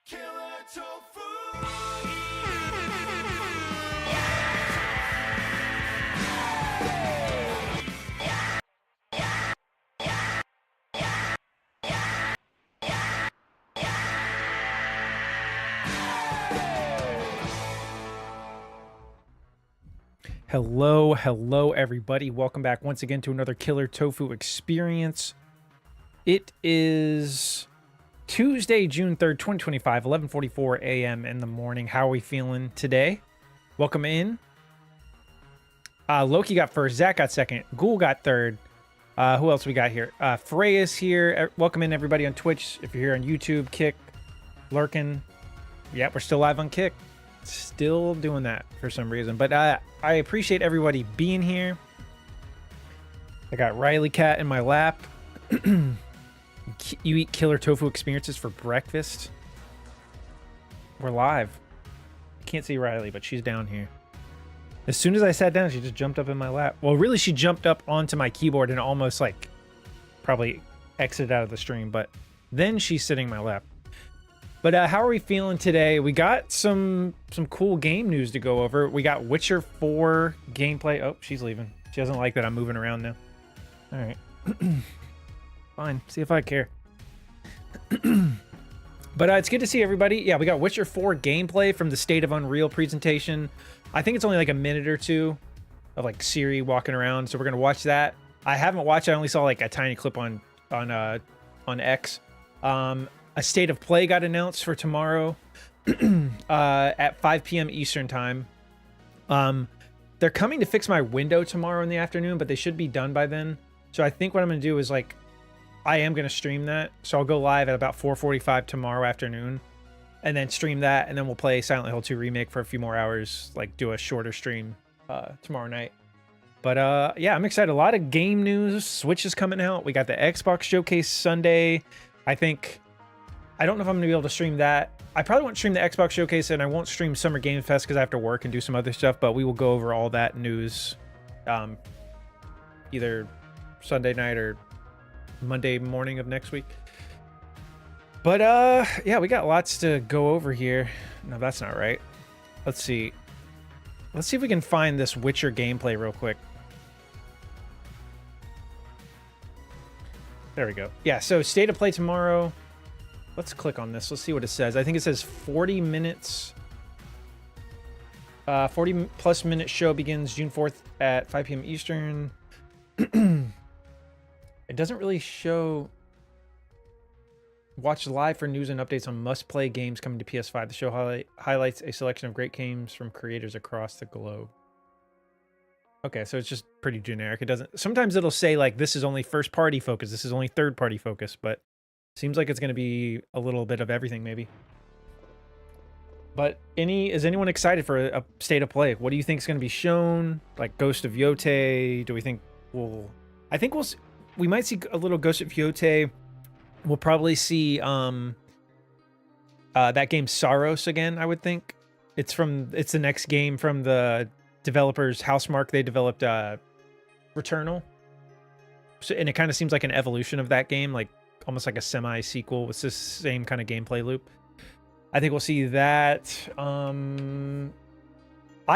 Killer tofu. Hello, everybody. Welcome back once again to another Killer Tofu experience. It is Tuesday, June 3rd, 2025, 11:44 a.m. in the morning. How are we feeling today? Welcome in. Loki got first, Zach got second, Ghoul got third. Who else we got here? Frey is here. Welcome in, everybody, on Twitch. If you're here on YouTube, Kick, lurking. Yeah, we're still live on Kick. Still doing that for some reason, but I appreciate everybody being here. I got Riley Cat in my lap. You eat Killer Tofu experiences for breakfast. We're live. I can't see Riley, but she's down here. As soon as I sat down, she just jumped up in my lap. Well, really, she jumped up onto my keyboard and almost like probably exited out of the stream, but then she's sitting in my lap. But how are we feeling today? We got some cool game news to go over. We got Witcher 4 gameplay. Oh, she's leaving. She doesn't like that I'm moving around now. All right. Fine. See if I care. But it's good to see everybody. Yeah, we got Witcher 4 gameplay from the State of Unreal presentation. I think it's only like a minute or two of like Siri walking around. So we're going to watch that. I haven't watched it. I only saw like a tiny clip on X. A state of play got announced for tomorrow at 5 p.m. Eastern time. They're coming to fix my window tomorrow in the afternoon, but they should be done by then. So I think what I'm going to do is like, I am going to stream that. So I'll go live at about 4:45 tomorrow afternoon and then stream that. And then we'll play Silent Hill 2 Remake for a few more hours, like do a shorter stream tomorrow night. But yeah, I'm excited. A lot of game news. Switch is coming out. We got the Xbox Showcase Sunday. I don't know if I'm going to be able to stream that. I probably won't stream the Xbox Showcase, and I won't stream Summer Game Fest because I have to work and do some other stuff, but we will go over all that news either Sunday night or Monday morning of next week. But yeah, we got lots to go over here. No, that's not right. Let's see. Let's see if we can find this Witcher gameplay real quick. There we go. Yeah, so state of play tomorrow. Let's click on this. Let's see what it says. I think it says 40 minutes. 40 plus minute show begins June 4th at 5 p.m. Eastern. It doesn't really show. Watch live for news and updates on must-play games coming to PS5. The show highlights a selection of great games from creators across the globe. Okay, so it's just pretty generic. It doesn't. Sometimes it'll say like this is only first-party focus. This is only third-party focus, but seems like it's going to be a little bit of everything, maybe. But is anyone excited for a state of play? What do you think is going to be shown? Like Ghost of Yote? Do we think I think we might see a little Ghost of Yote. We'll probably see that game Saros again, I would think. It's the next game from the developers Housemarque. They developed Returnal. So, and it kind of seems like an evolution of that game, like almost like a semi-sequel with this same kind of gameplay loop. I think we'll see that. I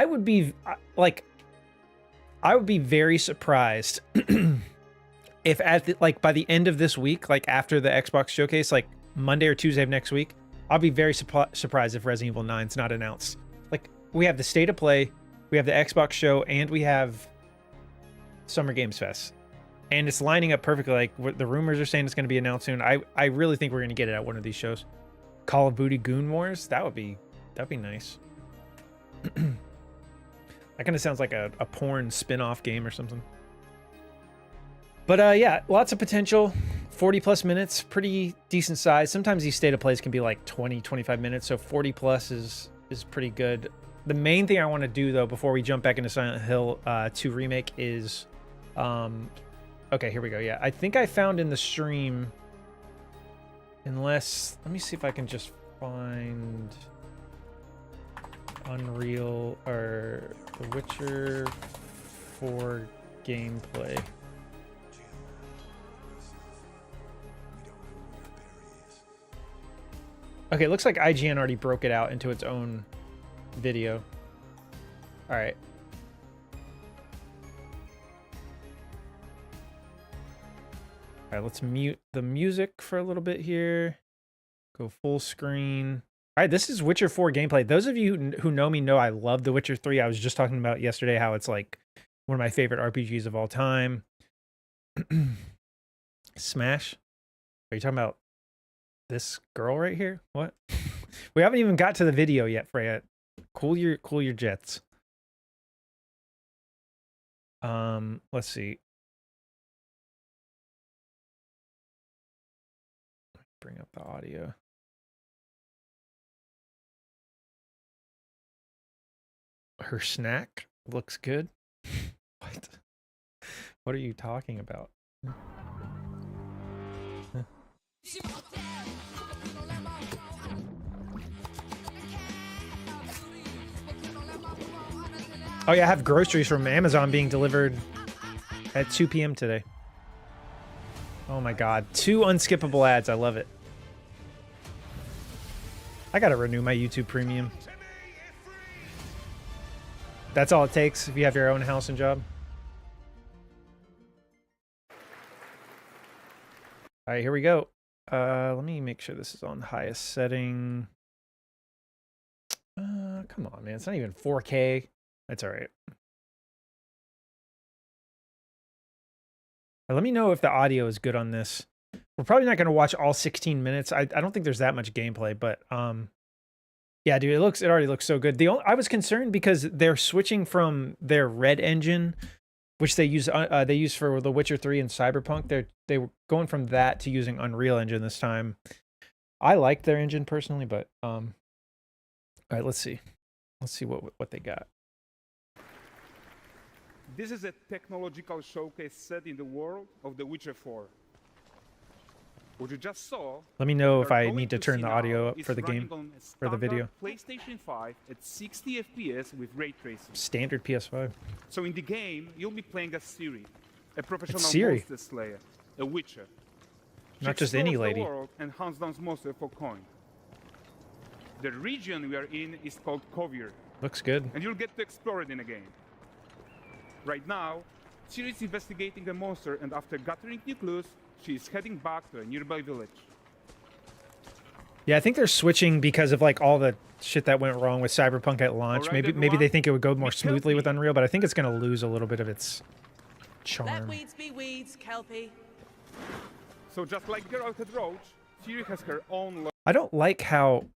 would be very surprised if by the end of this week, like after the Xbox Showcase, like Monday or Tuesday of next week, I'll be very surprised if Resident Evil 9 is not announced. Like, we have the state of play, we have the Xbox show, and we have Summer Games Fest. And it's lining up perfectly. Like the rumors are saying it's going to be announced soon. I really think we're going to get it at one of these shows. Call of Duty Goon Wars. That'd be nice. That kind of sounds like a porn spin-off game or something. But yeah, lots of potential. 40 plus minutes, pretty decent size. Sometimes these state of plays can be like 20, 25 minutes. So 40 plus is pretty good. The main thing I want to do though, before we jump back into Silent Hill 2 Remake is, okay, here we go. Yeah, I think I found in the stream, let me see if I can just find Unreal or The Witcher 4 gameplay. Okay, it looks like IGN already broke it out into its own video. All right. All right, let's mute the music for a little bit here. Go full screen. All right, this is Witcher 4 gameplay. Those of you who know me know I love The Witcher 3. I was just talking about yesterday how it's like one of my favorite RPGs of all time. Smash? Are you talking about this girl right here? What? We haven't even got to the video yet, Freya. Cool your jets. Let's see. Bring up the audio. Her snack looks good. What? What are you talking about? Oh yeah, I have groceries from Amazon being delivered at 2 p.m. today. Oh my god, 2 unskippable ads. I love it. I gotta renew my YouTube Premium. That's all it takes if you have your own house and job. All right, here we go. Let me make sure this is on the highest setting. Come on, man. It's not even 4K. That's all right. Let me know if the audio is good on this. We're probably not going to watch all 16 minutes. I don't think there's that much gameplay, but yeah, dude, it already looks so good. I was concerned because they're switching from their Red engine, which they use for The Witcher 3 and Cyberpunk. They were going from that to using Unreal Engine this time. I like their engine personally, but all right, let's see. Let's see what they got. This is a technological showcase set in the world of The Witcher 4. What you just saw. Let me know if I need to turn the audio up for the game, for the video. PlayStation 5 at 60 FPS with ray tracing. Standard PS5. So in the game, you'll be playing as Ciri, a professional monster slayer, a witcher. Not just any lady. The world and hunts down monsters for coin. The region we are in is called Kovir. Looks good. And you'll get to explore it in a game. Right now, Ciri is investigating the monster, and after gathering new clues, she is heading back to a nearby village. Yeah, I think they're switching because of like all the shit that went wrong with Cyberpunk at launch. Right, maybe they think it would go more smoothly with Unreal, but I think it's going to lose a little bit of its charm. Let weeds be weeds, Kelpie. So just like Geralt and Roach, Ciri has her own. I don't like how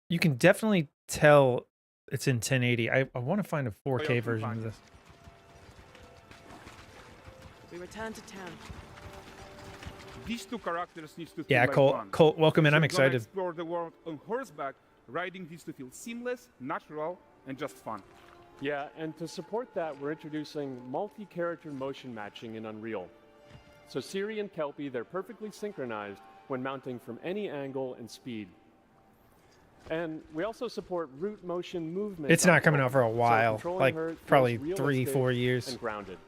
you can definitely tell it's in 1080. I want to find a 4K version of this. We return to town. These two characters need to feel Yeah, like Colt, welcome in. I'm excited. Explore the world on horseback. Riding needs to feel seamless, natural, and just fun. Yeah, and to support that, we're introducing multi-character motion matching in Unreal. So Ciri and Kelpie, they're perfectly synchronized when mounting from any angle and speed. And we also support root motion movement. It's not coming out for a while, so like probably 3-4 years. And grounded.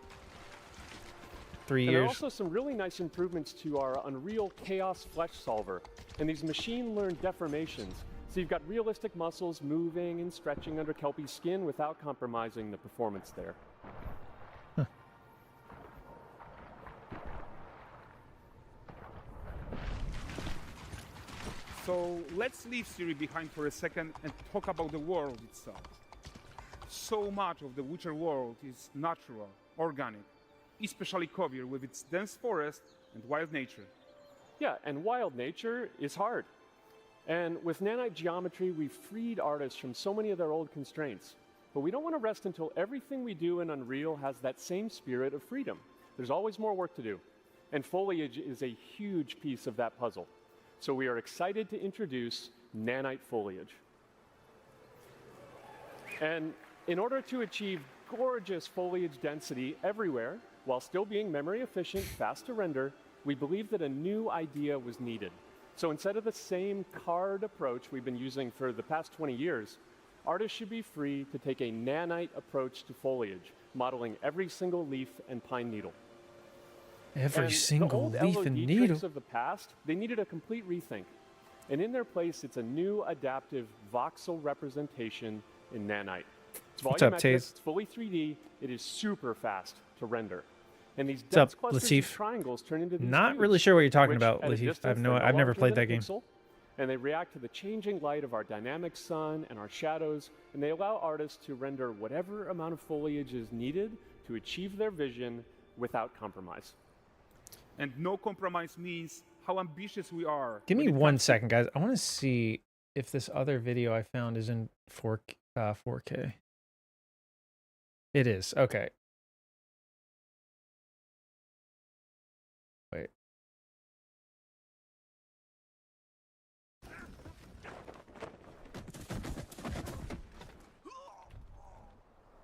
3 And there are years. also some really nice improvements to our Unreal Chaos Flesh Solver and these machine-learned deformations. So you've got realistic muscles moving and stretching under Kelpie's skin without compromising the performance there. Huh. So let's leave Ciri behind for a second and talk about the world itself. So much of the Witcher world is natural, organic, especially Kovir with its dense forest and wild nature. Yeah, and wild nature is hard. And with nanite geometry, we've freed artists from so many of their old constraints. But we don't want to rest until everything we do in Unreal has that same spirit of freedom. There's always more work to do. And foliage is a huge piece of that puzzle. So we are excited to introduce nanite foliage. And in order to achieve gorgeous foliage density everywhere, while still being memory efficient, fast to render, we believe that a new idea was needed. So instead of the same card approach we've been using for the past 20 years, artists should be free to take a nanite approach to foliage, modeling every single leaf and pine needle. Every single leaf and the old needle. tricks of the past, they needed a complete rethink. And in their place, it's a new adaptive voxel representation in nanite. It's What's up, volumetric, Taze? it's fully 3D, it is super fast to render. And these up, dense clusters Latif? of triangles turn into these Not cubes, really sure what you're talking which about, at a Latif. distance, I've never larger played than that a game. pixel, and they react to the changing light of our dynamic sun and our shadows, and they allow artists to render whatever amount of foliage is needed to achieve their vision without compromise. And no compromise means how ambitious we are. Give when me it 1 comes to second, guys. I want to see if this other video I found is in 4K. It is. Okay. Wait.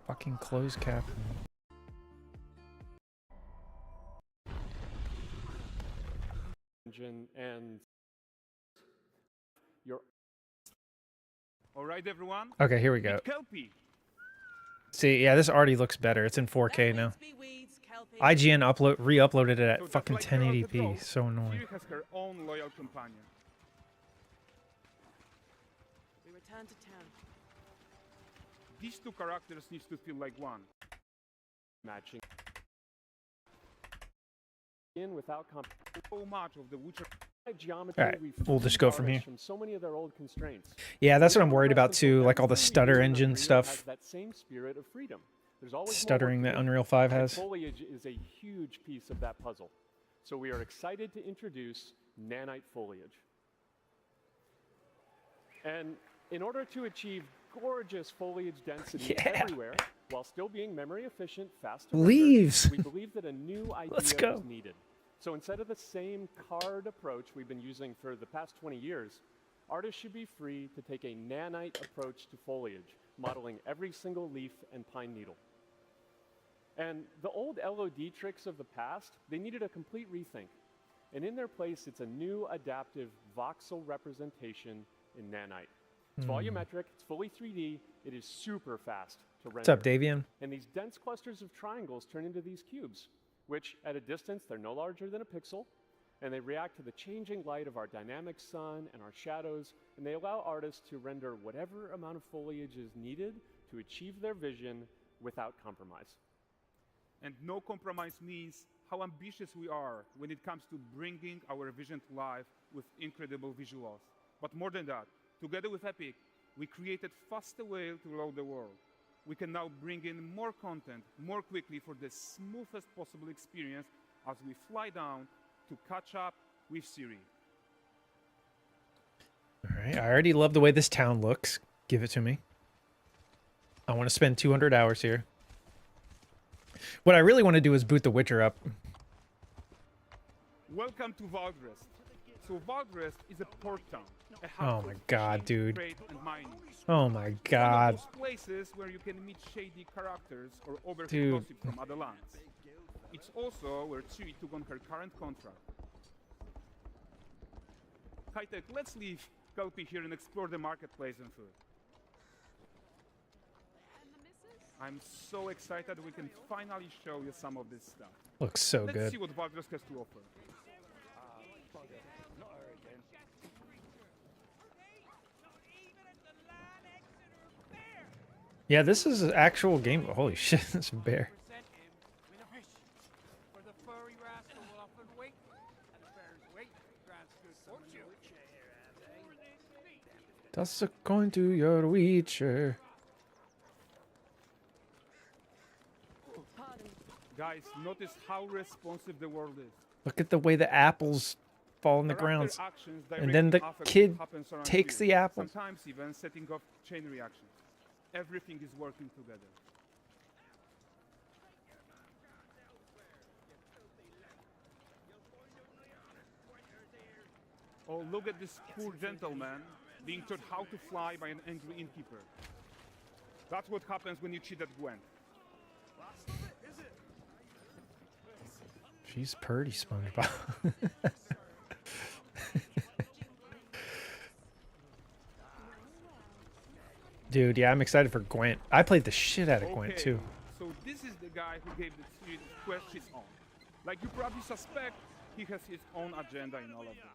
Fucking close cap. Engine and your All right, everyone. Okay, here we go. Meet Kelpie. See, yeah, this already looks better. It's in 4K now. Let weeds be weeds, Kelpie. IGN re-uploaded it So at just fucking like Geralt the 1080p. Ghost, So annoying. Ciri has her own loyal companion. We return to town. These two characters need to feel like one. matching in without So much of the Witcher geometry. Alright, we've we'll just freed go from artists here. From so many of their old constraints. Yeah, that's what I'm Without worried about less too, than like all the everything we stutter do in engine Unreal stuff. has that same spirit of freedom. There's always more work Stuttering to that do, Unreal 5 and has. foliage is a huge piece of that puzzle. So we are excited to introduce nanite foliage. And in order to achieve gorgeous foliage density Yeah. everywhere, while still being memory efficient, fast to Leaves. render, we believe that a new Let's idea go. is needed. So instead of the same card approach we've been using for the past 20 years, artists should be free to take a nanite approach to foliage, modeling every single leaf and pine needle. And the old LOD tricks of the past, they needed a complete rethink. And in their place, it's a new adaptive voxel representation in nanite. It's volumetric, it's fully 3D, it is super fast to render. What's up, Davian? And these dense clusters of triangles turn into these cubes, which at a distance, they're no larger than a pixel, and they react to the changing light of our dynamic sun and our shadows, and they allow artists to render whatever amount of foliage is needed to achieve their vision without compromise. And no compromise means how ambitious we are when it comes to bringing our vision to life with incredible visuals. But more than that, together with Epic, we created faster way to load the world. We can now bring in more content more quickly for the smoothest possible experience as we fly down to catch up with Ciri. All right, I already love the way this town looks. Give it to me. I want to spend 200 hours here. What I really want to do is boot The Witcher up. Welcome to Valdrest. So Valdrest is a port town. A Oh hub my for God, fishing, dude. trade, and mining. Oh my One god. of those places where you can meet shady characters or overhear Dude. gossip from other lands. It's also where Ciri took on her current contract. High-tech, let's leave Kelpie here and explore the marketplace and food. I'm so excited we can finally show you some of this stuff. Looks so Let's good. see what Valdrest has to offer. Yeah, this is an actual game. Holy shit, it's a bear. Present him with a fish. For the furry rascal will often wait, and the bear's weight grants good fortune. Das ist going to your Witcher. Guys, notice how responsive the world is. Look at the way the apples fall on the ground. Character actions And then the directly affect what kid happens around takes you. the apples. Sometimes even setting off chain reactions. Everything is working together. Oh, look at this poor gentleman being taught how to fly by an angry innkeeper. That's what happens when you cheat at Gwent. She's pretty, SpongeBob. Dude, yeah, I'm excited for Gwent. I played the shit out of Gwent Okay, too. so this is the guy who gave the series quest his own. Like you probably suspect, he has his own agenda in all of this.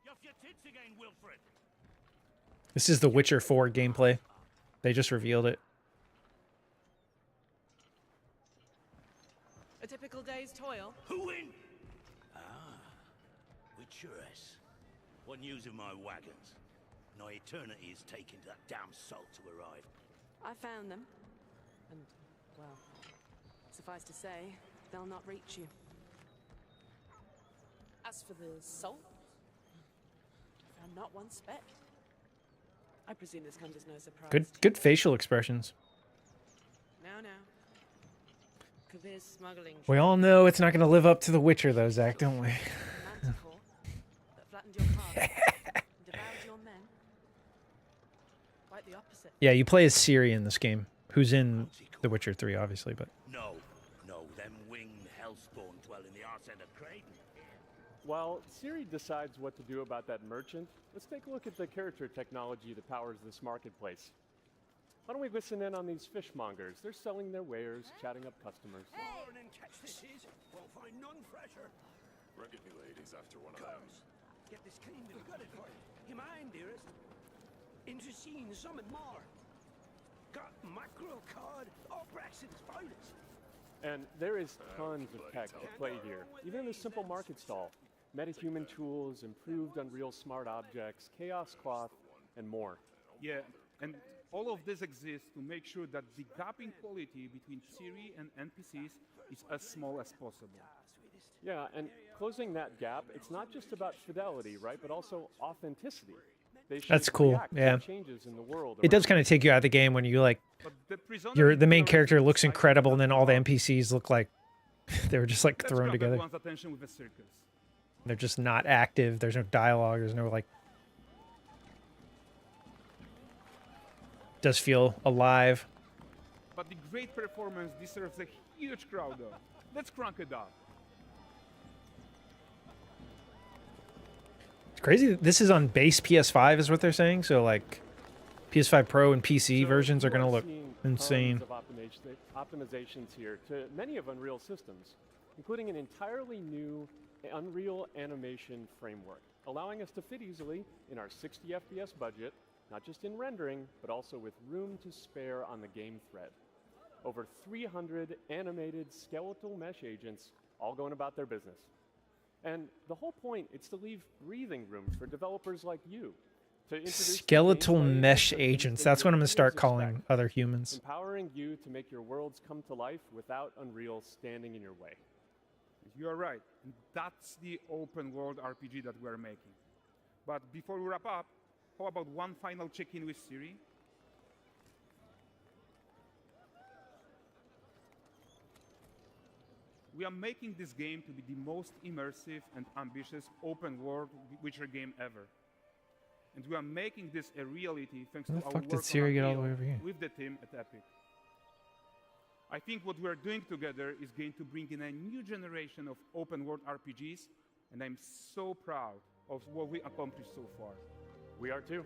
You're off your tits again, Wilfred. This is the Witcher 4 gameplay. They just revealed it. A typical day's toil. Who in? Ah, Witcheress. What news of my wagons? No eternity is taking that damn salt to arrive. I found them. And, well, suffice to say, they'll not reach you. As for the salt, I found not one speck. I presume this comes as no surprise. Good facial expressions. Now. Kavir's smuggling. We all know it's not going to live up to The Witcher, though, Zach, don't we? Manticore that flattened your carcass and devoured your men. Quite the opposite. Yeah, you play as Ciri in this game, who's in The Witcher 3, obviously, but... No, them winged hellspawn dwell in the arse end of Creighton. While Siri decides what to do about that merchant, let's take a look at the character technology that powers this marketplace. Why don't we listen in on these fishmongers? They're selling their wares, chatting up customers. Morning, catch fishes. Won't find none fresher. Reckon me ladies after one of them. Get this cleaned and gutted for you. You mind, dearest? Into seeing something more. Got mackerel cod or Braxton's finest. And there is tons of tech to play here, even in this simple market stall. Metahuman tools, improved Unreal Smart Objects, Chaos Cloth, and more. Yeah, and all of this exists to make sure that the gap in quality between Ciri and NPCs is as small as possible. Yeah, and closing that gap, it's not just about fidelity, right, but also authenticity. They should That's cool, react to yeah. changes in the world It does around kind of take you out of the game when you, like, But the the main character looks incredible, and then all the NPCs look like they were just, like, Let's thrown grab together. everyone's attention with a circus. They're just not active. There's no dialogue. There's no, like... Does feel alive. But the great performance deserves a huge crowd, though. Let's crank it up. It's crazy that this is on base PS5 is what they're saying. So, like, PS5 Pro and PC So versions are you going to look seeing insane. tons of optimizations here to many of Unreal systems, including an entirely new Unreal animation framework, allowing us to fit easily in our 60 FPS budget, not just in rendering, but also with room to spare on the game thread. Over 300 animated skeletal mesh agents all going about their business. And the whole point is to leave breathing room for developers like you to introduce the Skeletal gameplay and mesh systems agents. that That's your what I'm going to peers start calling expect, other humans. empowering you to make your worlds come to life without Unreal standing in your way. You are right. And that's the open world RPG that we're making. But before we wrap up, how about one final check-in with Ciri? We are making this game to be the most immersive and ambitious open world Witcher game ever. And we are making this a reality thanks to How the our fuck work did on Ciri get all the Unreal way over here? with the team at Epic. I think what we're doing together is going to bring in a new generation of open world RPGs, and I'm so proud of what we accomplished so far. We are too.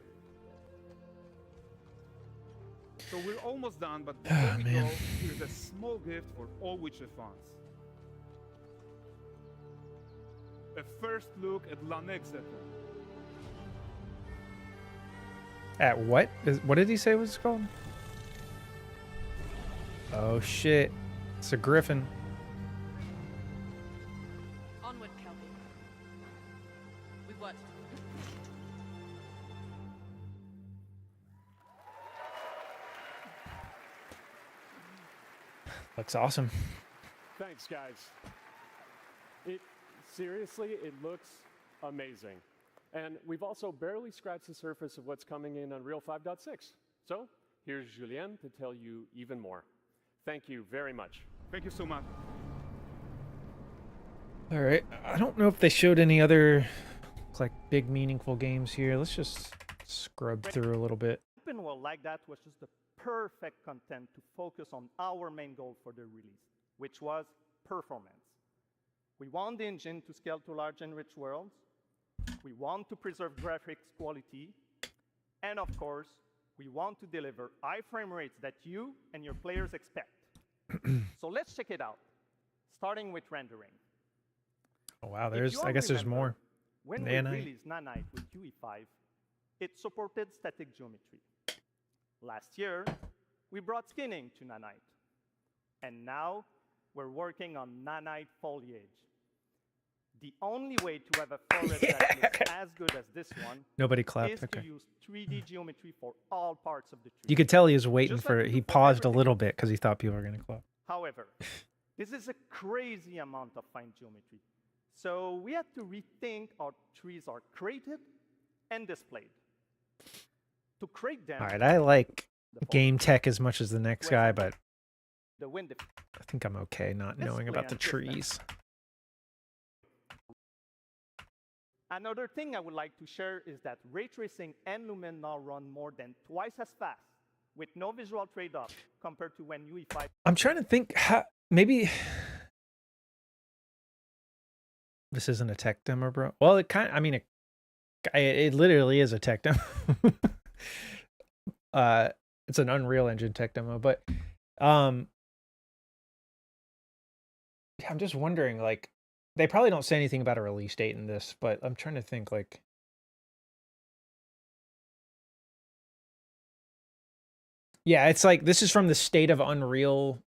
So we're almost done, but before we go, man. here's a small gift for all Witcher fans. A first look at Lanexeter. At what? What did he say was called? Oh shit. It's a griffin. Onward, Kelpie. We've worked. Looks awesome. Thanks, guys. Seriously, it looks amazing. And we've also barely scratched the surface of what's coming in Unreal 5.6. So here's Julien to tell you even more. Thank you very much. Thank you so much. All right. I don't know if they showed any other like big meaningful games here. Let's just scrub through a little bit. Open world like that was just the perfect content to focus on our main goal for the release, which was performance. We want the engine to scale to large and rich worlds. We want to preserve graphics quality. And of course, we want to deliver high frame rates that you and your players expect. So let's check it out, starting with rendering. Oh wow, If you all I guess there's remember, more. When Nanite. we released Nanite with UE5, it supported static geometry. Last year, we brought skinning to Nanite. And now, we're working on Nanite foliage. The only way to have a forest that looks as good as this one Nobody clapped. is Okay. to use 3D geometry for all parts of the tree. You could tell he was waiting Just for like it. we He do for paused a everything. little bit because he thought people were going to clap. However, this is a crazy amount of fine geometry. So we had to rethink how trees are created and displayed. To create them, All right, I like the game tech as much as the next guy, but the wind I think I'm okay not knowing Display about the and display. trees. Another thing I would like to share is that ray tracing and Lumen now run more than twice as fast with no visual trade-off compared to when UE5. I'm trying to think how maybe this isn't a tech demo, bro. Well, it kind of, I mean, it literally is a tech demo. It's an Unreal Engine tech demo, but yeah, I'm just wondering, like, they probably don't say anything about a release date in this, but I'm trying to think, like, yeah, it's like this is from the State of Unreal.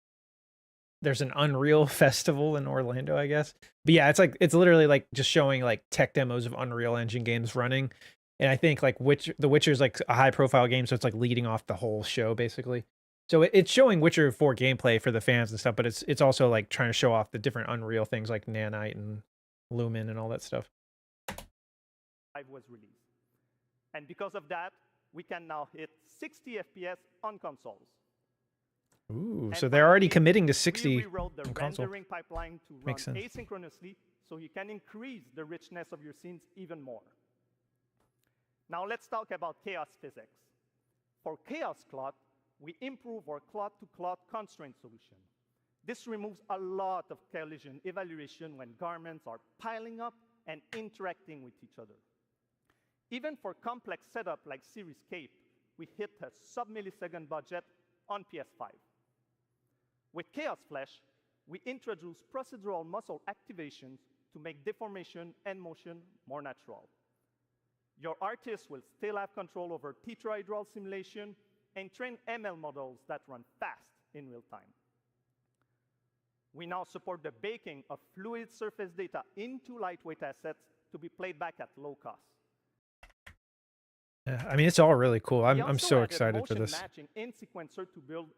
There's an Unreal festival in Orlando, I guess. But yeah, it's like it's literally like just showing like tech demos of Unreal Engine games running. And I think like The Witcher is like a high profile game, so it's like leading off the whole show basically. So it's showing Witcher 4 gameplay for the fans and stuff, but it's also like trying to show off the different Unreal things like Nanite and Lumen and all that stuff. Was released. And because of that, we can now hit 60 FPS on consoles. Ooh, And so they're already finally, committing to We 60 rewrote the on console. rendering pipeline to run Makes sense. asynchronously so you can increase the richness of your scenes even more. Now let's talk about chaos physics. For chaos cloth, we improve our cloth-to-cloth constraint solution. This removes a lot of collision evaluation when garments are piling up and interacting with each other. Even for complex setup like Series Cape, we hit a sub-millisecond budget on PS5. With Chaos Flesh, we introduce procedural muscle activations to make deformation and motion more natural. Your artist will still have control over tetrahedral simulation and train ML models that run fast in real time. We now support the baking of fluid surface data into lightweight assets to be played back at low cost. Yeah, I mean, it's all really cool. We I'm also so added excited for motion this. matching in sequencer to build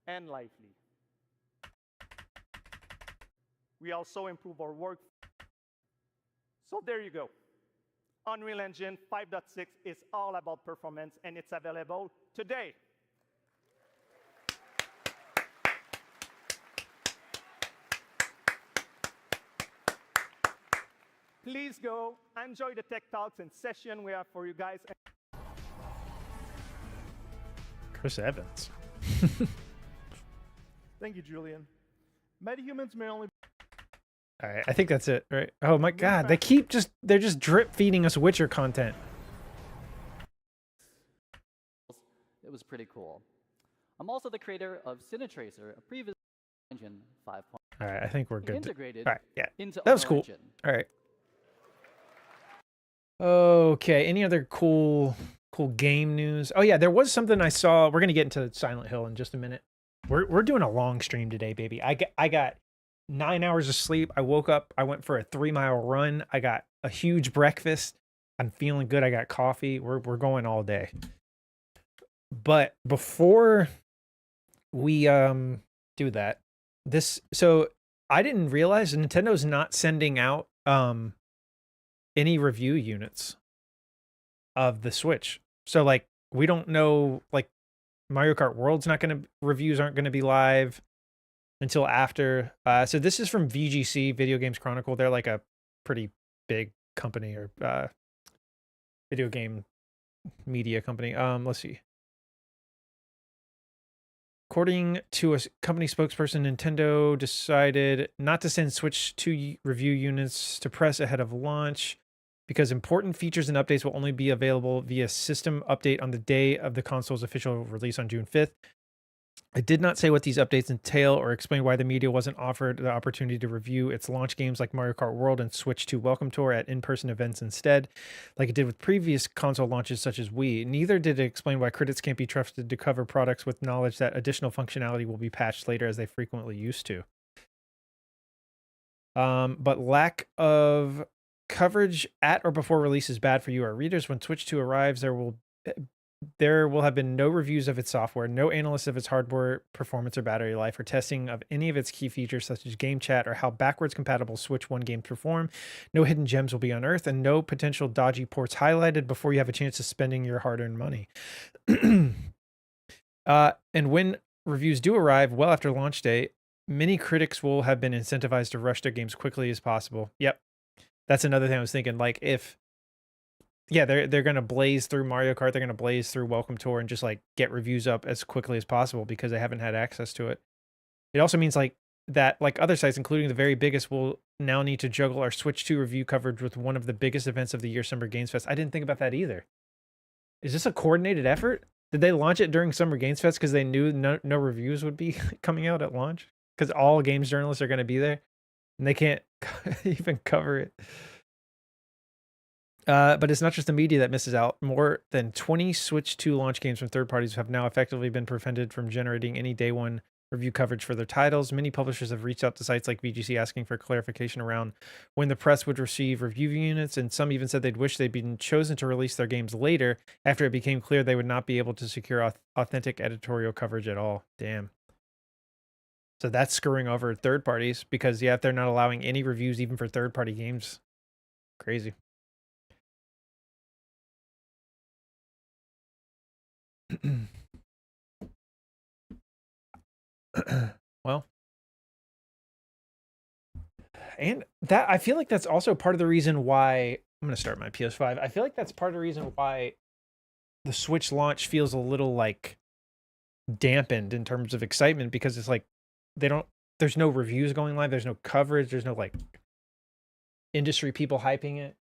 and lively. We also improve our work. So there you go. Unreal Engine 5.6 is all about performance, and it's available today. Please go enjoy the tech talks and session we have for you guys. Chris Evans. Thank you, Julian. Metahumans may only All right, I think that's it, right? Oh my God, they're just drip feeding us Witcher content. It was pretty cool. I'm also the creator of Cinetracer, a previous engine 5. All right, I think we're good. Integrated All right, yeah, into that was Unreal cool. Engine. All right. Okay, any other cool game news? Oh yeah, there was something I saw. We're gonna get into Silent Hill in just a minute. We're doing a long stream today, baby. I got 9 hours of sleep. I woke up. I went for a 3-mile run. I got a huge breakfast. I'm feeling good. I got coffee. We're going all day. But before we do that, so I didn't realize Nintendo's not sending out any review units of the Switch. So like we don't know, like Mario Kart World's reviews aren't gonna be live until after. So this is from VGC, Video Games Chronicle. They're like a pretty big company or video game media company. Let's see. According to a company spokesperson, Nintendo decided not to send Switch 2 review units to press ahead of launch because important features and updates will only be available via system update on the day of the console's official release on June 5th. It did not say what these updates entail or explain why the media wasn't offered the opportunity to review its launch games like Mario Kart World and Switch 2 Welcome Tour at in-person events instead, like it did with previous console launches such as Wii. Neither did it explain why critics can't be trusted to cover products with knowledge that additional functionality will be patched later as they frequently used to. But lack of coverage at or before release is bad for you, our readers. When Switch 2 arrives, there will have been no reviews of its software, no analysis of its hardware performance or battery life, or testing of any of its key features such as game chat or how backwards compatible Switch 1 games perform. No hidden gems will be unearthed, and no potential dodgy ports highlighted before you have a chance of spending your hard-earned money. And when reviews do arrive well after launch date, many critics will have been incentivized to rush their games quickly as possible. Yep. That's another thing I was thinking. Like they're gonna blaze through Mario Kart, they're gonna blaze through Welcome Tour and just like get reviews up as quickly as possible because they haven't had access to it. It also means like that like other sites, including the very biggest, will now need to juggle our Switch 2 review coverage with one of the biggest events of the year, Summer Games Fest. I didn't think about that either. Is this a coordinated effort? Did they launch it during Summer Games Fest because they knew no reviews would be coming out at launch? Because all games journalists are going to be there and they can't even cover it. But it's not just the media that misses out. More than 20 Switch 2 launch games from third parties have now effectively been prevented from generating any day one review coverage for their titles. Many publishers have reached out to sites like VGC asking for clarification around when the press would receive review units, and some even said they'd wish they'd been chosen to release their games later after it became clear they would not be able to secure authentic editorial coverage at all. Damn. So that's screwing over third parties because, yeah, if they're not allowing any reviews even for third-party games, crazy. Well, and that I feel like that's also part of the reason why I'm going to start my PS5. I feel like that's part of the reason why the Switch launch feels a little like dampened in terms of excitement because it's like there's no reviews going live, there's no coverage, there's no like industry people hyping it.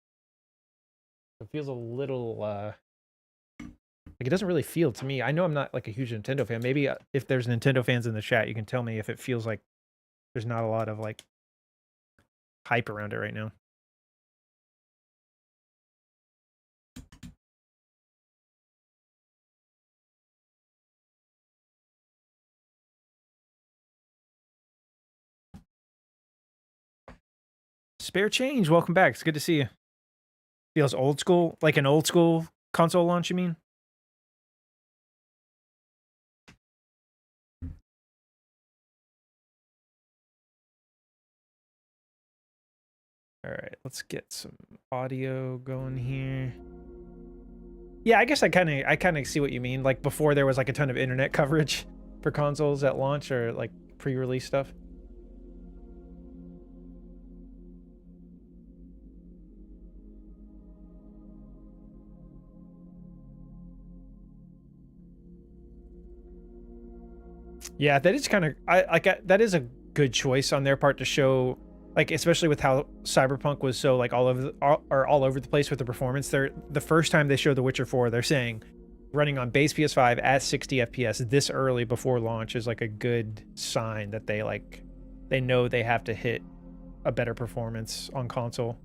It feels a little like it doesn't really feel to me. I know I'm not like a huge Nintendo fan. Maybe if there's Nintendo fans in the chat, you can tell me if it feels like there's not a lot of like hype around it right now. Spare Change, welcome back. It's good to see you. Feels old school, like an old school console launch, you mean? All right, let's get some audio going here. Yeah, I guess I kind of see what you mean. Like before there was like a ton of internet coverage for consoles at launch or like pre-release stuff. Yeah, that is kind of that is a good choice on their part to show, like especially with how Cyberpunk was so like all over the place with the performance. The first time they showed The Witcher 4, they're saying running on base PS5 at 60 FPS this early before launch is like a good sign that they know they have to hit a better performance on console.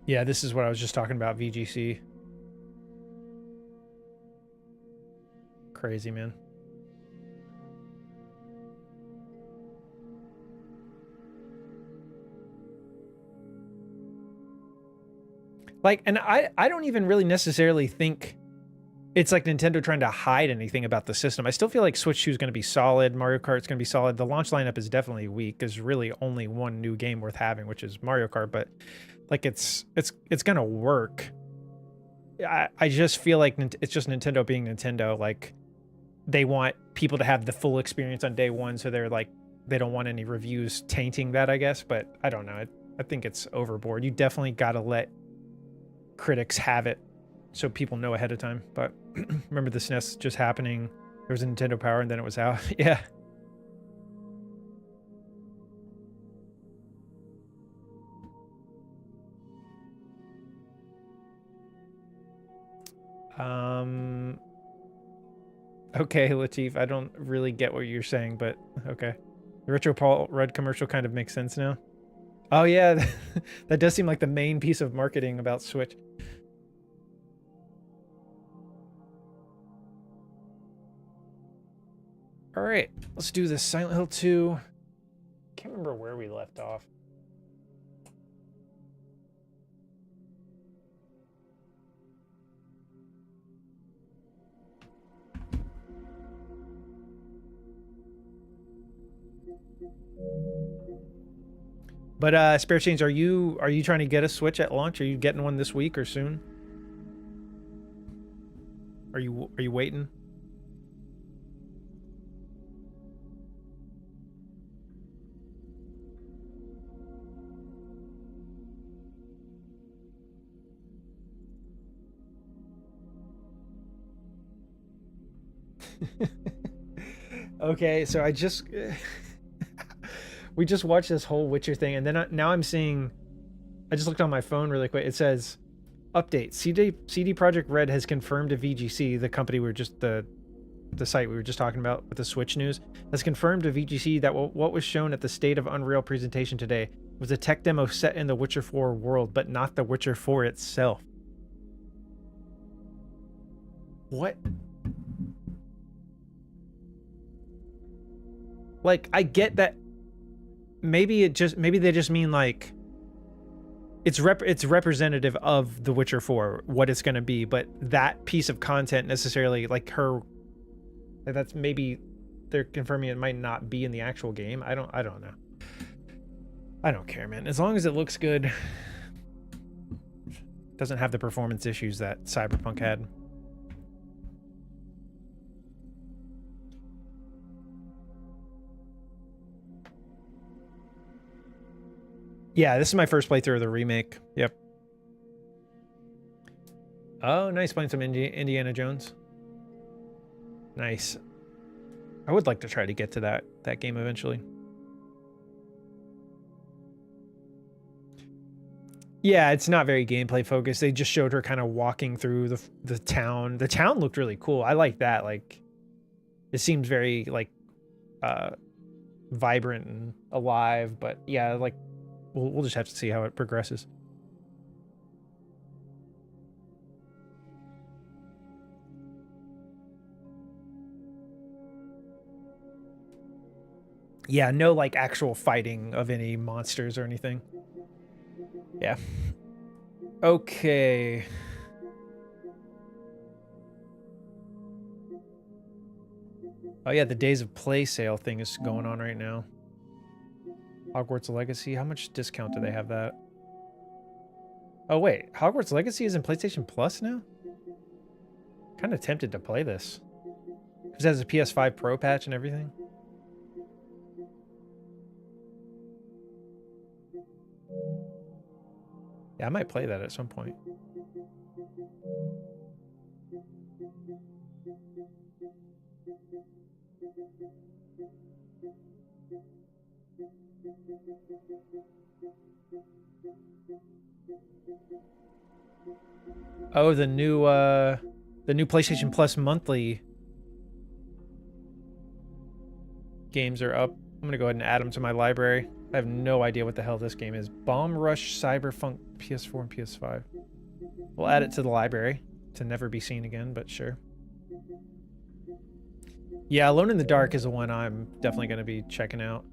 Yeah, this is what I was just talking about, VGC. Crazy, man. Like, and I don't even really necessarily think it's like Nintendo trying to hide anything about the system. I still feel like Switch 2 is going to be solid. Mario Kart's going to be solid. The launch lineup is definitely weak. There's really only one new game worth having, which is Mario Kart, but like it's going to work. I just feel like it's just Nintendo being Nintendo. Like they want people to have the full experience on day one. So they're like, they don't want any reviews tainting that, I guess, but I don't know. I think it's overboard. You definitely got to let critics have it so people know ahead of time. But remember the SNES just happening. There was a Nintendo Power and then it was out. Yeah. Okay, Latif, I don't really get what you're saying, but okay. The Retro Paul Rudd commercial kind of makes sense now. Oh yeah, that does seem like the main piece of marketing about Switch. All right, let's do this. Silent Hill 2. Can't remember where we left off. But Spare Change, are you trying to get a Switch at launch? Are you getting one this week or soon? Are you waiting? Okay, so I just we just watched this whole Witcher thing, and then now I'm seeing. I just looked on my phone really quick. It says, "Update: CD Projekt Red has confirmed to VGC, the company we were just the site we were just talking about with the Switch news, has confirmed to VGC that what was shown at the State of Unreal presentation today was a tech demo set in the Witcher 4 world, but not the Witcher 4 itself." What? Like, I get that. Maybe they just mean like it's representative of The Witcher 4, what it's going to be, but that piece of content necessarily, like that's maybe they're confirming it might not be in the actual game. I don't know. I don't care, man. As long as it looks good, doesn't have the performance issues that Cyberpunk had. Yeah, this is my first playthrough of the remake. Yep. Oh, nice, playing some Indiana Jones. Nice. I would like to try to get to that game eventually. Yeah, it's not very gameplay focused. They just showed her kind of walking through the town. The town looked really cool. I like that. Like, it seemed very like vibrant and alive. But yeah, like we'll just have to see how it progresses. Yeah, no like actual fighting of any monsters or anything. Yeah. Okay. Oh yeah, the Days of Play sale thing is going on right now. Hogwarts Legacy. How much discount do they have that? Oh wait, Hogwarts Legacy is in PlayStation Plus now? Kind of tempted to play this. Because it has a PS5 Pro patch and everything. Yeah, I might play that at some point. Oh, the new PlayStation Plus monthly games are up. I'm gonna go ahead and add them to my library. I have no idea what the hell this game is. Bomb Rush Cyberpunk PS4 and PS5. We'll add it to the library to never be seen again, but sure. Yeah, Alone in the Dark is the one I'm definitely going to be checking out.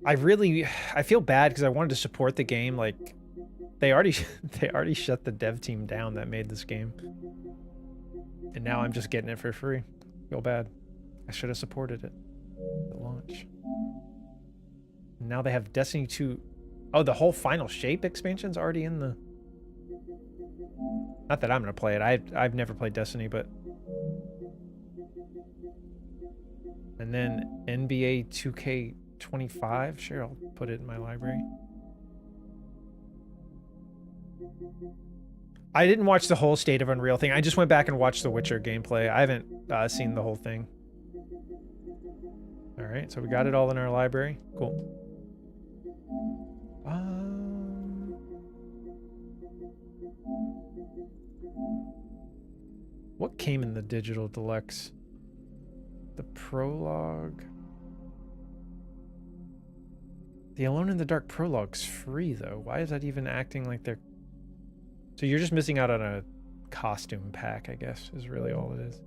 I feel bad because I wanted to support the game. Like, they already shut the dev team down that made this game. And now I'm just getting it for free. Feel bad. I should have supported it at launch. Now they have Destiny 2. Oh, the whole Final Shape expansion's already in the... Not that I'm going to play it. I've never played Destiny, but... And then NBA 2K25. Sure, I'll put it in my library. I didn't watch the whole State of Unreal thing. I just went back and watched the Witcher gameplay. I haven't seen the whole thing. All right, so we got it all in our library. Cool. What came in the digital deluxe? The prologue. The Alone in the Dark prologue's free though. Why is that even acting like they're... So you're just missing out on a costume pack, I guess, is really all it is.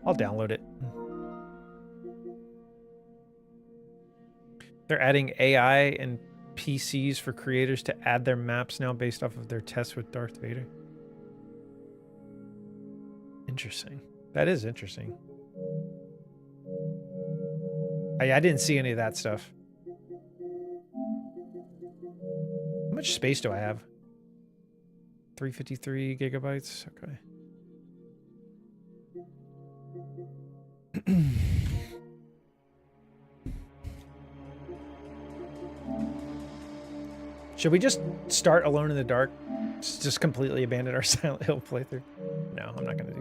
I'll download it. They're adding AI and PCs for creators to add their maps now based off of their tests with Darth Vader. Interesting. That is interesting. I didn't see any of that stuff. How much space do I have? 353 gigabytes. Okay. Should we just start Alone in the Dark? Just completely abandon our Silent Hill playthrough? No, I'm not going to do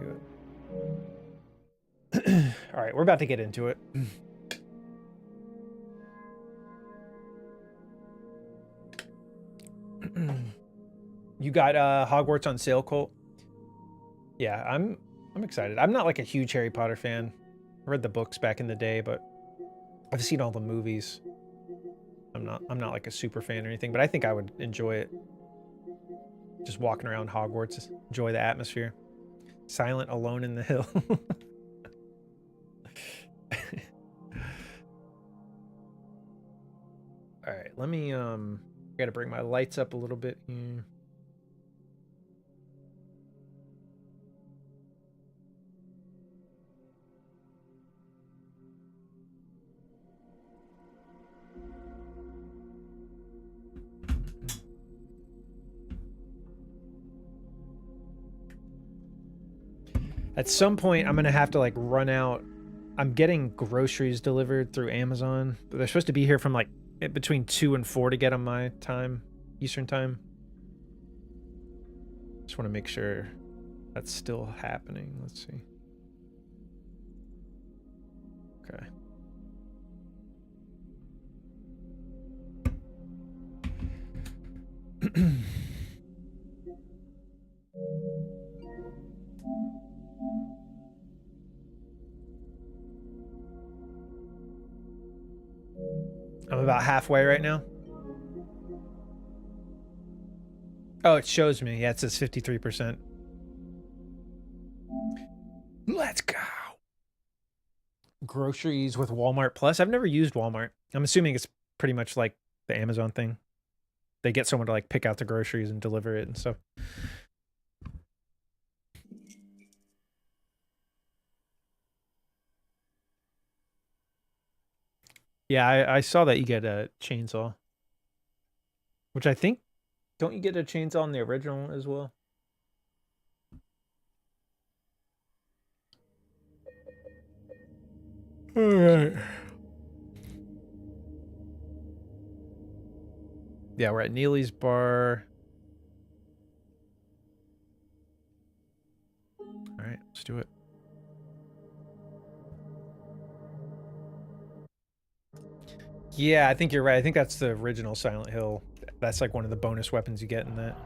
that. All right, we're about to get into it. You got Hogwarts on sale, Colt? Yeah, I'm excited. I'm not like a huge Harry Potter fan. I read the books back in the day, but I've seen all the movies. I'm not like a super fan or anything, but I think I would enjoy it. Just walking around Hogwarts, enjoy the atmosphere. Silent, alone in the hill. All right, let me I gotta bring my lights up a little bit here. At some point, I'm gonna have to like run out. I'm getting groceries delivered through Amazon, but they're supposed to be here from like between 2 and 4 to get on my time, Eastern time. Just want to make sure that's still happening. Let's see. Okay. I'm about halfway right now. Oh, it shows me. Yeah, it says 53%. Let's go. Groceries with Walmart Plus. I've never used Walmart. I'm assuming it's pretty much like the Amazon thing. They get someone to like pick out the groceries and deliver it and stuff. Yeah, I saw that you get a chainsaw. Which I think, don't you get a chainsaw in the original as well? All right. Yeah, we're at Neely's bar. All right, let's do it. Yeah, I think you're right. I think that's the original Silent Hill. That's like one of the bonus weapons you get in that.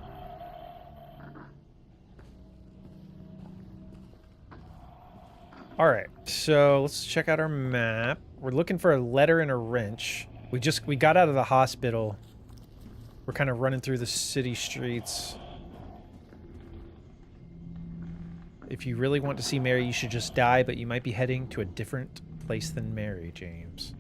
All right, so let's check out our map. We're looking for a letter and a wrench. We got out of the hospital. We're kind of running through the city streets. If you really want to see Mary, you should just die, but you might be heading to a different place than Mary, James.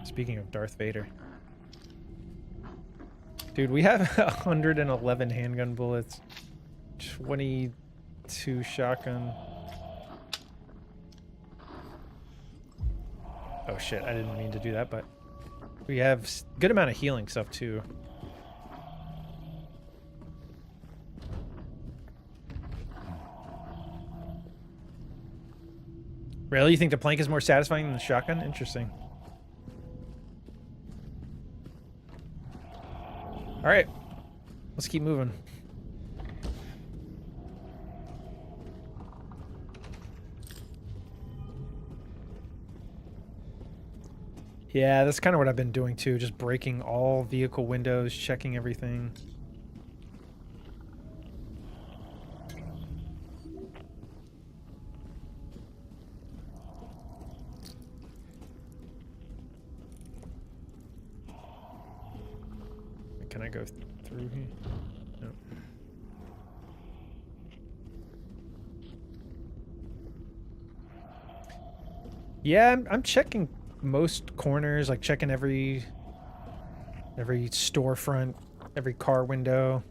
Speaking of Darth Vader. Dude, we have 111 handgun bullets. 22 shotgun. Oh shit, I didn't mean to do that, but we have a good amount of healing stuff too. Really? You think the plank is more satisfying than the shotgun? Interesting. All right, let's keep moving. Yeah, that's kind of what I've been doing too, just breaking all vehicle windows, checking everything. Can I go through here? No. Yeah, I'm checking most corners, like checking every storefront, every car window.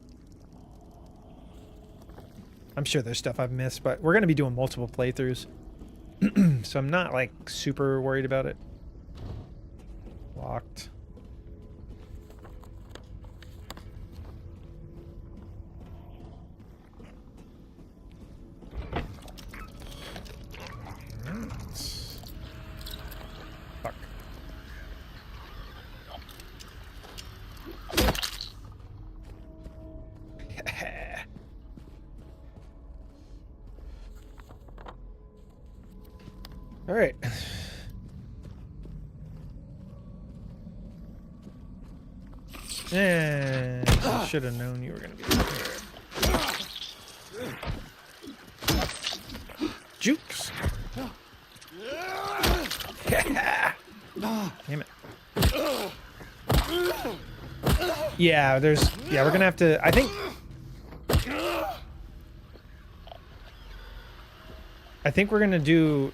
I'm sure there's stuff I've missed, but we're going to be doing multiple playthroughs. So I'm not like super worried about it. Locked. Fuck. All right. I should have known you were gonna be there. Jukes. Damn it. Yeah, we're gonna have to, I think we're gonna do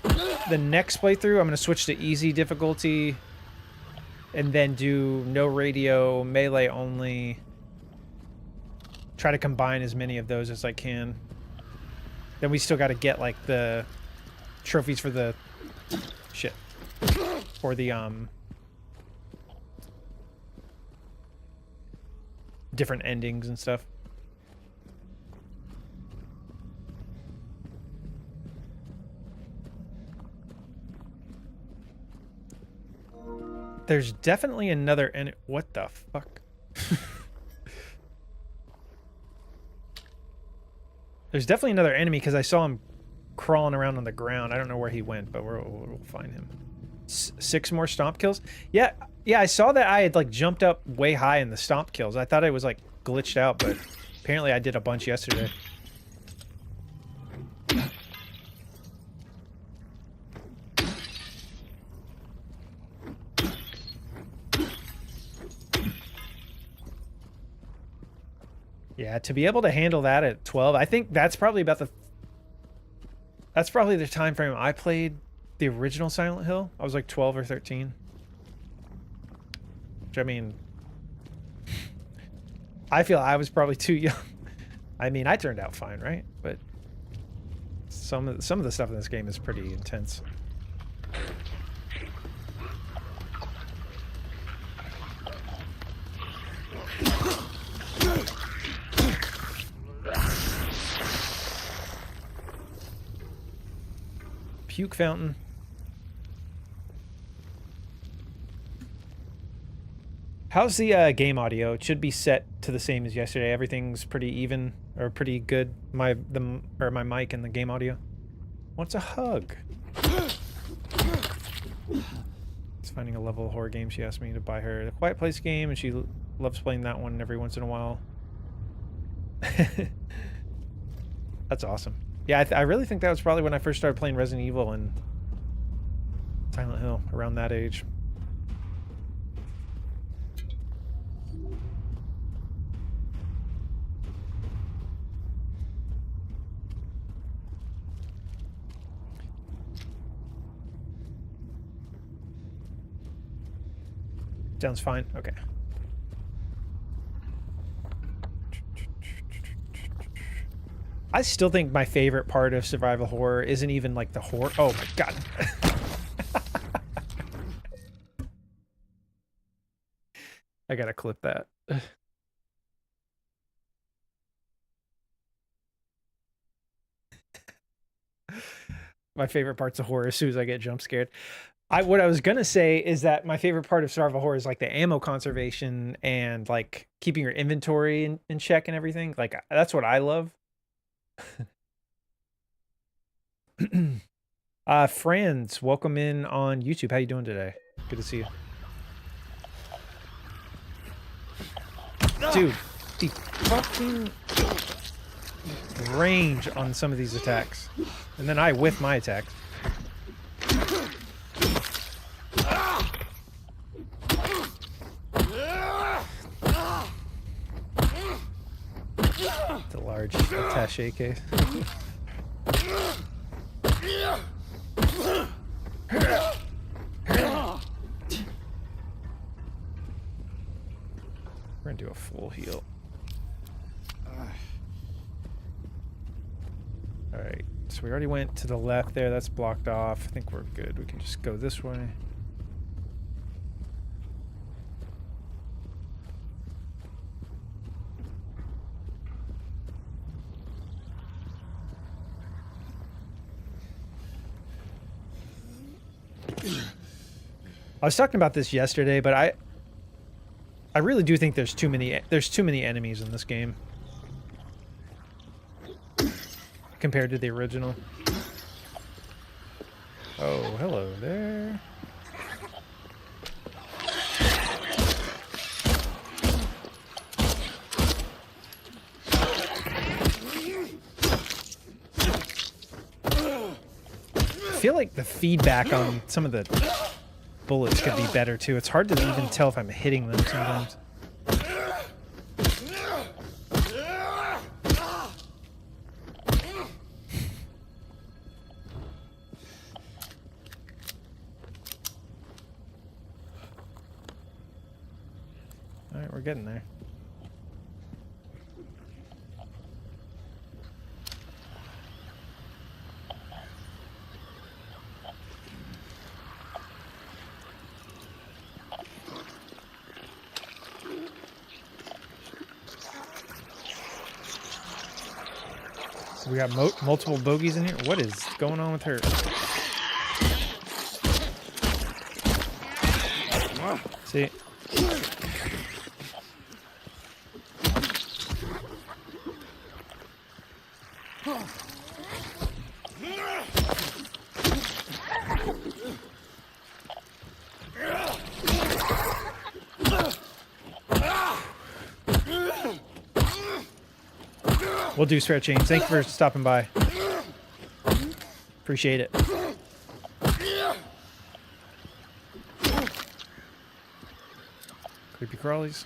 the next playthrough. I'm gonna switch to easy difficulty and then do no radio, melee only. Try to combine as many of those as I can. Then we still got to get like the trophies for the shit. For the different endings and stuff. There's definitely another what the fuck? There's definitely another enemy because I saw him crawling around on the ground. I don't know where he went, but we'll find him. 6 more stomp kills? Yeah, I saw that I had like jumped up way high in the stomp kills. I thought it was like glitched out, but apparently I did a bunch yesterday. Yeah, to be able to handle that at 12, I think that's probably about that's probably the time frame I played the original Silent Hill. I was like 12 or 13. Which, I mean, I feel I was probably too young. I mean, I turned out fine, right? But some of the stuff in this game is pretty intense. Puke fountain. How's the game audio? It should be set to the same as yesterday. Everything's pretty even or pretty good. My mic and the game audio. What's a hug? It's finding a level horror game. She asked me to buy her the Quiet Place game, and she loves playing that one every once in a while. That's awesome. Yeah, I really think that was probably when I first started playing Resident Evil and Silent Hill, around that age. Sounds fine. Okay. I still think my favorite part of survival horror isn't even like the horror. Oh my god. I gotta clip that. My favorite parts of horror as soon as I get jump scared. What I was gonna say is that my favorite part of survival horror is like the ammo conservation and like keeping your inventory in check and everything. Like that's what I love. Friends, welcome in on YouTube. How you doing today? Good to see you. dude, the fucking range on some of these attacks. And then I with my attacks. The large attaché case. We're gonna do a full heal. Alright, so we already went to the left there. That's blocked off. I think we're good. We can just go this way. I was talking about this yesterday, but I really do think there's too many enemies in this game compared to the original. Oh, hello there. I feel like the feedback on some of the bullets could be better too. It's hard to even tell if I'm hitting them sometimes. All right, we're getting there. We got multiple bogeys in here. What is going on with her? See? We'll do spare change. Thank you for stopping by. Appreciate it. Creepy crawlies.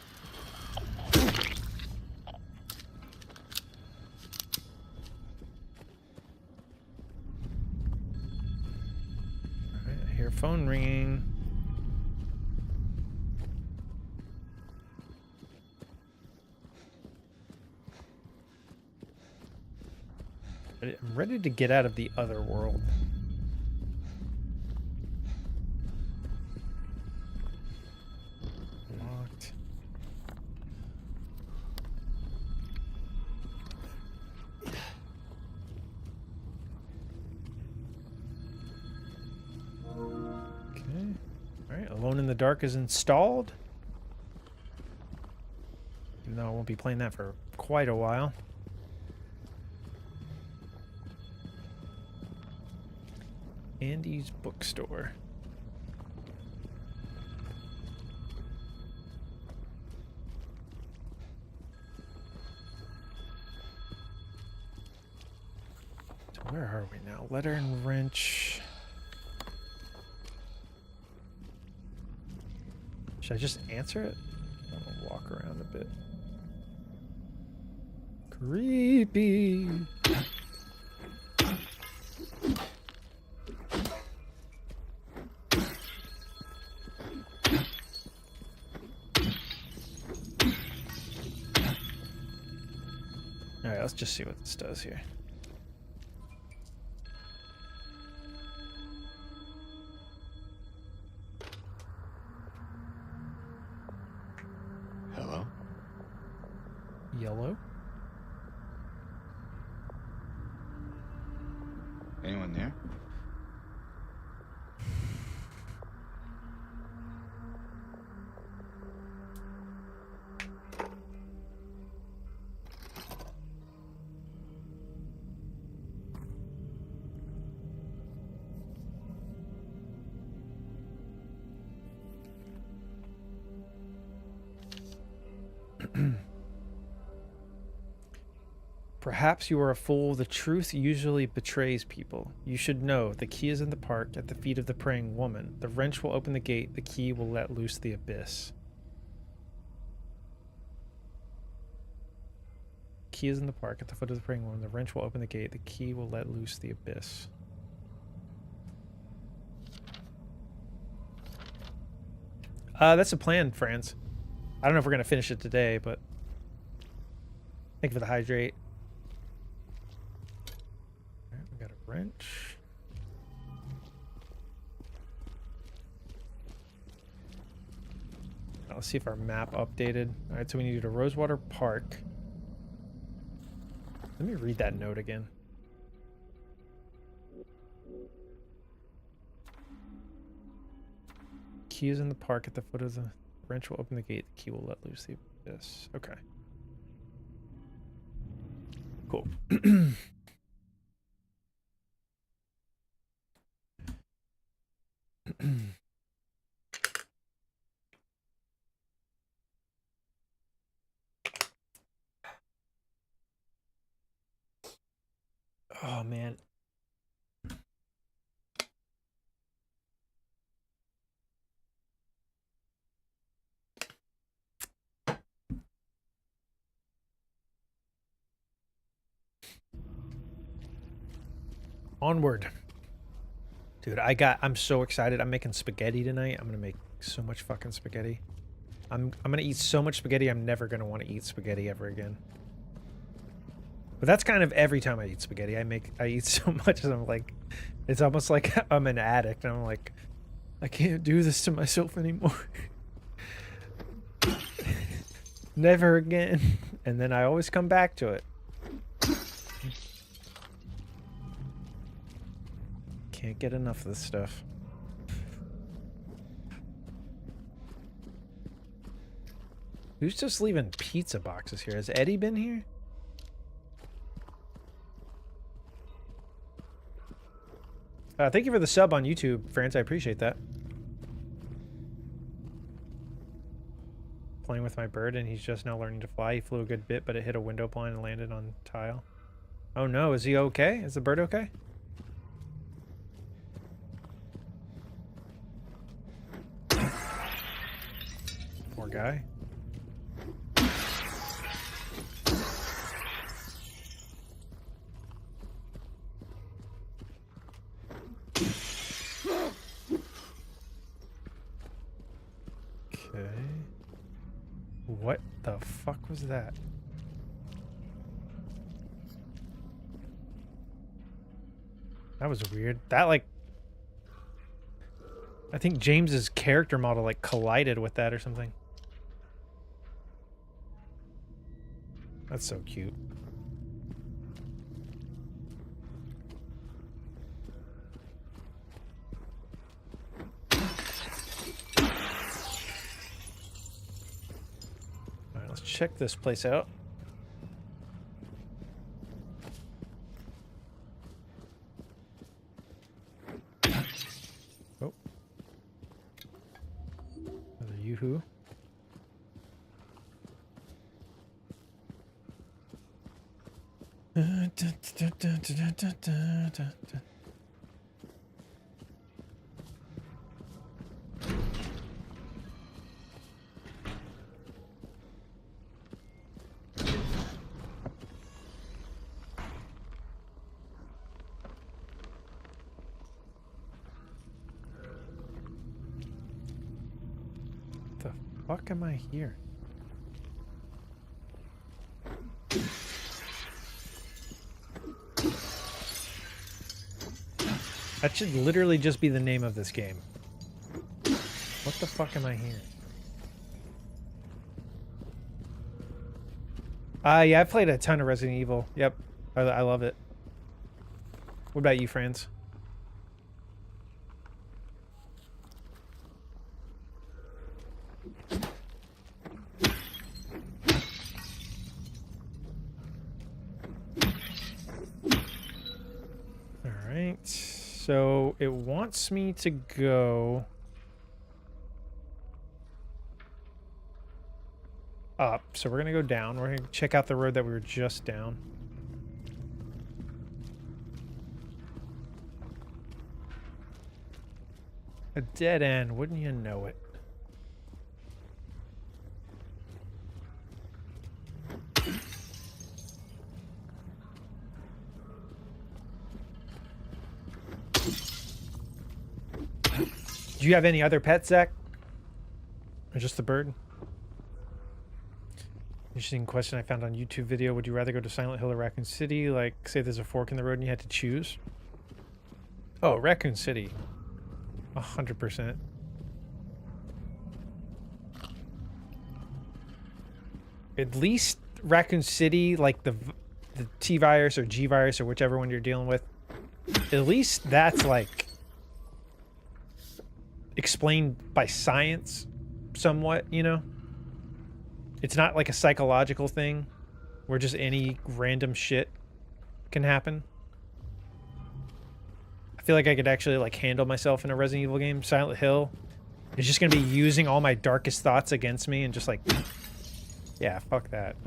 Alright, I hear phone ringing. I'm ready to get out of the other world. Locked. Okay. Alright, Alone in the Dark is installed. Even though I won't be playing that for quite a while. Andy's bookstore. So where are we now? Letter and wrench. Should I just answer it? I'll walk around a bit. Creepy. Alright, let's just see what this does here. Hello? Yellow. Anyone there? Perhaps you are a fool. The truth usually betrays people. You should know. The key is in the park at the feet of the praying woman. The wrench will open the gate. The key will let loose the abyss. Key is in the park at the foot of the praying woman. The wrench will open the gate. The key will let loose the abyss. That's a plan, friends. I don't know if we're going to finish it today, but thank you for the hydrate. All right, we got a wrench. Now, let's see if our map updated. All right, so we need to go to Rosewater Park. Let me read that note again. Key is in the park at the foot of the wrench will open the gate. The key will let loose the abyss. Okay. Cool. Oh man. Onward. Dude, I'm so excited. I'm making spaghetti tonight. I'm gonna make so much fucking spaghetti. I'm gonna eat so much spaghetti, I'm never gonna want to eat spaghetti ever again. But that's kind of every time I eat spaghetti. I eat so much and I'm like, it's almost like I'm an addict. And I'm like, I can't do this to myself anymore. Never again. And then I always come back to it. Can't get enough of this stuff. Who's just leaving pizza boxes here? Has Eddie been here? Thank you for the sub on YouTube, France. I appreciate that. Playing with my bird, and he's just now learning to fly. He flew a good bit, but it hit a window blind and landed on tile. Oh no, is he okay? Is the bird okay? Poor guy. Okay. What the fuck was that? That was weird. That, like... I think James's character model, like, collided with that or something. That's so cute. Alright, let's check this place out. Oh. Another yoo-hoo. The fuck am I here? That should literally just be the name of this game. What the fuck am I here? Yeah, I've played a ton of Resident Evil. Yep, I love it. What about you, friends? Alright, so it wants me to go up, so we're gonna go down. We're gonna check out the road that we were just down. A dead end, wouldn't you know it? Do you have any other pets, Zach? Or just the bird? Interesting question I found on YouTube video. Would you rather go to Silent Hill or Raccoon City? Like, say there's a fork in the road and you had to choose. Oh, Raccoon City. 100%. At least Raccoon City, like the T virus or G virus or whichever one you're dealing with, at least that's like explained by science somewhat, you know? It's not like a psychological thing where just any random shit can happen. I feel like I could actually like handle myself in a Resident Evil game. Silent Hill is just gonna be using all my darkest thoughts against me and just like, yeah, fuck that.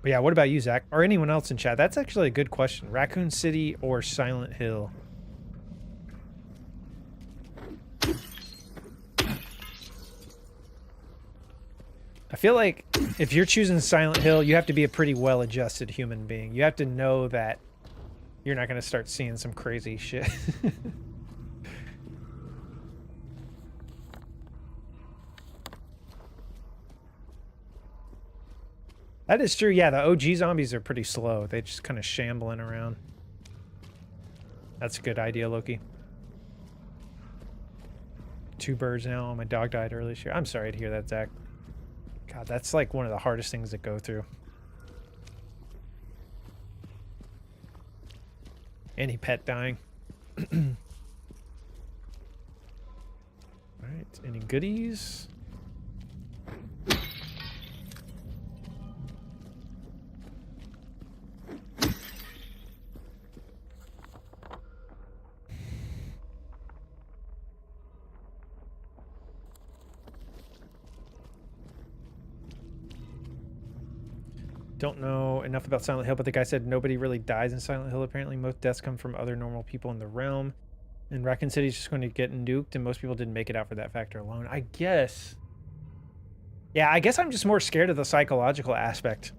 But yeah, what about you, Zach? Or anyone else in chat? That's actually a good question. Raccoon City or Silent Hill? I feel like if you're choosing Silent Hill, you have to be a pretty well-adjusted human being. You have to know that you're not going to start seeing some crazy shit. That is true. Yeah, the OG zombies are pretty slow. They just kind of shambling around. That's a good idea, Loki. 2 birds now. My dog died earlier this year. I'm sorry to hear that, Zach. God, that's like one of the hardest things to go through. Any pet dying. Alright, any goodies? Don't know enough about Silent Hill, but the guy said nobody really dies in Silent Hill. Apparently, most deaths come from other normal people in the realm. And Raccoon City's just going to get nuked, and most people didn't make it out for that factor alone. I guess. Yeah, I guess I'm just more scared of the psychological aspect.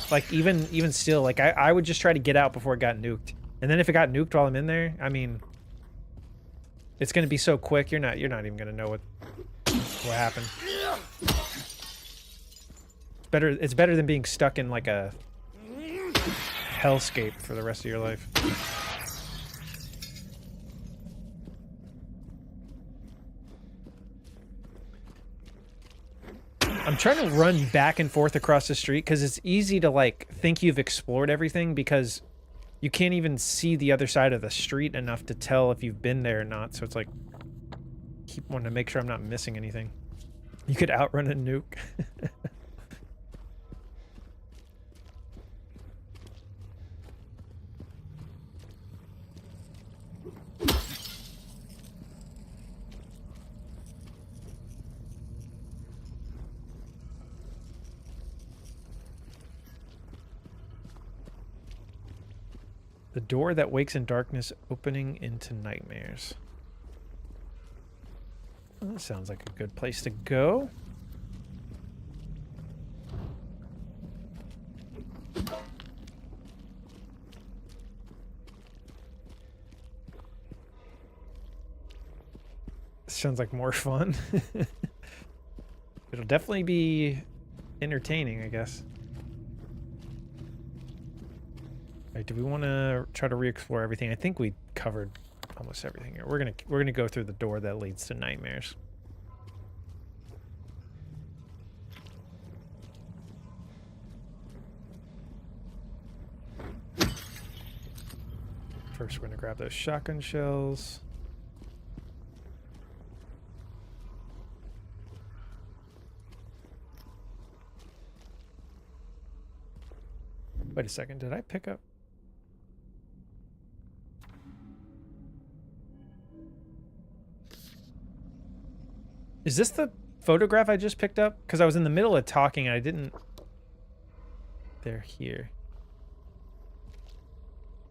Like, even still, like, I would just try to get out before it got nuked. And then if it got nuked while I'm in there, I mean, it's going to be so quick, you're not even going to know what happened. It's better than being stuck in like a hellscape for the rest of your life. I'm trying to run back and forth across the street because it's easy to like think you've explored everything because you can't even see the other side of the street enough to tell if you've been there or not. So it's like, keep wanting to make sure I'm not missing anything. You could outrun a nuke. The door that wakes in darkness, opening into nightmares. Well, that sounds like a good place to go. Sounds like more fun. It'll definitely be entertaining, I guess. Alright, do we want to try to re-explore everything? I think we covered almost everything here. We're gonna go through the door that leads to nightmares. First, we're gonna grab those shotgun shells. Wait a second, did I pick up? Is this the photograph I just picked up? Because I was in the middle of talking and I didn't... They're here.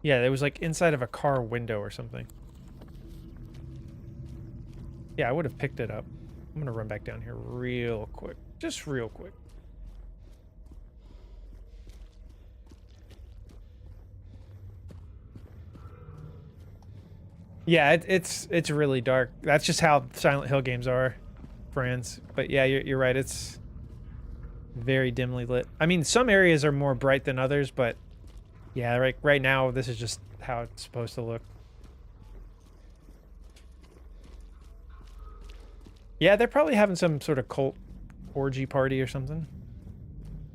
Yeah, it was like inside of a car window or something. Yeah, I would have picked it up. I'm gonna run back down here real quick. Just real quick. Yeah, it's really dark. That's just how Silent Hill games are, friends. But yeah, you're right. It's very dimly lit. I mean, some areas are more bright than others, but yeah, right now this is just how it's supposed to look. Yeah, they're probably having some sort of cult orgy party or something.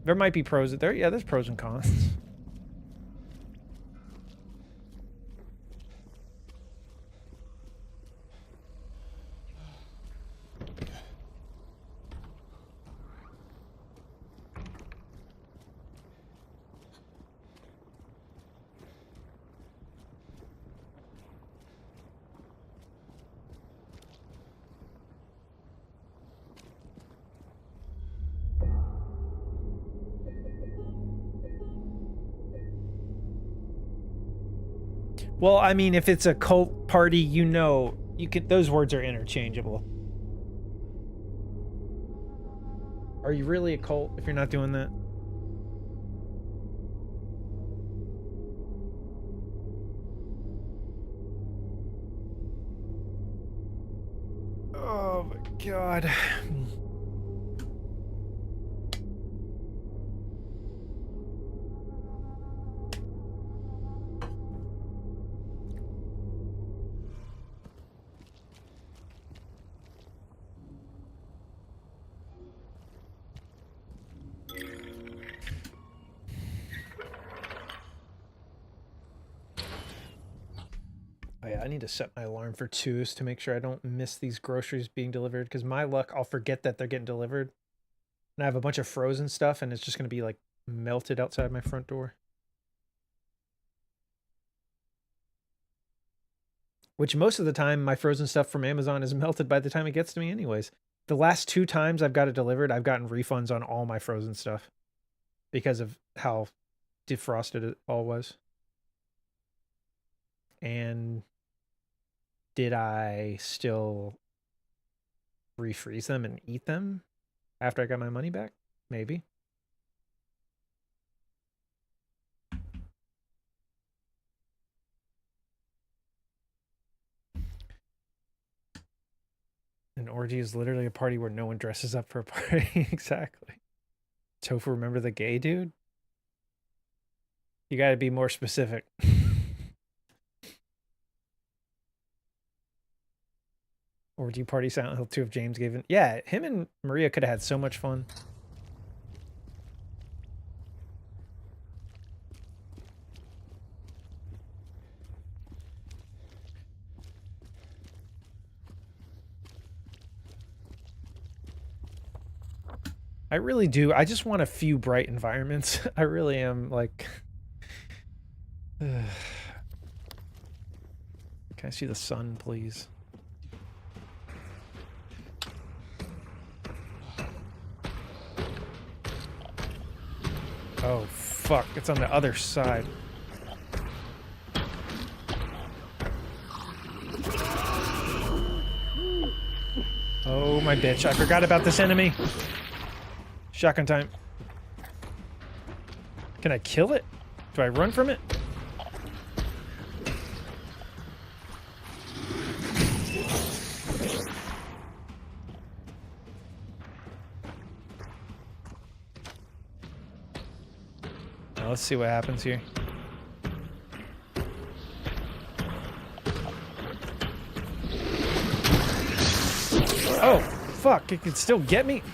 There might be pros there. Yeah, there's pros and cons. Well, I mean, if it's a cult party, you know, you could. Those words are interchangeable. Are you really a cult if you're not doing that? Oh my god. Oh yeah, I need to set my alarm for 2s to make sure I don't miss these groceries being delivered, because my luck, I'll forget that they're getting delivered. And I have a bunch of frozen stuff, and it's just going to be, like, melted outside my front door. Which most of the time, my frozen stuff from Amazon is melted by the time it gets to me anyways. The last 2 times I've got it delivered, I've gotten refunds on all my frozen stuff. Because of how defrosted it all was. And did I still refreeze them and eat them after I got my money back? Maybe. An orgy is literally a party where no one dresses up for a party. Exactly. Tofu, remember the gay dude? You gotta be more specific. Orgy party Silent Hill 2 if James gave in. Yeah, him and Maria could have had so much fun. I really do. I just want a few bright environments. I really am like... Can I see the sun, please? Oh, fuck. It's on the other side. Oh, my bitch. I forgot about this enemy. Shotgun time. Can I kill it? Do I run from it? Now let's see what happens here. Oh, fuck. It can still get me.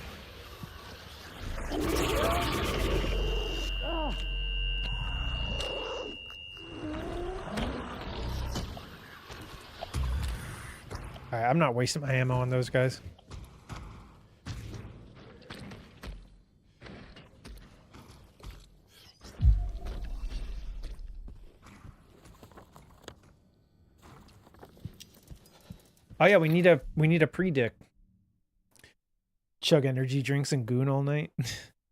Alright, I'm not wasting my ammo on those guys. Oh yeah, we need a predict. Chug energy drinks and goon all night.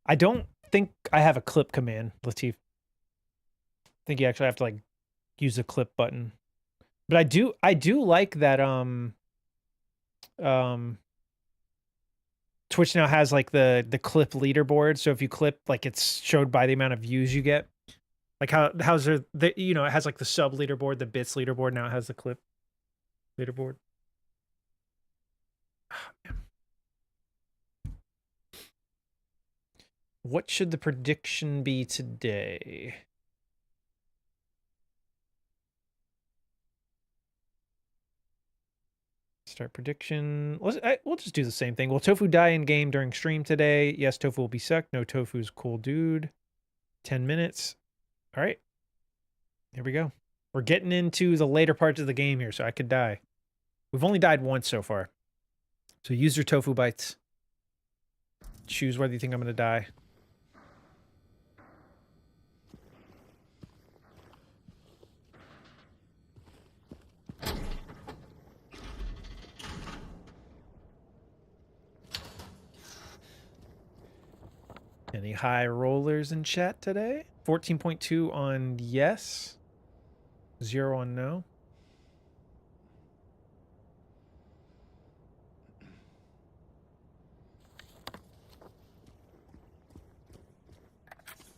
I don't think I have a clip command, Latif. I think you actually have to like use the clip button. But I do like that Twitch now has like the clip leaderboard. So if you clip, like it's showed by the amount of views you get. Like how's there you know, it has like the sub leaderboard, the bits leaderboard, now it has the clip leaderboard. Oh, man. What should the prediction be today? Start prediction. We'll just do the same thing. Will Tofu die in game during stream today? Yes, Tofu will be sucked. No, Tofu's cool dude. 10 minutes. All right. Here we go. We're getting into the later parts of the game here, so I could die. We've only died once so far. So use your Tofu bites. Choose whether you think I'm going to die. Any high rollers in chat today? 14.2 on yes. 0 on no.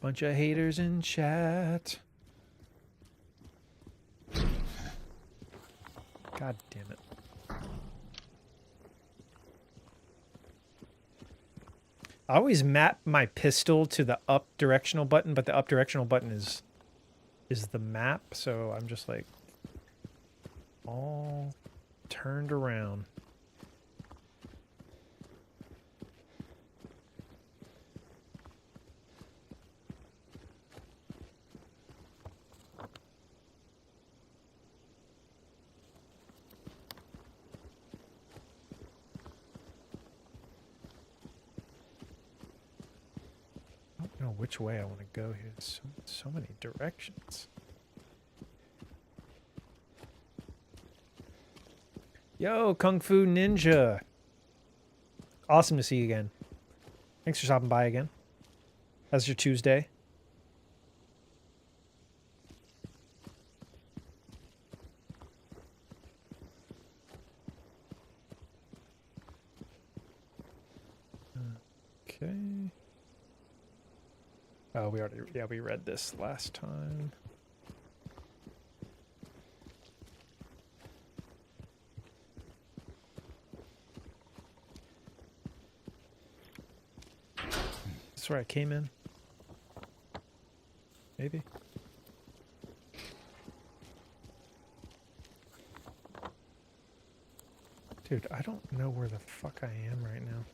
Bunch of haters in chat. God damn it. I always map my pistol to the up directional button, but the up directional button is the map, so I'm just like all turned around. I don't know which way I want to go here. So many directions. Yo, Kung Fu Ninja. Awesome to see you again. Thanks for stopping by again. How's your Tuesday? Okay. Oh, we read this last time. That's where I came in. Maybe. Dude, I don't know where the fuck I am right now.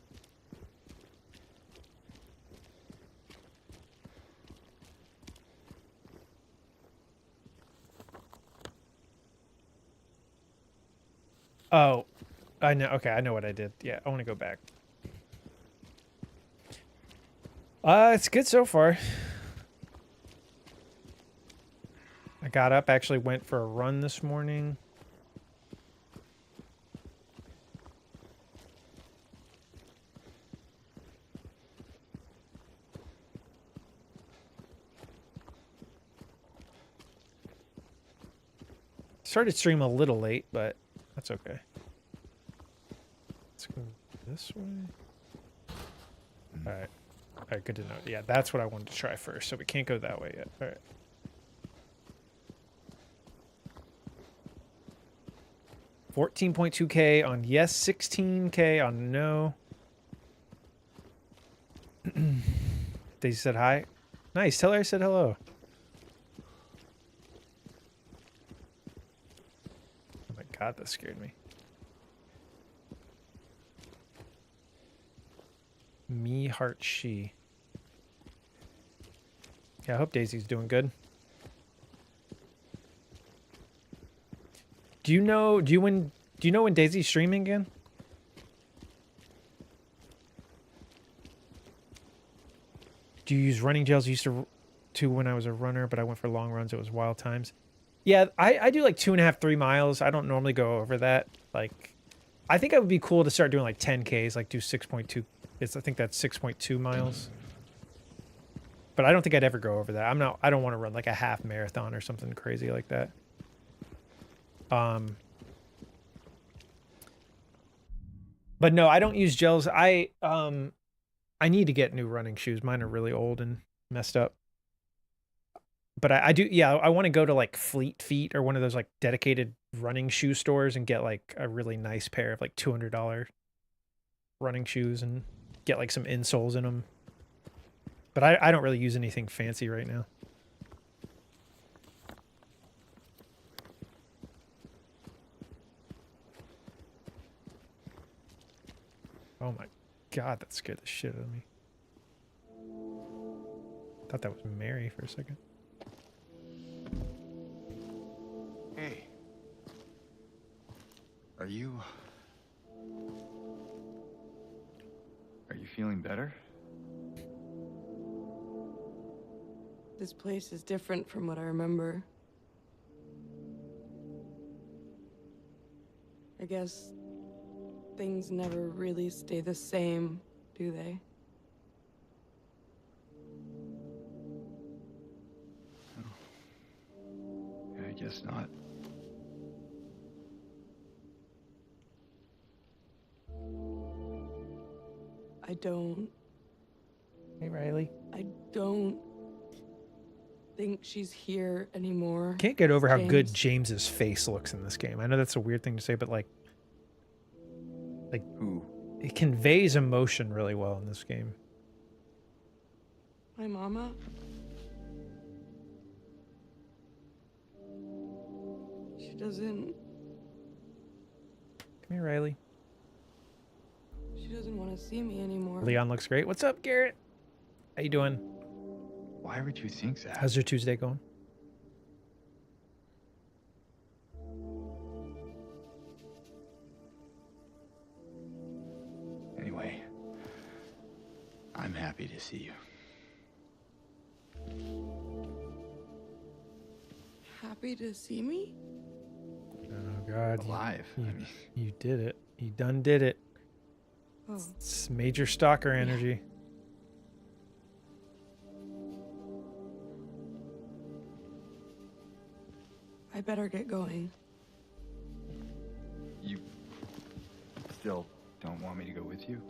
Oh, I know. Okay, I know what I did. Yeah, I want to go back. It's good so far. I got up, actually went for a run this morning. Started stream a little late, but that's okay. Let's go this way. All right. All right, good to know. Yeah, that's what I wanted to try first, so we can't go that way yet. All right. $14.2K on yes, 16K on no. Daisy said hi. Nice. Tell her I said hello. Oh my god, that scared me. Me heart she. Yeah, I hope Daisy's doing good. Do you know when Daisy's streaming again? Do you use running gels? I used to when I was a runner, but I went for long runs. It was wild times. Yeah, I do like 2.5, 3 miles. I don't normally go over that. Like, I think it would be cool to start doing like 10Ks, like do 6.2 I think that's 6.2 miles. But I don't think I'd ever go over that. I don't want to run like a half marathon or something crazy like that. But no, I don't use gels. I need to get new running shoes. Mine are really old and messed up. But I do, yeah, I want to go to like Fleet Feet or one of those like dedicated running shoe stores and get like a really nice pair of like $200 running shoes and get like some insoles in them. But I don't really use anything fancy right now. Oh my God, that scared the shit out of me. Thought that was Mary for a second. Hey. Are you feeling better? This place is different from what I remember. I guess things never really stay the same, do they? I guess not. I don't Hey, Riley. think she's here anymore. Can't get over how good James. James's face looks in this game. I know that's a weird thing to say, but like Who? it conveys emotion really well in this game. My mama? She doesn't... Come here, Riley. She doesn't want to see me anymore. Leon looks great. What's up, Garrett? How you doing? Why would you think that? How's your Tuesday going? Anyway, I'm happy to see you. Happy to see me? Oh God, Alive. you did it. You done did it. Oh. It's major stalker energy. I better get going. You still don't want me to go with you?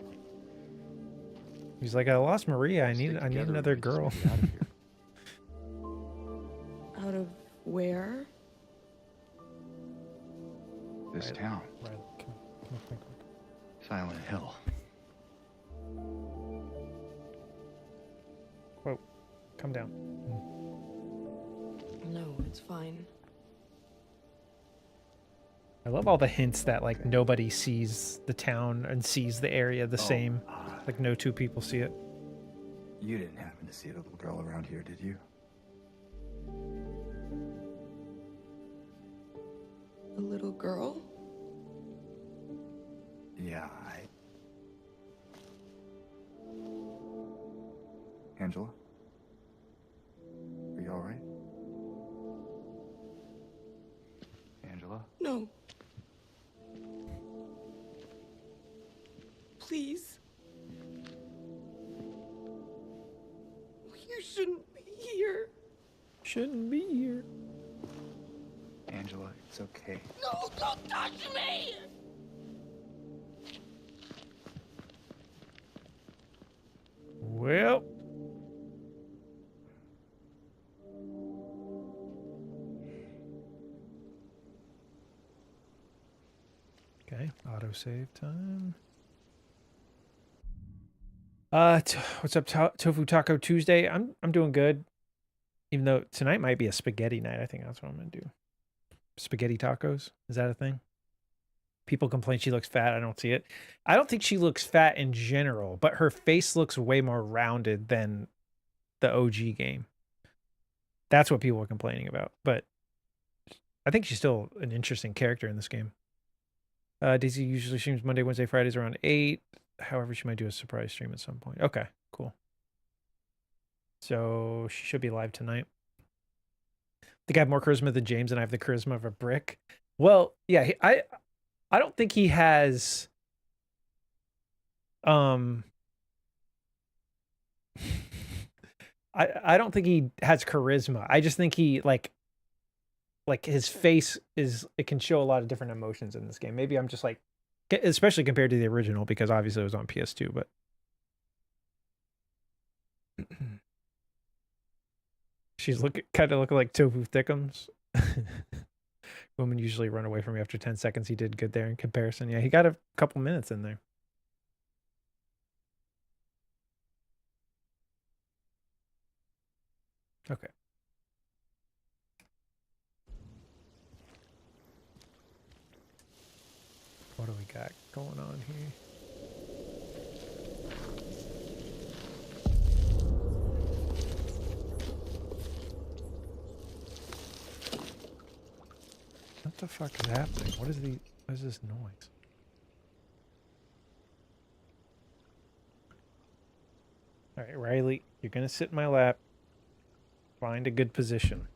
He's like, I lost Maria. I need Stick another together, we just girl. get out of here. Out of where? This town. Riley, come. Silent Hill. Whoa, come down. No, it's fine. I love all the hints that like nobody sees the town and sees the area the same. Like no two people see it. You didn't happen to see a little girl around here, did you? A little girl? Yeah, Angela? Are you alright? Angela? No. Please. You shouldn't be here. Shouldn't be here. Angela, it's okay. No, don't touch me! Well. Okay, autosave time. What's up, Tofu Taco Tuesday? I'm doing good. Even though tonight might be a spaghetti night, I think that's what I'm gonna do. Spaghetti tacos, is that a thing? People complain she looks fat. I don't see it. I don't think she looks fat in general, but her face looks way more rounded than the OG game. That's what people are complaining about. But I think she's still an interesting character in this game. Daisy usually streams Monday, Wednesday, Fridays around 8. However, she might do a surprise stream at some point. Okay, cool. So she should be live tonight. I think I have more charisma than James, and I have the charisma of a brick. Well, yeah, I don't think he has I don't think he has charisma. I just think he like his face is, it can show a lot of different emotions in this game. Maybe I'm just like, especially compared to the original, because obviously it was on PS2, but she's kind of looking like Tofu Thickums. Women usually run away from me after 10 seconds. He did good there in comparison. Yeah, he got a couple minutes in there. Okay. What do we got going on here? What the fuck is happening? What is this noise? All right, Riley, you're gonna sit in my lap. Find a good position.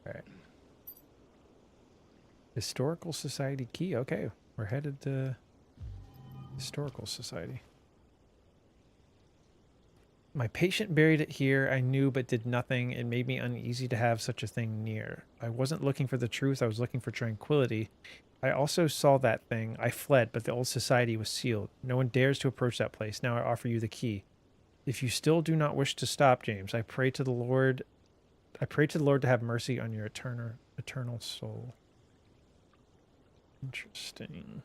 All right. Historical Society key. Okay, we're headed to Historical Society. My patient buried it here. I knew but did nothing. It made me uneasy to have such a thing near. I wasn't looking for the truth. I was looking for tranquility. I also saw that thing. I fled, but the old society was sealed. No one dares to approach that place. Now I offer you the key. If you still do not wish to stop, James, I pray to the Lord to have mercy on your eternal soul. Interesting.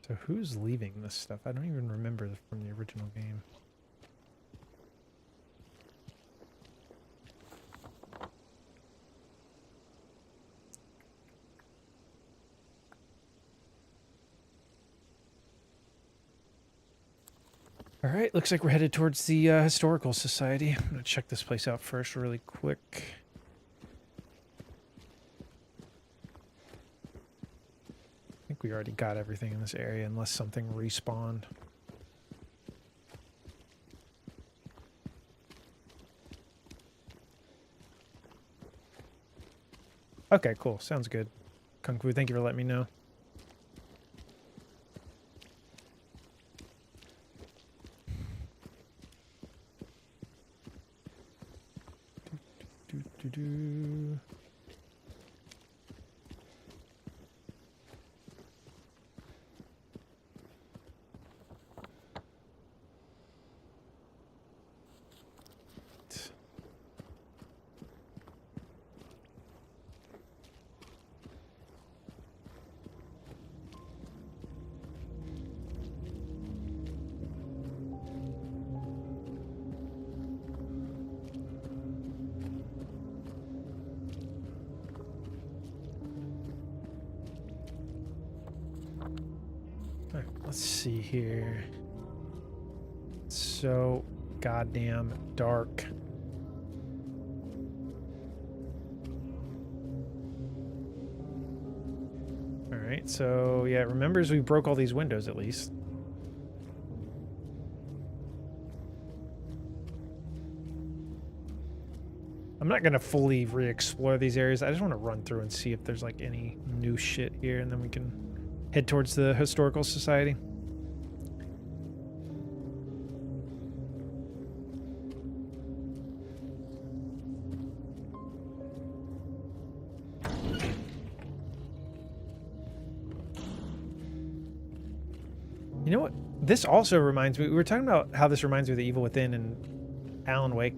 So who's leaving this stuff? I don't even remember from the original game. All right, looks like we're headed towards the Historical Society. I'm going to check this place out first really quick. I think we already got everything in this area unless something respawned. Okay, cool. Sounds good. Kung Fu, thank you for letting me know. Do. Alright, let's see here. It's so goddamn dark. Alright, so yeah, it remembers we broke all these windows at least. I'm not gonna fully re-explore these areas. I just want to run through and see if there's like any new shit here, and then we can head towards the Historical Society. You know what? This also reminds me, we were talking about how this reminds me of the Evil Within and Alan Wake.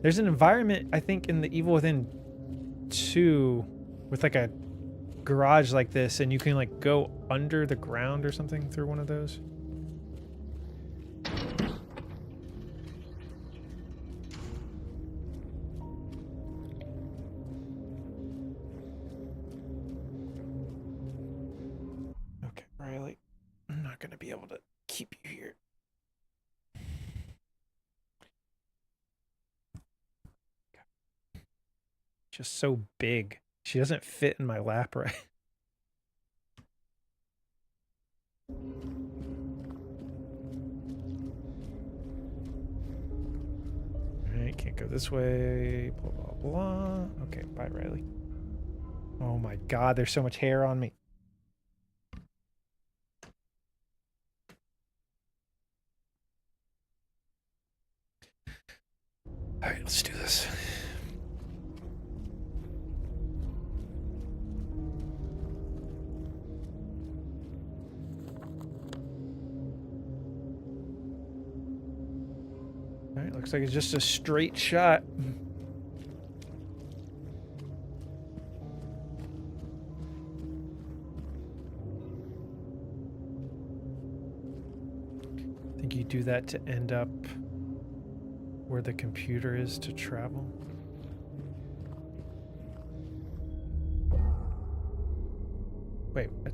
There's an environment, I think, in the Evil Within 2 with like a garage like this, and you can like go under the ground or something through one of those. Okay, Riley, I'm not gonna be able to keep you here. Just so big. She doesn't fit in my lap right. Can't go this way. Blah, blah, blah. Okay, bye, Riley. Oh my god, there's so much hair on me. Alright, let's do this. Alright, looks like it's just a straight shot. I think you do that to end up where the computer is to travel. Wait, what?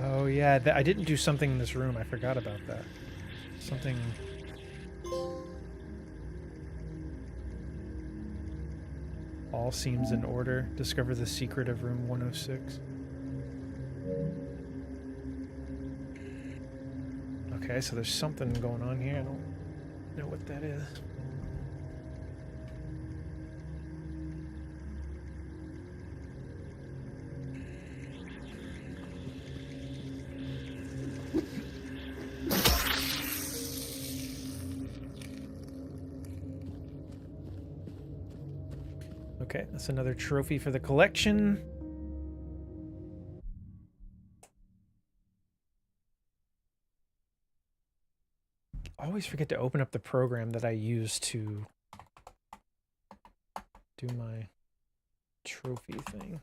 Oh yeah, I didn't do something in this room. I forgot about that. Something... All seems in order. Discover the secret of room 106. Okay, so there's something going on here. I don't know what that is. Okay, that's another trophy for the collection. Always forget to open up the program that I use to do my trophy thing.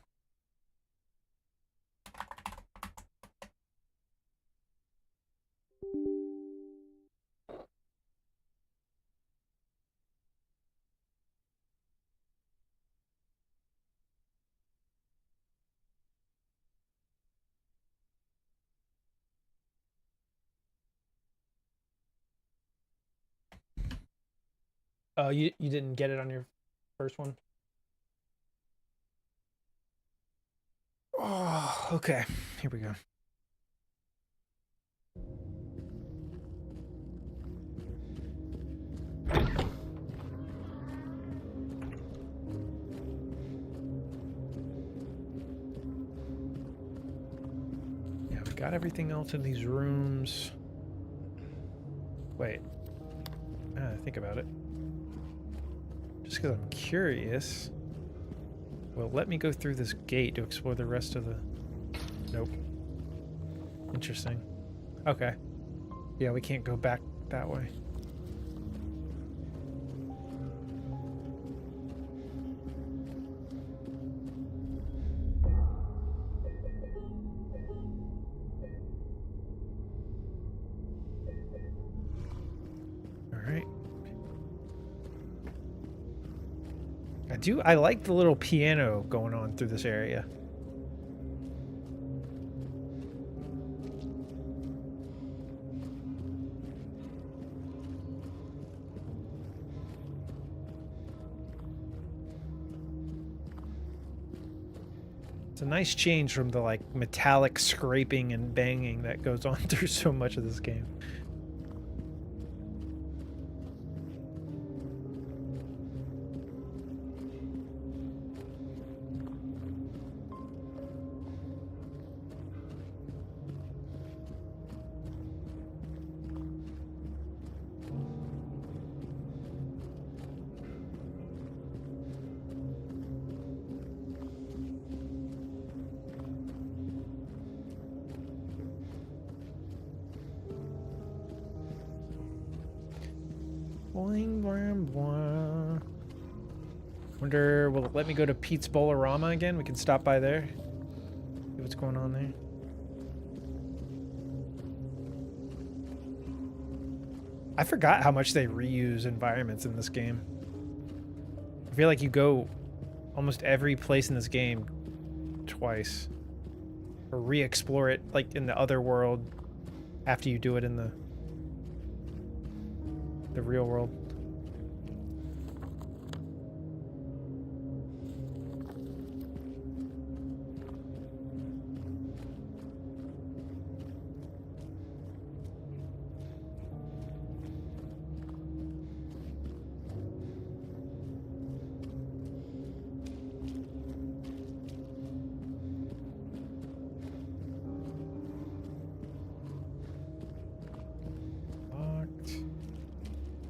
Oh, you didn't get it on your first one? Oh, okay. Here we go. Yeah, we got everything else in these rooms. Wait. Think about it. Just because I'm curious. Well, let me go through this gate to explore the rest of the... Nope. Interesting. Okay. Yeah, we can't go back that way. Alright. I like the little piano going on through this area. It's a nice change from the like metallic scraping and banging that goes on through so much of this game. Boing, boing, boing. Wonder, will it let me go to Pete's Bolorama again? We can stop by there. See what's going on there. I forgot how much they reuse environments in this game. I feel like you go almost every place in this game twice. Or re-explore it like in the other world after you do it in the the real world.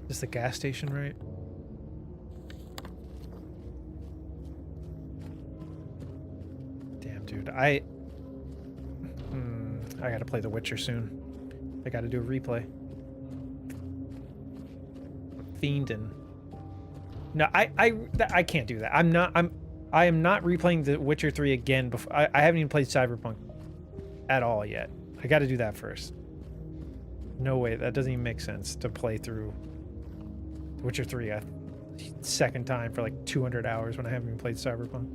Is the gas station right? Damn, dude. I gotta play The Witcher soon. I gotta do a replay. Fiendin'. No, I can't do that. I am not replaying The Witcher 3 again before. I haven't even played Cyberpunk at all yet. I gotta do that first. No way. That doesn't even make sense to play through Witcher 3 a second time for like 200 hours when I haven't even played Cyberpunk.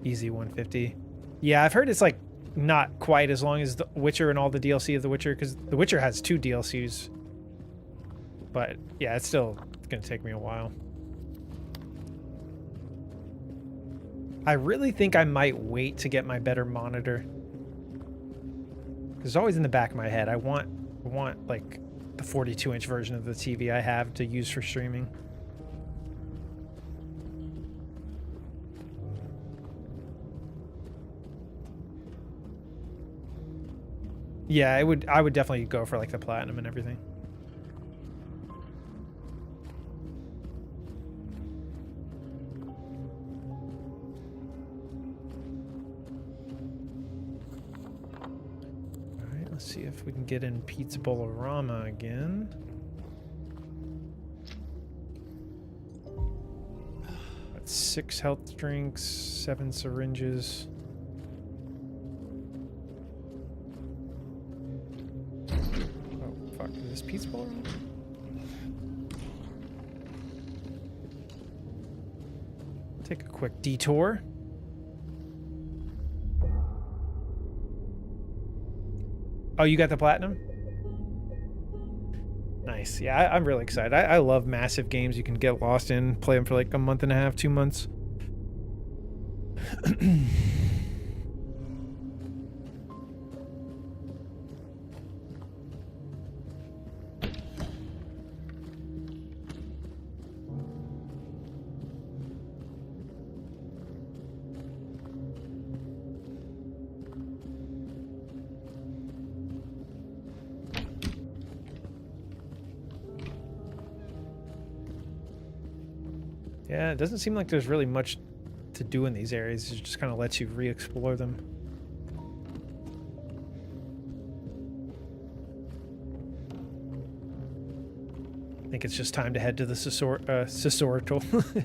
Easy 150. Yeah, I've heard it's like not quite as long as The Witcher and all the DLC of The Witcher, because The Witcher has 2 DLCs. But yeah, it's still gonna take me a while. I really think I might wait to get my better monitor. It's always in the back of my head. I want like the 42-inch version of the TV I have to use for streaming. Yeah, I would definitely go for like the platinum and everything. All right, let's see if we can get in Pizza Bolorama again. Got 6 health drinks, 7 syringes. Is this Pizza Bowl? Take a quick detour. Oh, you got the platinum? Nice. Yeah, I'm really excited. I love massive games you can get lost in, play them for like a month and a half, 2 months. Yeah, it doesn't seem like there's really much to do in these areas. It just kind of lets you re-explore them. I think it's just time to head to the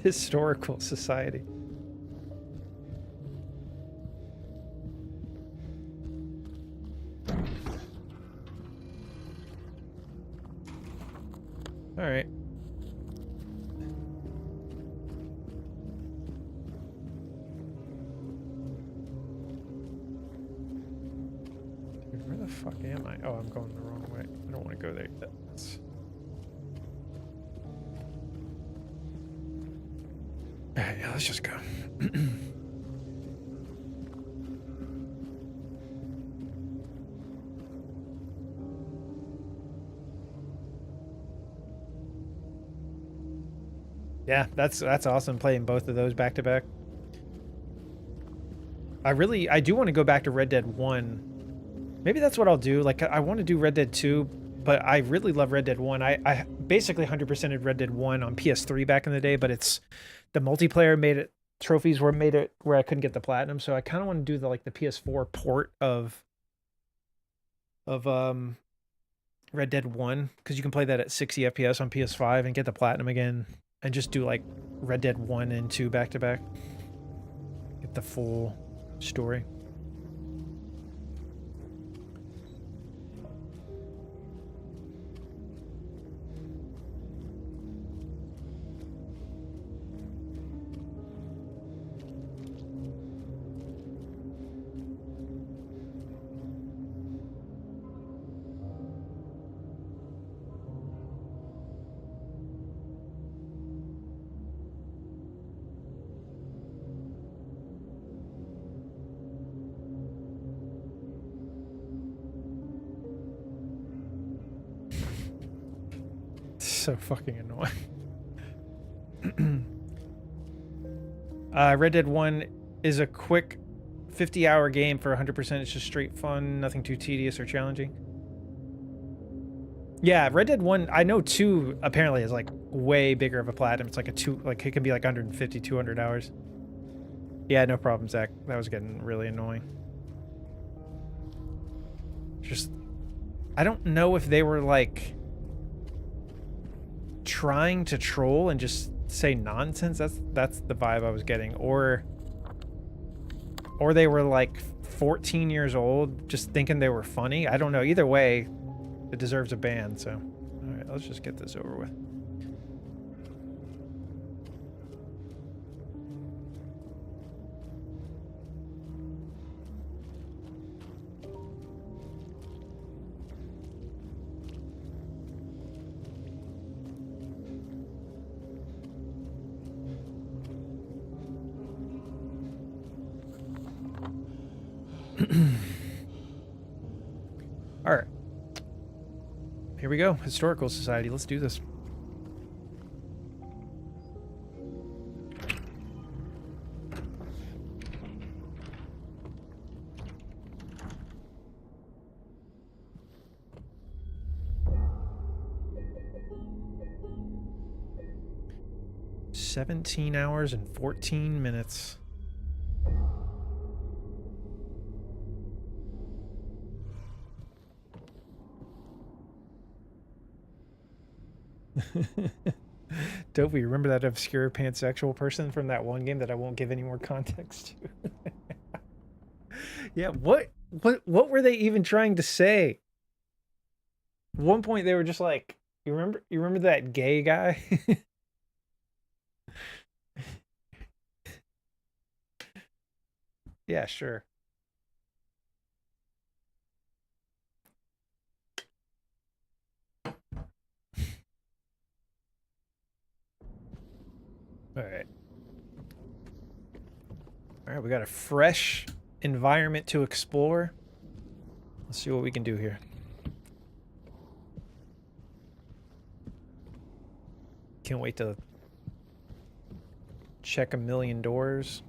historical society. All right. Where the fuck am I? Oh, I'm going the wrong way. I don't want to go there yet. Alright, yeah, let's just go. Yeah, that's awesome playing both of those back to back. I do want to go back to Red Dead 1. Maybe that's what I'll do. Like, I want to do Red Dead 2, but I really love Red Dead 1. I basically 100%ed Red Dead 1 on PS3 back in the day, but it's the multiplayer made it, trophies were made it where I couldn't get the platinum, so I kind of want to do the PS4 port of Red Dead 1, because you can play that at 60 FPS on PS5 and get the platinum again, and just do like Red Dead 1 and 2 back to back. Get the full story. so fucking annoying. Red Dead 1 is a quick 50-hour game for 100%. It's just straight fun, nothing too tedious or challenging. Yeah, Red Dead 1, I know 2 apparently is like way bigger of a platinum. It's like it can be like 150, 200 hours. Yeah, no problem, Zach. That was getting really annoying. Just, I don't know if they were like trying to troll and just say nonsense. That's the vibe I was getting, or they were like 14 years old just thinking they were funny. I don't know. Either way, it deserves a ban. So, all right, let's just get this over with. All right. Here we go. Historical Society. Let's do this. $17 hours and 14 minutes. Dopey, remember that obscure pansexual person from that one game that I won't give any more context to? Yeah, what were they even trying to say? At one point they were just like, you remember that gay guy? Yeah, sure. All right. All right, we got a fresh environment to explore. Let's see what we can do here. Can't wait to check a million doors.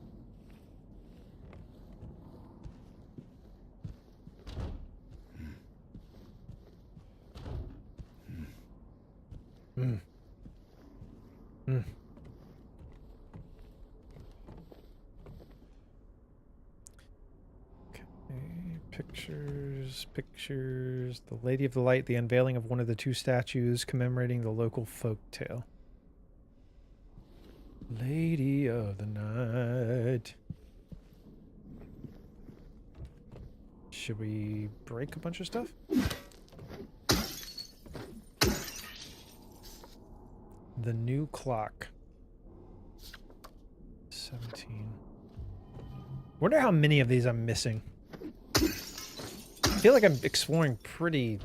Mm. Mm. Pictures. The Lady of the Light, the unveiling of one of the 2 statues commemorating the local folk tale. Lady of the Night. Should we break a bunch of stuff? The new clock. 17. Wonder how many of these I'm missing. I feel like I'm exploring pretty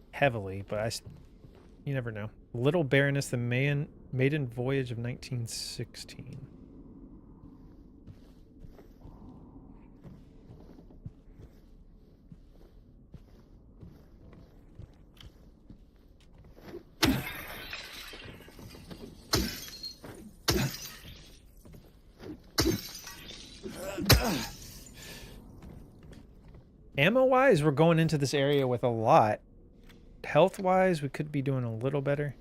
heavily, but you never know. Little Baroness, the maiden voyage of 1916. Ammo-wise, we're going into this area with a lot. Health-wise, we could be doing a little better.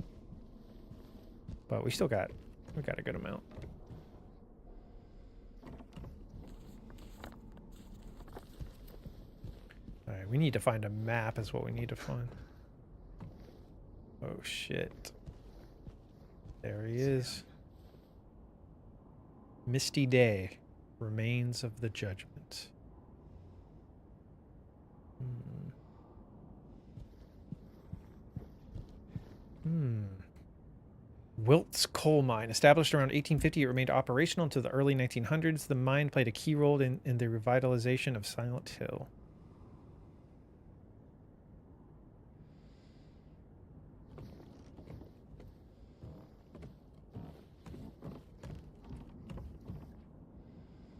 But we got a good amount. Alright, we need to find a map is what we need to find. Oh shit. There he is. Misty Day. Remains of the Judgment. Wilt's coal mine. Established around 1850, it remained operational until the early 1900s. The mine played a key role in the revitalization of Silent Hill.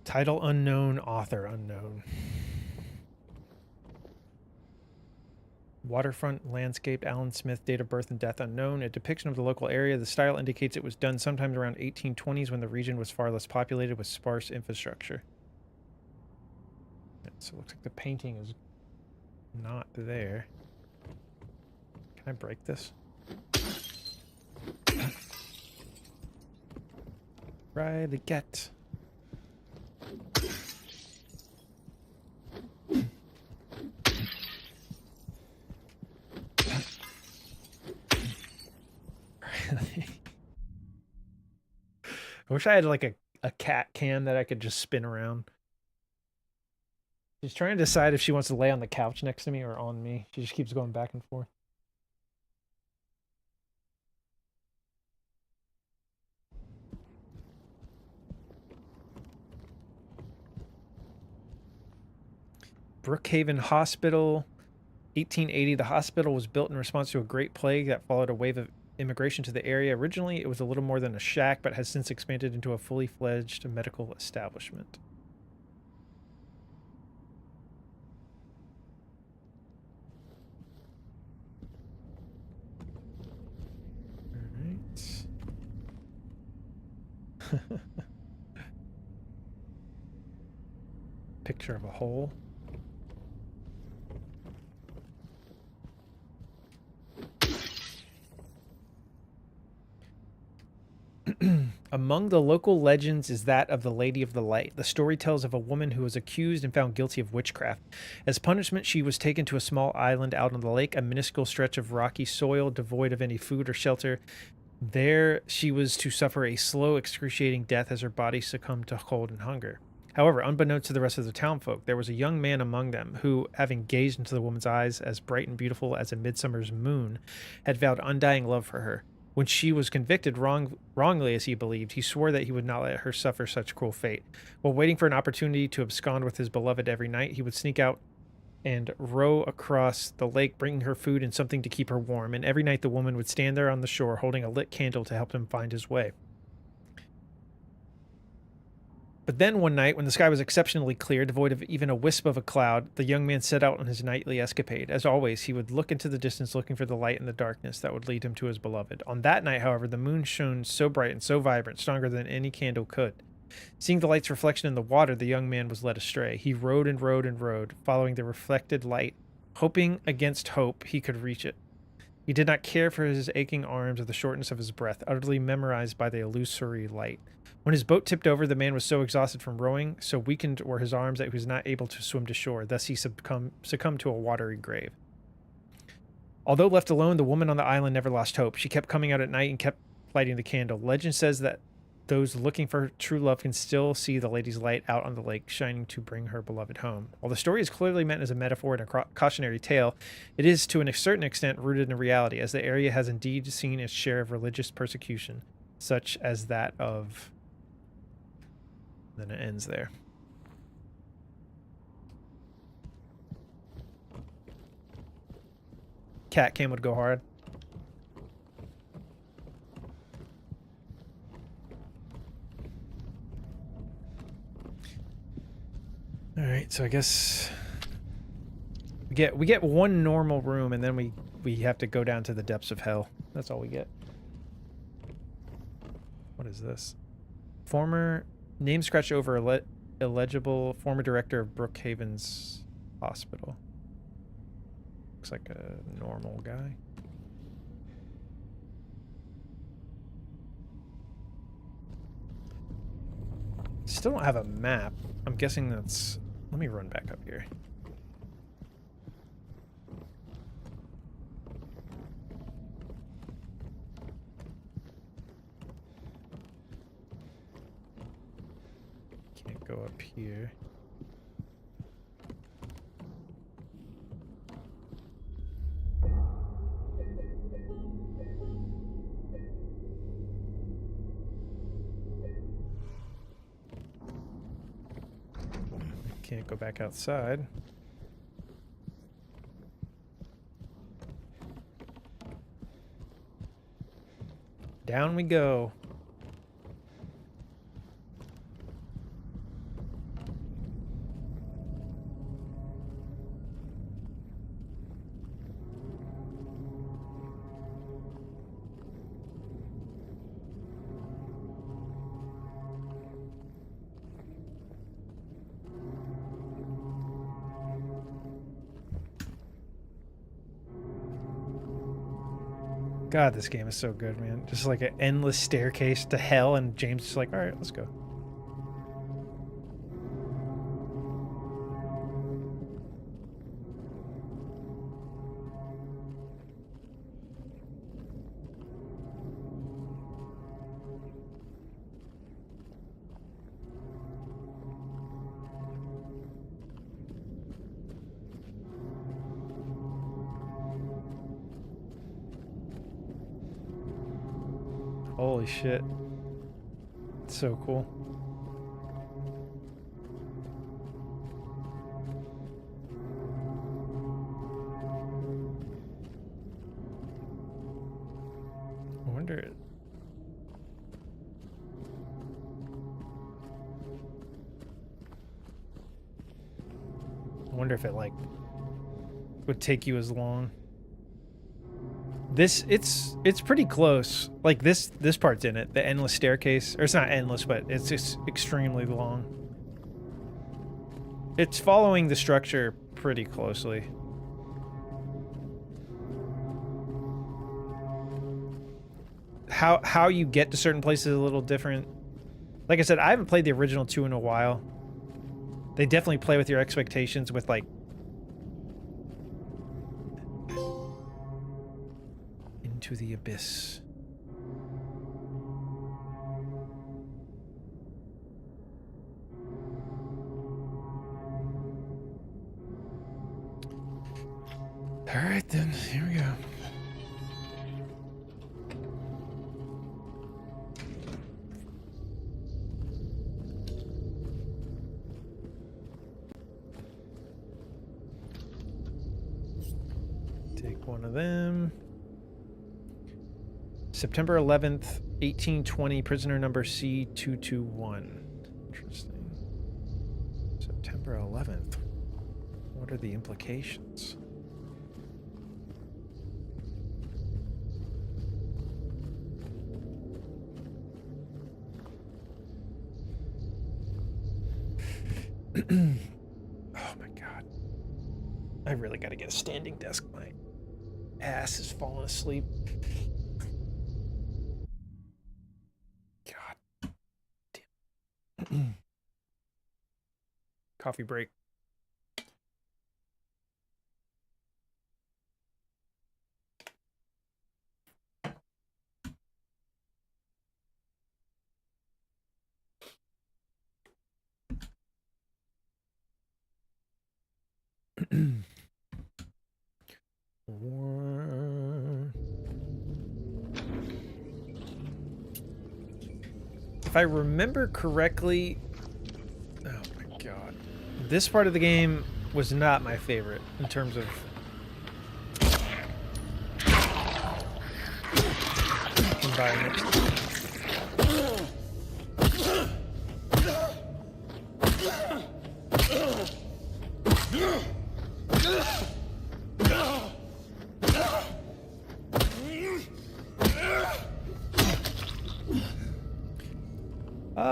Title unknown, author unknown. Waterfront landscape, Alan Smith, date of birth and death unknown. A depiction of the local area. The style indicates it was done sometime around 1820s when the region was far less populated with sparse infrastructure. So it looks like the painting is not there. Can I break this? Riley, get. I wish I had like a cat cam that I could just spin around. She's trying to decide if she wants to lay on the couch next to me or on me. She just keeps going back and forth. Brookhaven Hospital, 1880. The hospital was built in response to a great plague that followed a wave of immigration to the area. Originally, it was a little more than a shack, but has since expanded into a fully fledged medical establishment. All right. Picture of a hole. Among the local legends is that of the Lady of the Light. The story tells of a woman who was accused and found guilty of witchcraft. As punishment, she was taken to a small island out on the lake, a minuscule stretch of rocky soil devoid of any food or shelter. There, she was to suffer a slow, excruciating death as her body succumbed to cold and hunger. However, unbeknownst to the rest of the townfolk, there was a young man among them who, having gazed into the woman's eyes as bright and beautiful as a midsummer's moon, had vowed undying love for her. When she was convicted wrongly, as he believed, he swore that he would not let her suffer such cruel fate. While waiting for an opportunity to abscond with his beloved every night, he would sneak out and row across the lake, bringing her food and something to keep her warm. And every night the woman would stand there on the shore, holding a lit candle to help him find his way. But then one night, when the sky was exceptionally clear, devoid of even a wisp of a cloud, the young man set out on his nightly escapade. As always, he would look into the distance, looking for the light in the darkness that would lead him to his beloved. On that night, however, the moon shone so bright and so vibrant, stronger than any candle could. Seeing the light's reflection in the water, the young man was led astray. He rowed and rowed and rowed, following the reflected light, hoping against hope he could reach it. He did not care for his aching arms or the shortness of his breath, utterly memorized by the illusory light. When his boat tipped over, the man was so exhausted from rowing, so weakened were his arms that he was not able to swim to shore. Thus he succumbed to a watery grave. Although left alone, the woman on the island never lost hope. She kept coming out at night and kept lighting the candle. Legend says that those looking for true love can still see the lady's light out on the lake, shining to bring her beloved home. While the story is clearly meant as a metaphor and a cautionary tale, it is to a certain extent rooted in reality, as the area has indeed seen its share of religious persecution, such as that of... Then it ends there. Cat cam would go hard. All right, so I guess we get one normal room, and then we have to go down to the depths of hell. That's all we get. What is this? Former name scratched over illegible former director of Brookhaven's hospital. Looks like a normal guy. Still don't have a map. I'm guessing that's... Let me run back up here. Can't go up here. Can't go back outside. Down we go. God, this game is so good, man. Just like an endless staircase to hell, and James is like, all right, let's go. Holy shit. It's so cool. I wonder. I wonder if it like would take you as long. It's pretty close. Like this part's in it, the endless staircase. Or it's not endless, but it's just extremely long. It's following the structure pretty closely. How you get to certain places is a little different. Like I said, I haven't played the original 2 in a while. They definitely play with your expectations with like into the abyss. All right then, here we go. Take one of them. September 11th, 1820, prisoner number C221. Interesting. September 11th. What are the implications? Oh my god. I really gotta get a standing desk. My ass is falling asleep. God damn. Coffee break. If I remember correctly, oh my god, this part of the game was not my favorite in terms of environment.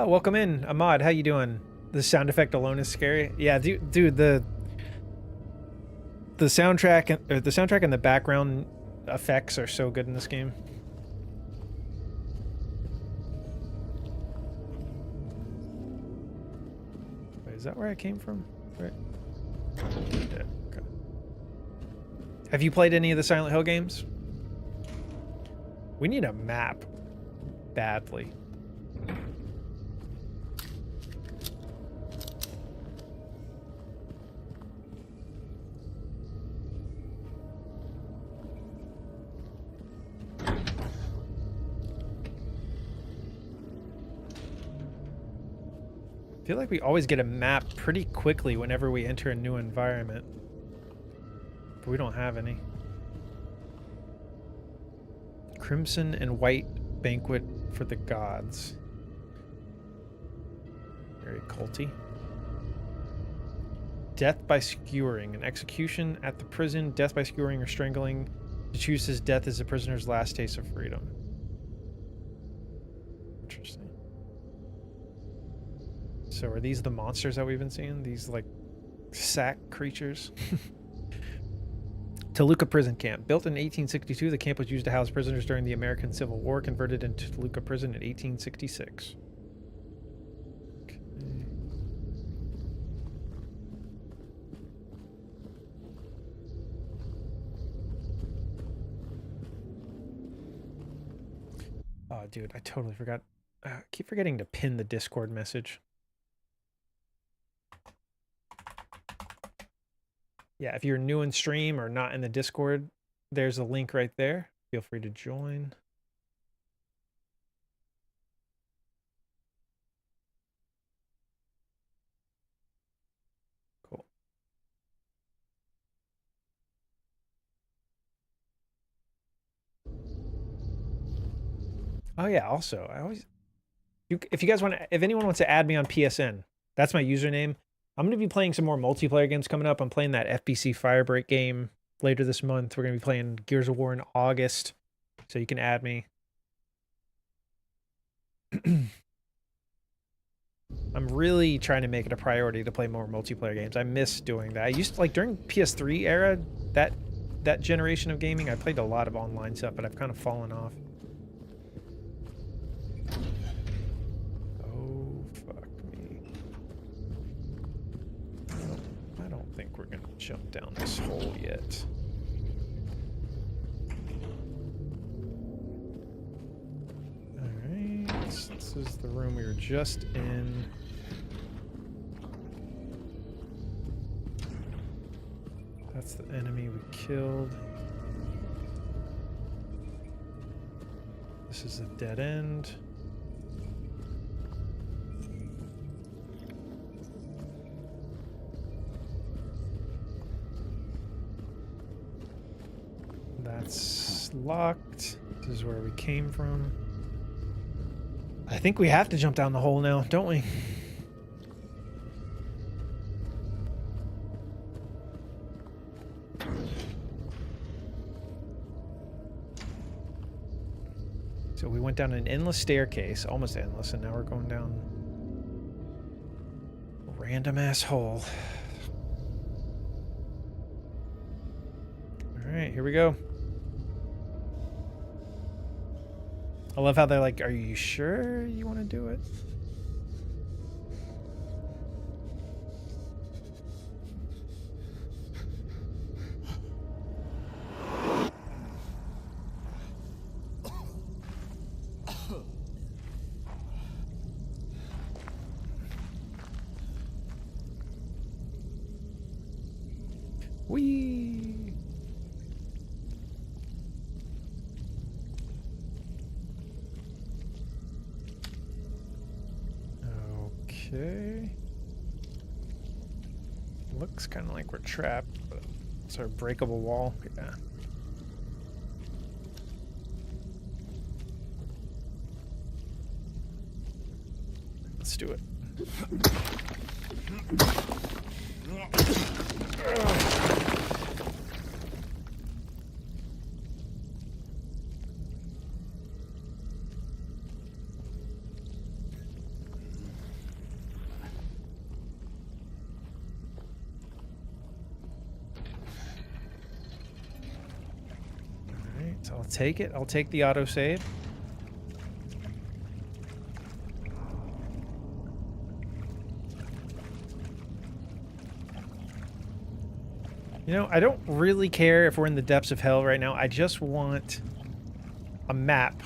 Welcome in, Ahmad. How you doing? The sound effect alone is scary. Yeah, dude, the soundtrack and the background effects are so good in this game. Wait, is that where I came from? Right. Yeah, okay. Have you played any of the Silent Hill games? We need a map badly. I feel like we always get a map pretty quickly whenever we enter a new environment. But we don't have any. Crimson and White Banquet for the Gods. Very culty. Death by skewering. An execution at the prison. Death by skewering or strangling. To choose his death is the prisoner's last taste of freedom. Interesting. So are these the monsters that we've been seeing? These like sack creatures? Toluca Prison Camp. Built in 1862, the camp was used to house prisoners during the American Civil War, converted into Toluca Prison in 1866. Okay. Oh, dude, I totally forgot. I keep forgetting to pin the Discord message. Yeah, if you're new in stream or not in the Discord, there's a link right there. Feel free to join. Cool. Oh yeah, also, if you guys want to, if anyone wants to add me on PSN, that's my username. I'm going to be playing some more multiplayer games coming up. I'm playing that FBC Firebreak game later this month. We're going to be playing Gears of War in August, so you can add me. I'm really trying to make it a priority to play more multiplayer games. I miss doing that. I used to, like, during PS3 era, that generation of gaming, I played a lot of online stuff, but I've kind of fallen off. Oh, fuck me. I don't think we're going to jump down this hole yet. Alright, this is the room we were just in. That's the enemy we killed. This is a dead end. That's locked. This is where we came from. I think we have to jump down the hole now, don't we? So we went down an endless staircase, almost endless, and now we're going down a random ass hole. All right, here we go. I love how they're like, are you sure you want to do it? Whee! Okay. Looks kind of like we're trapped, but it's our breakable wall. Yeah. Let's do it. Alright, so I'll take it. I'll take the autosave. You know, I don't really care if we're in the depths of hell right now. I just want a map.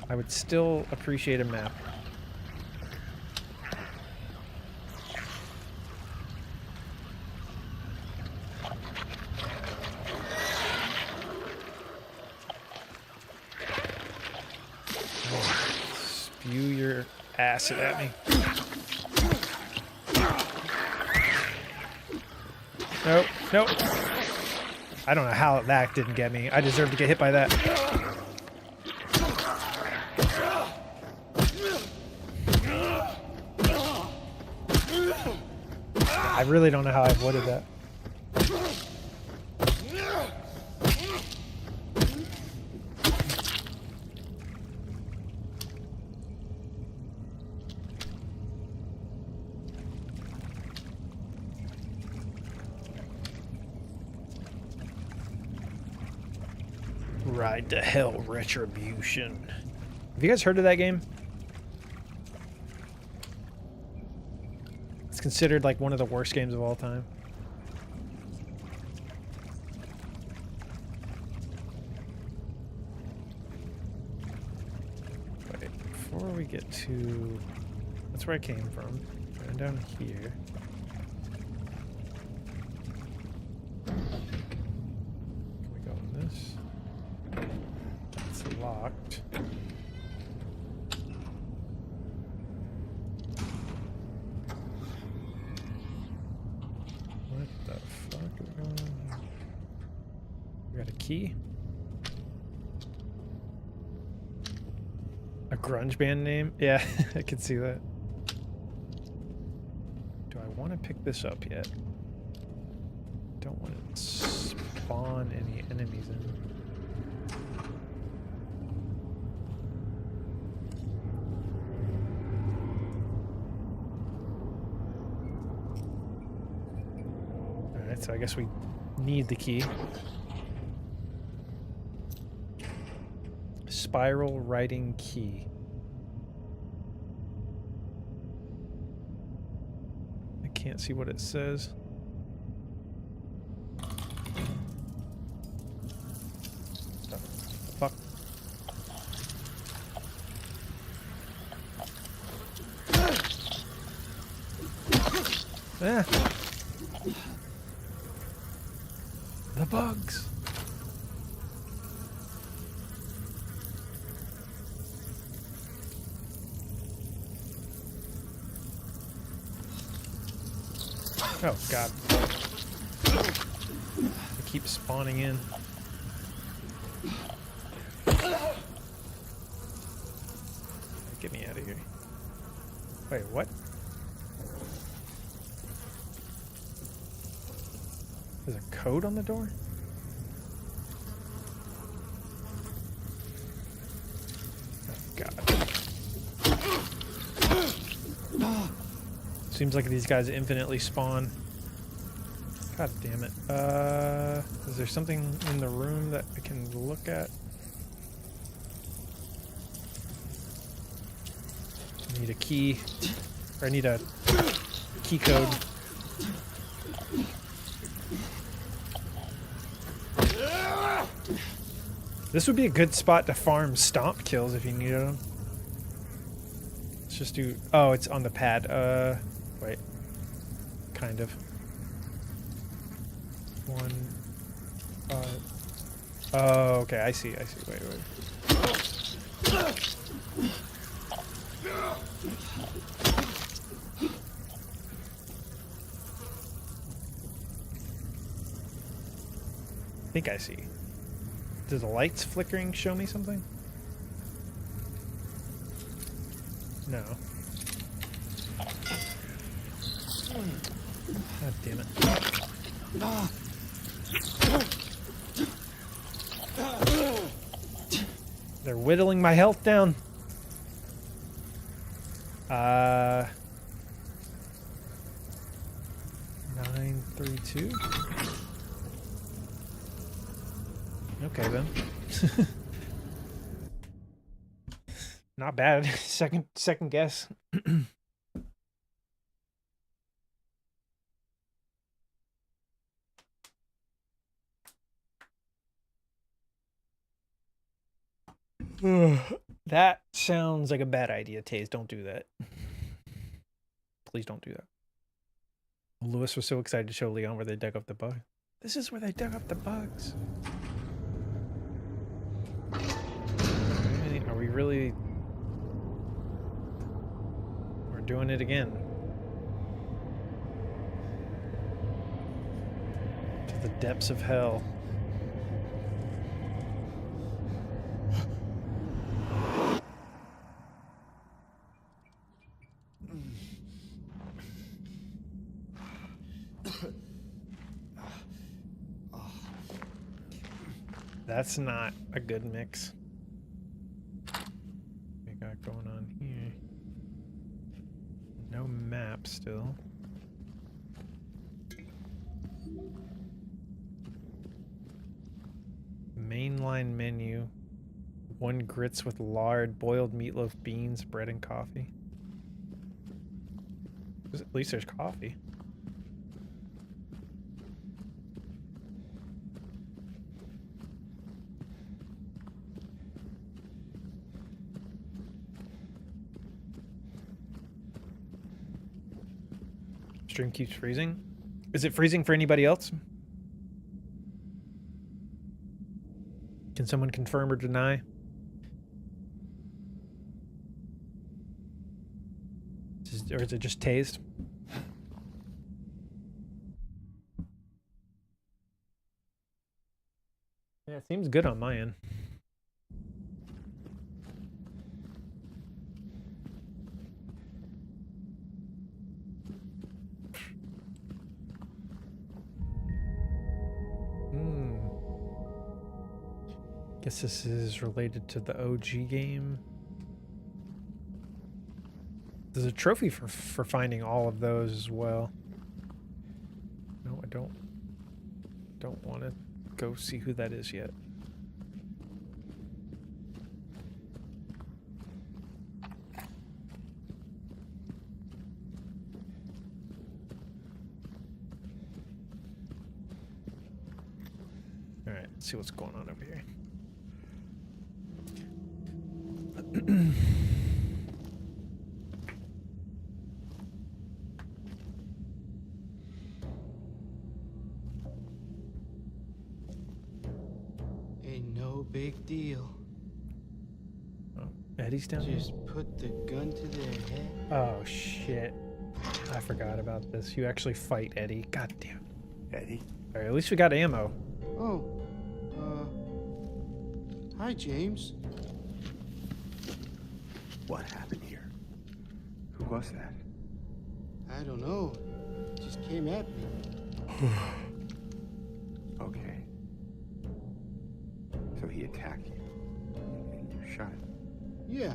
I would still appreciate a map. Spew your acid at me. Nope, nope. I don't know how that didn't get me. I deserve to get hit by that. I really don't know how I avoided that. Ride to Hell Retribution. Have you guys heard of that game? It's considered like one of the worst games of all time. Wait, before we get to... That's where I came from. Going down here. Can we go in this? It's locked. What the fuck is going on here? We got a key. A grunge band name? Yeah, I can see that. Do I want to pick this up yet? Don't want to spawn any enemies in. Alright, so I guess we need the key. Spiral writing key. I can't see what it says. The fuck? Ah. The bugs. Oh god. They keep spawning in. Get me out of here. Wait, what? There's a code on the door? Oh god. Seems like these guys infinitely spawn. God damn it. Is there something in the room that I can look at? I need a key. Or I need a key code. This would be a good spot to farm stomp kills if you needed them. Let's just do... Oh, it's on the pad. Wait. Kind of. One... Oh, okay, I see. Wait. I think I see. Do the lights flickering show me something? No. God damn it. They're whittling my health down. 932. Okay then. Not bad. Second guess. That sounds like a bad idea, Taze. Don't do that. Please don't do that. Lewis was so excited to show Leon where they dug up the bug. This is where they dug up the bugs. Are we really... We're doing it again. To the depths of hell. That's not a good mix. We got going on here. No map still. Mainline menu. 1 grits with lard, boiled meatloaf, beans, bread, and coffee. At least there's coffee. Stream keeps freezing. Is it freezing for anybody else? Can someone confirm or deny? Or is it just tased? Yeah, it seems good on my end. Guess this is related to the OG game. There's a trophy for finding all of those as well. No, I don't want to go see who that is yet. All right, let's see what's going on over here. Ain't no big deal. Oh, Eddie's down here? Just put the gun to their head. Oh, shit. I forgot about this. You actually fight Eddie. God damn. Eddie? All right, at least we got ammo. Oh, hi, James. What happened here? Who was that? I don't know. Just came at me. Okay. So he attacked you, and you shot him. Yeah.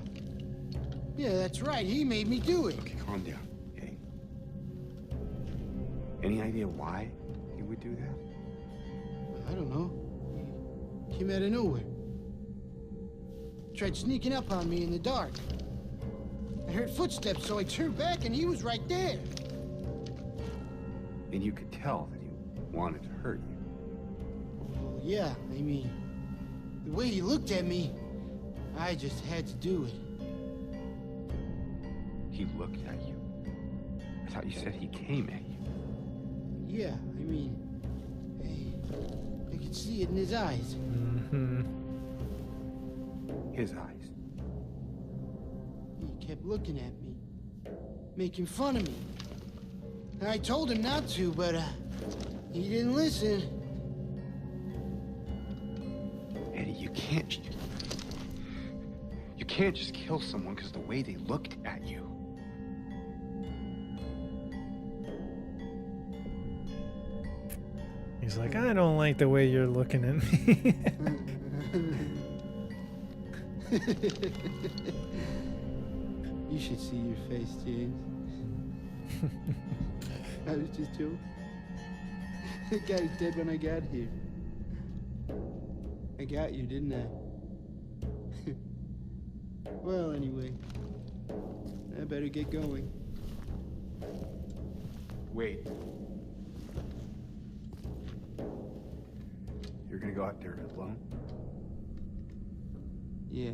Yeah, that's right. He made me do it. Okay, calm down, Eddie. Any idea why he would do that? I don't know. He came out of nowhere. Tried sneaking up on me in the dark. I heard footsteps, so I turned back, and he was right there. And you could tell that he wanted to hurt you. Well, yeah, I mean, the way he looked at me, I just had to do it. He looked at you. I thought you said he came at you. Yeah, I mean, I could see it in his eyes. Mm-hmm. His eyes. He kept looking at me, making fun of me. And I told him not to, but he didn't listen. Eddie, you can't just kill someone because of the way they looked at you. He's like, I don't like the way you're looking at me. You should see your face, James. I was just joking. The guy was dead when I got here. I got you, didn't I? Well, anyway, I better get going. Wait. You're gonna go out there alone? Yeah.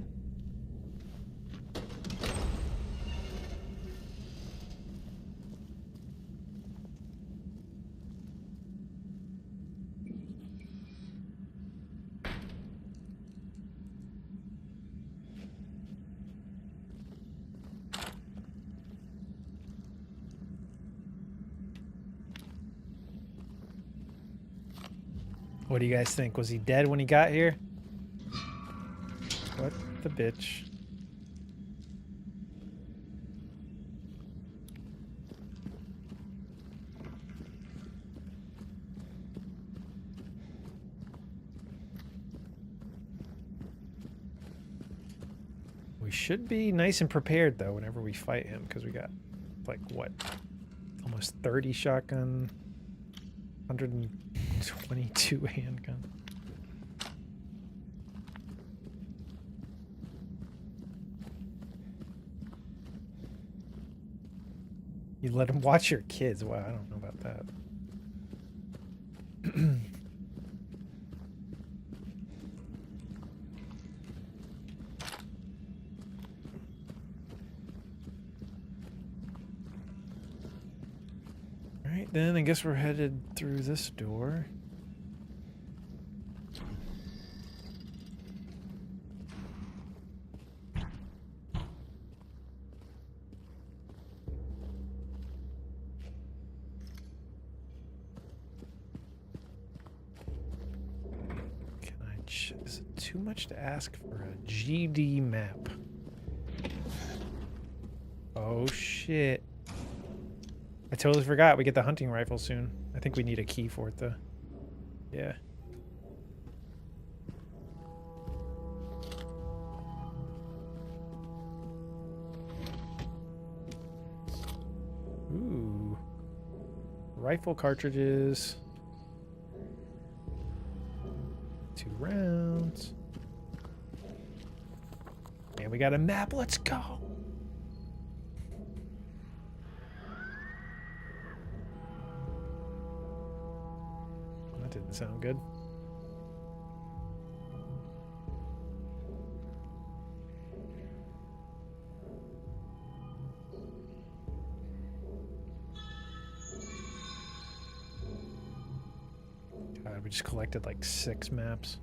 What do you guys think? Was he dead when he got here? What the bitch? We should be nice and prepared though whenever we fight him, because we got like what, almost 30 shotgun, 122 handgun. You let them watch your kids. Wow, I don't know about that. Alright, then I guess we're headed through this door. Is it too much to ask for a GD map? Oh shit. I totally forgot we get the hunting rifle soon. I think we need a key for it though. Yeah. Ooh. Rifle cartridges. 2 rounds. And we got a map. Let's go. That didn't sound good. God, we just collected like 6 maps.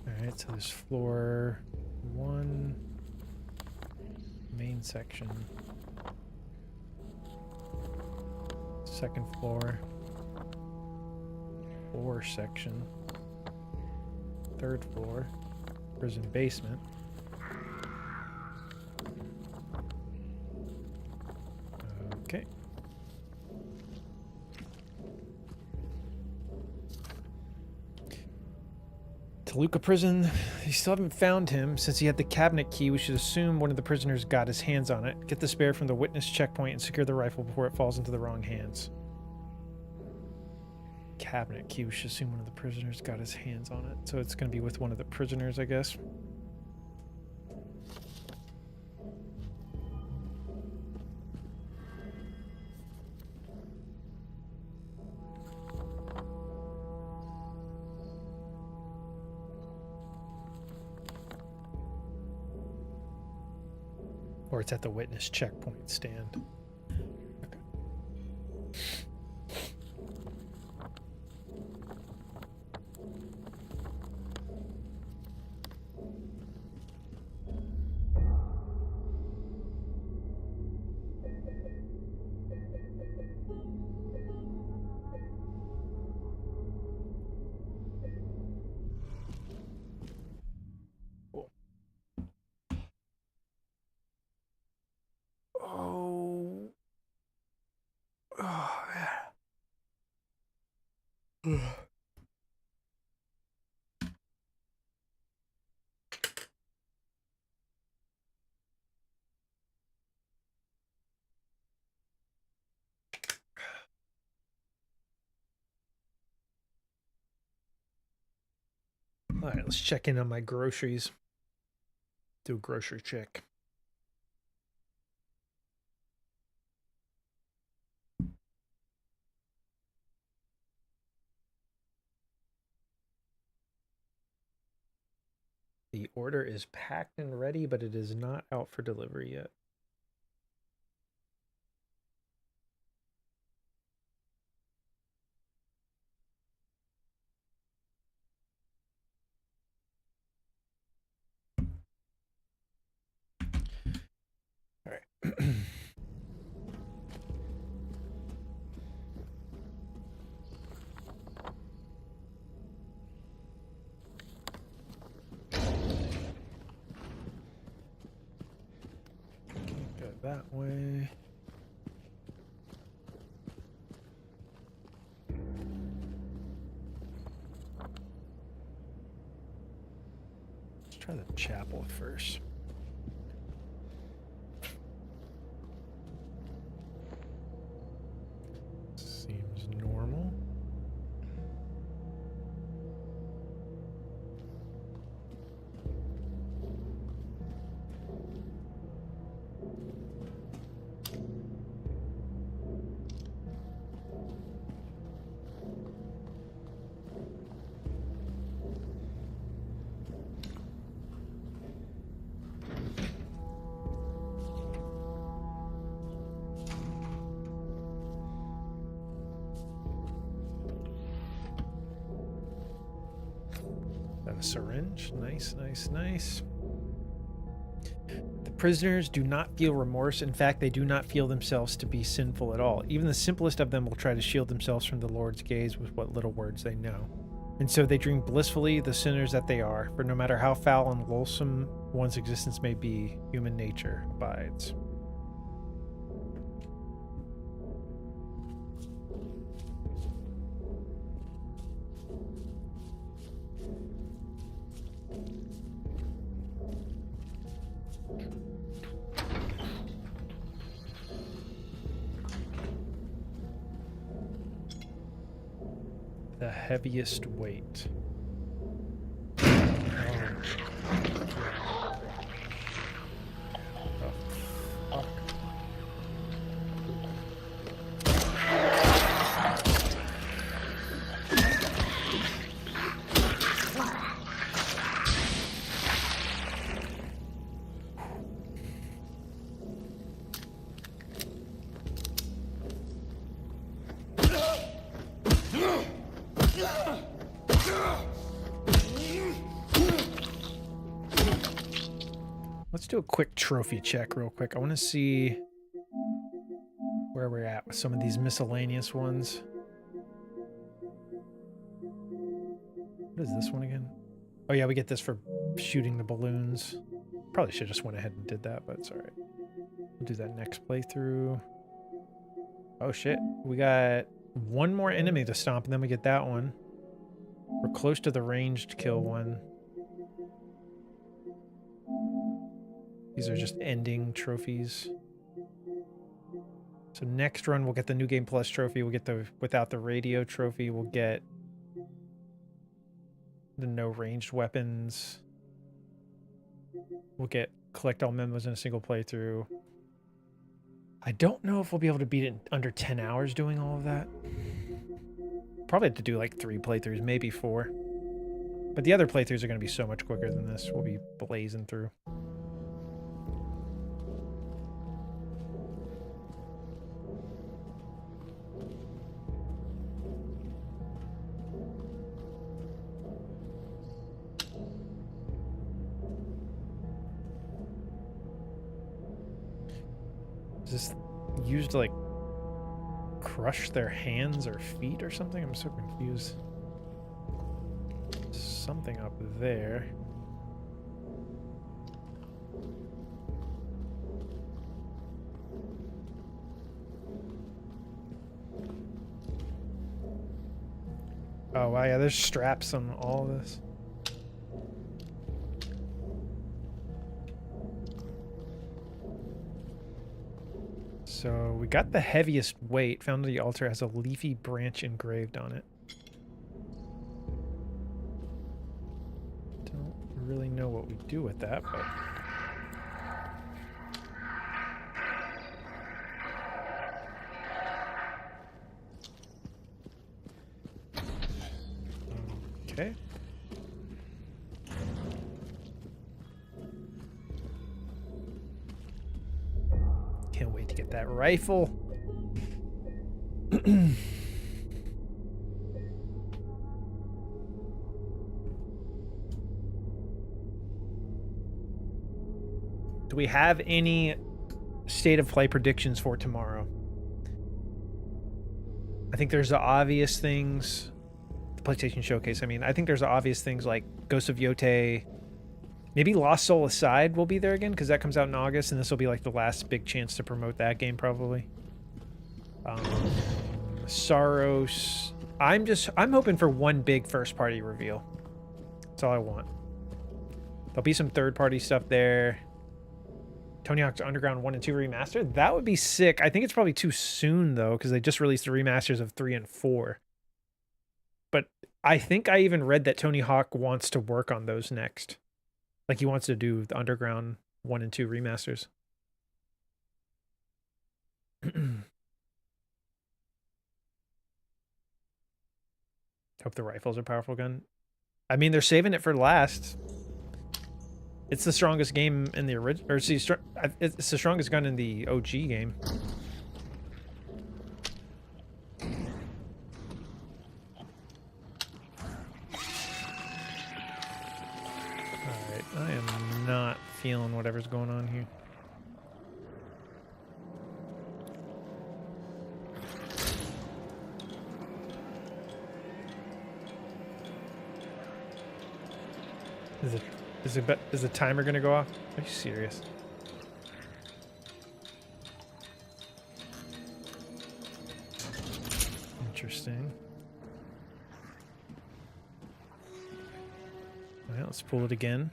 Alright, so there's floor 1, main section, 2nd floor, 4 section, 3rd floor, prison basement. Okay. Toluca prison. You still haven't found him. Since he had the cabinet key, we should assume one of the prisoners got his hands on it. Get the spare from the witness checkpoint and secure the rifle before it falls into the wrong hands. Cabinet key. We should assume one of the prisoners got his hands on it. So it's going to be with one of the prisoners, I guess. Or it's at the witness checkpoint stand. Okay. Oh. Oh, man. All right, let's check in on my groceries. Do a grocery check. The order is packed and ready, but it is not out for delivery yet. All right. Go that way. Let's try the chapel first. Seems normal. a syringe. Nice, nice, nice. The prisoners do not feel remorse. In fact, they do not feel themselves to be sinful at all. Even the simplest of them will try to shield themselves from the Lord's gaze with what little words they know. And so they dream blissfully, the sinners that they are, for no matter how foul and loathsome one's existence may be, human nature abides. The heaviest weight. Let's do a quick trophy check real quick. I want to see where we're at with some of these miscellaneous ones. What is this one again? Oh yeah, we get this for shooting the balloons. Probably should have just went ahead and did that, but it's alright. We'll do that next playthrough. Oh shit, we got one more enemy to stomp and then we get that one. We're close to the ranged kill one. These are just ending trophies. So next run, we'll get the New Game Plus trophy. We'll get the Without the Radio trophy. We'll get the No Ranged Weapons. We'll get Collect All Memos in a single playthrough. I don't know if we'll be able to beat it in under 10 hours doing all of that. Probably have to do like 3 playthroughs, maybe 4. But the other playthroughs are going to be so much quicker than this. We'll be blazing through. Is this used to like crush their hands or feet or something? I'm so confused. Something up there. Oh wow, yeah, there's straps on all of this. So we got the heaviest weight. Found the altar has a leafy branch engraved on it. Don't really know what we do with that, but... Okay. Can't wait to get that rifle. Do we have any state of play predictions for tomorrow? I think there's the obvious things. The PlayStation Showcase, I mean. I think there's the obvious things like Ghost of Yotei. Maybe Lost Soul Aside will be there again, because that comes out in August, and this will be like the last big chance to promote that game, probably. Saros. I'm hoping for one big first-party reveal. That's all I want. There'll be some third-party stuff there. Tony Hawk's Underground 1 and 2 remastered. That would be sick. I think it's probably too soon, though, because they just released the remasters of 3 and 4. But I think I even read that Tony Hawk wants to work on those next. Like, he wants to do the Underground 1 and 2 remasters. Hope the rifle's a powerful gun. I mean, they're saving it for last. It's the strongest game in the original... Or it's the strongest gun in the OG game. feeling whatever's going on here. Is the timer gonna go off? Are you serious? Interesting. All right, let's pull it again.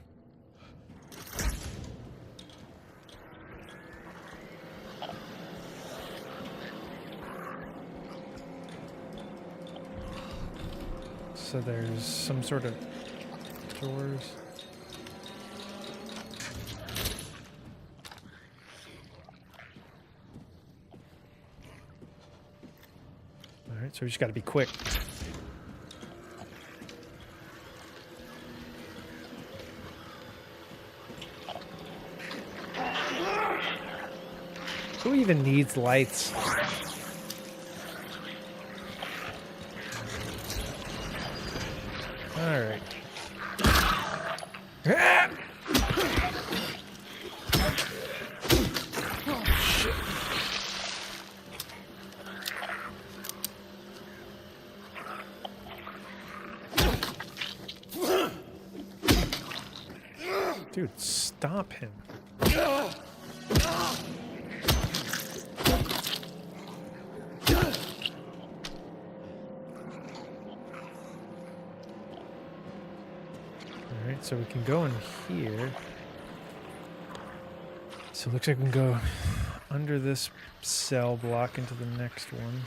So there's some sort of doors. All right, so we just got to be quick. Who even needs lights? All right. Ah! Dude, stop him. Alright, so we can go in here. So it looks like we can go under this cell block into the next one.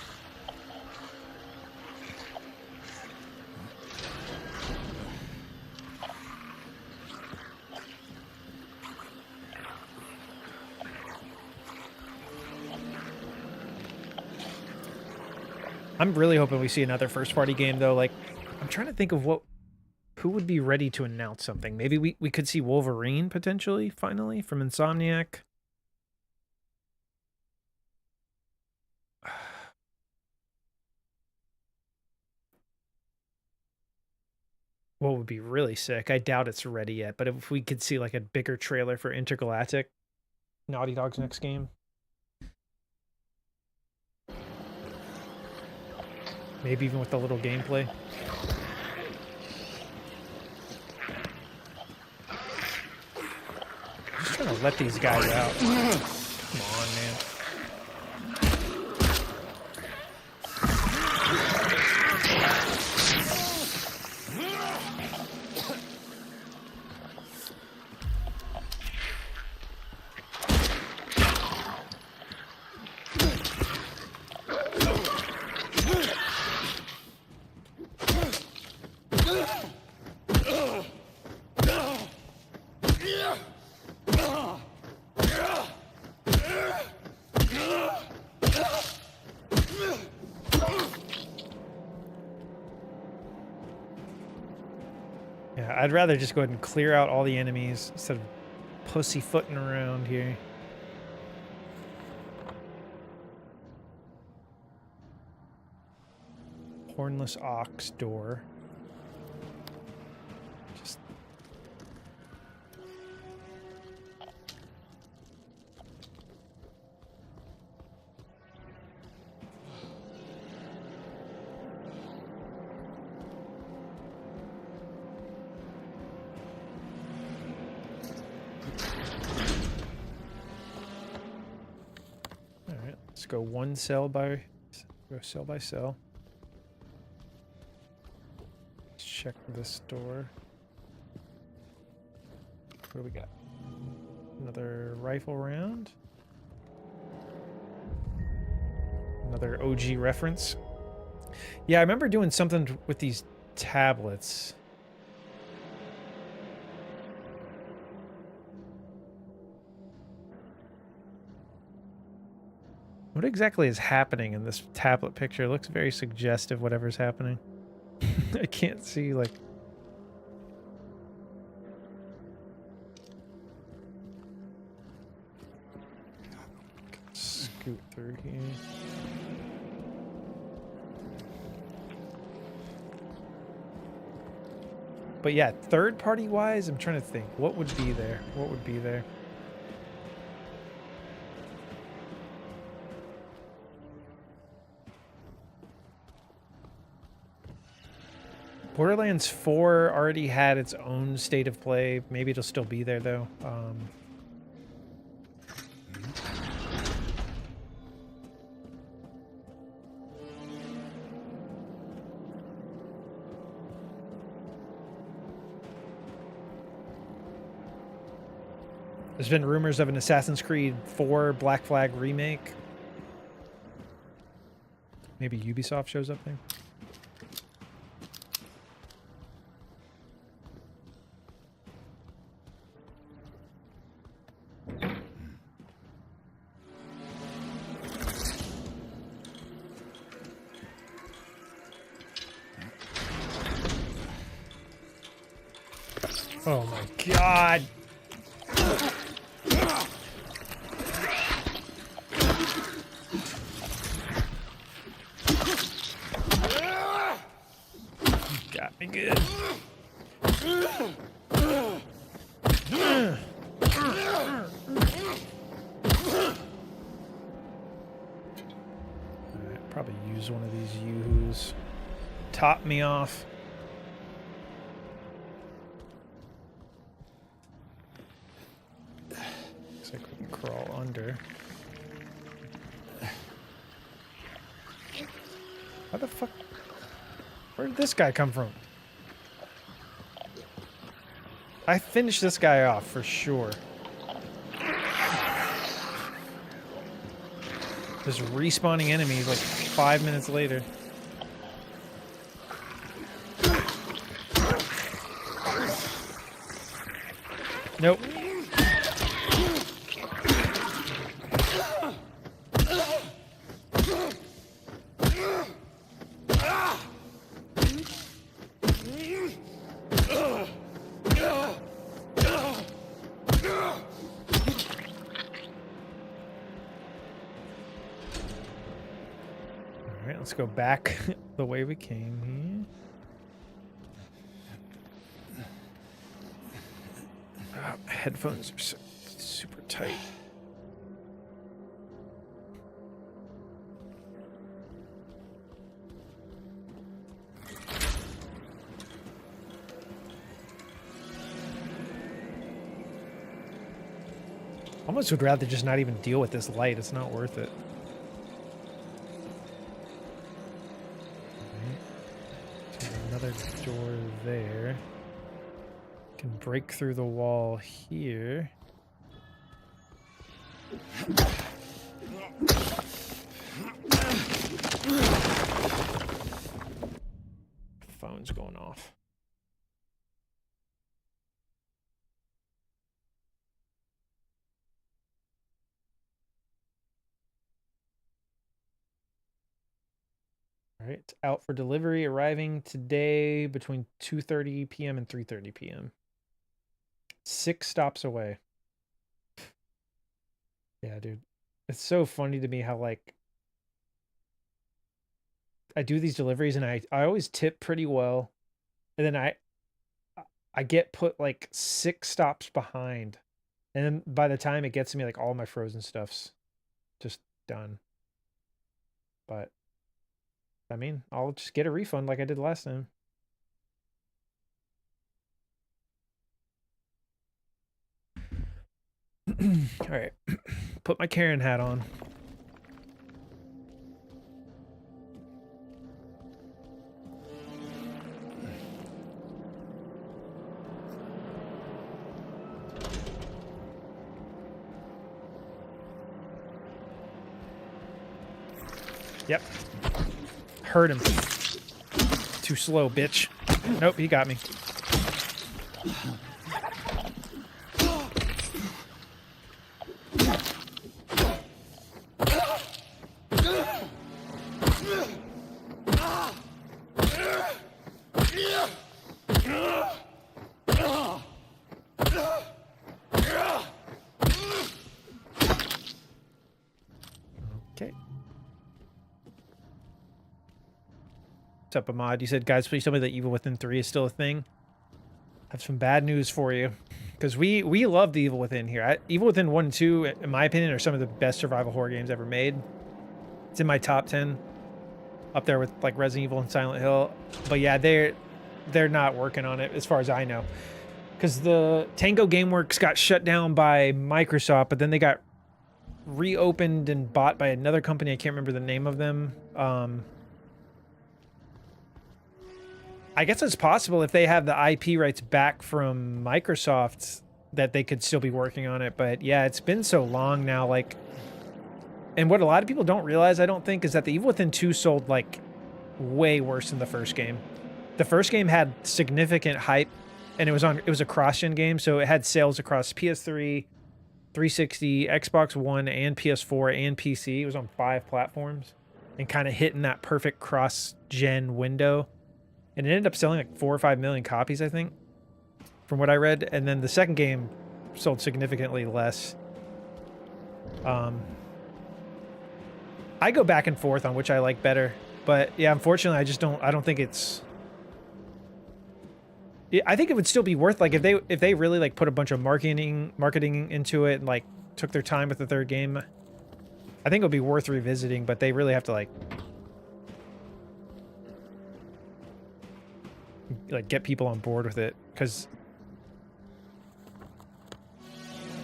I'm really hoping we see another first-party game, though. Like, I'm trying to think of who would be ready to announce something. Maybe we could see Wolverine, potentially, finally, from Insomniac. What would be really sick? I doubt it's ready yet, but if we could see, like, a bigger trailer for Intergalactic, Naughty Dog's next game. Maybe even with a little gameplay. Just trying to let these guys out. Come on, man. Yeah, I'd rather just go ahead and clear out all the enemies instead of pussyfooting around here. Hornless ox door. Just let's go cell by cell. Let's check this door. What do we got? Another rifle round. Another OG reference. Yeah, I remember doing something with these tablets. What exactly is happening in this tablet picture? It looks very suggestive, whatever's happening. I can't see, like... Scoot through here. But yeah, third party wise, I'm trying to think. What would be there? What would be there? Borderlands 4 already had its own state of play. Maybe it'll still be there though. There's been rumors of an Assassin's Creed 4 Black Flag remake. Maybe Ubisoft shows up there. Oh my god! Got me good. Alright, probably use one of these yoo-hoos. Top me off. Looks like we can crawl under. How the fuck? Where did this guy come from? I finished this guy off for sure. Just respawning enemies like 5 minutes later. Nope. Alright, let's go back the way we came here. Oh, my headphones are so super tight. Almost would rather just not even deal with this light. It's not worth it. So another door there. Can break through the wall here. Phone's going off. All right, it's out for delivery, arriving today between 2:30 p.m. and 3:30 p.m. 6 stops away. Yeah, dude. It's so funny to me how, like, I do these deliveries and I always tip pretty well. And then I get put like 6 stops behind. And then by the time it gets to me, like all my frozen stuff's just done. But I mean, I'll just get a refund like I did last time. All right, put my Karen hat on. Yep. Heard him. Too slow, bitch. Nope, he got me. Okay. What's up, Ahmad? You said, guys, please tell me that Evil Within 3 is still a thing. I have some bad news for you, because we love the Evil Within here. Evil Within 1 and 2, in my opinion, are some of the best survival horror games ever made. It's in my top 10, up there with like Resident Evil and Silent Hill. But yeah, they're not working on it as far as I know, because the Tango Gameworks got shut down by Microsoft, but then they got reopened and bought by another company. I can't remember the name of them. I guess it's possible if they have the IP rights back from Microsoft that they could still be working on it. But yeah, it's been so long now. Like, and what a lot of people don't realize, I don't think, is that the Evil Within 2 sold like way worse than the first game. The first game had significant hype, and it was a cross-gen game, so it had sales across PS3, 360, Xbox One, and PS4 and PC. It was on 5 platforms and kind of hitting that perfect cross-gen window. And it ended up selling like 4 or 5 million copies, I think, from what I read. And then the second game sold significantly less. I go back and forth on which I like better, but yeah, unfortunately, I don't think it's. I think it would still be worth, like, if they really like put a bunch of marketing into it and like took their time with the third game. I think it would be worth revisiting, but they really have to like get people on board with it, because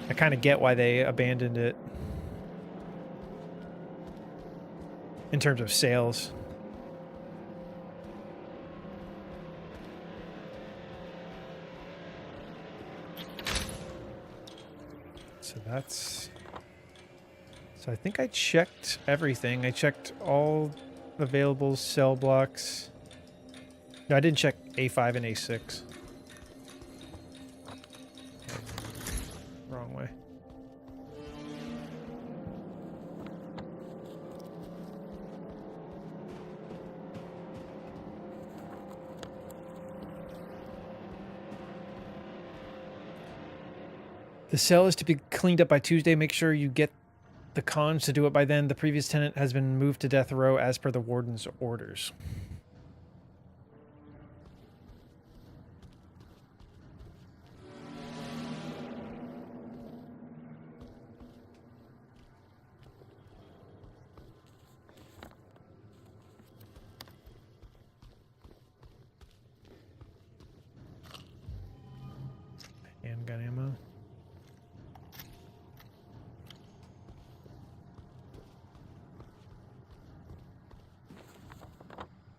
I kind of get why they abandoned it in terms of sales. So I think I checked everything. I checked all available cell blocks. No, I didn't check A5 and A6. Wrong way. The cell is to be cleaned up by Tuesday. Make sure you get the cons to do it by then. The previous tenant has been moved to death row as per the warden's orders. Handgun ammo.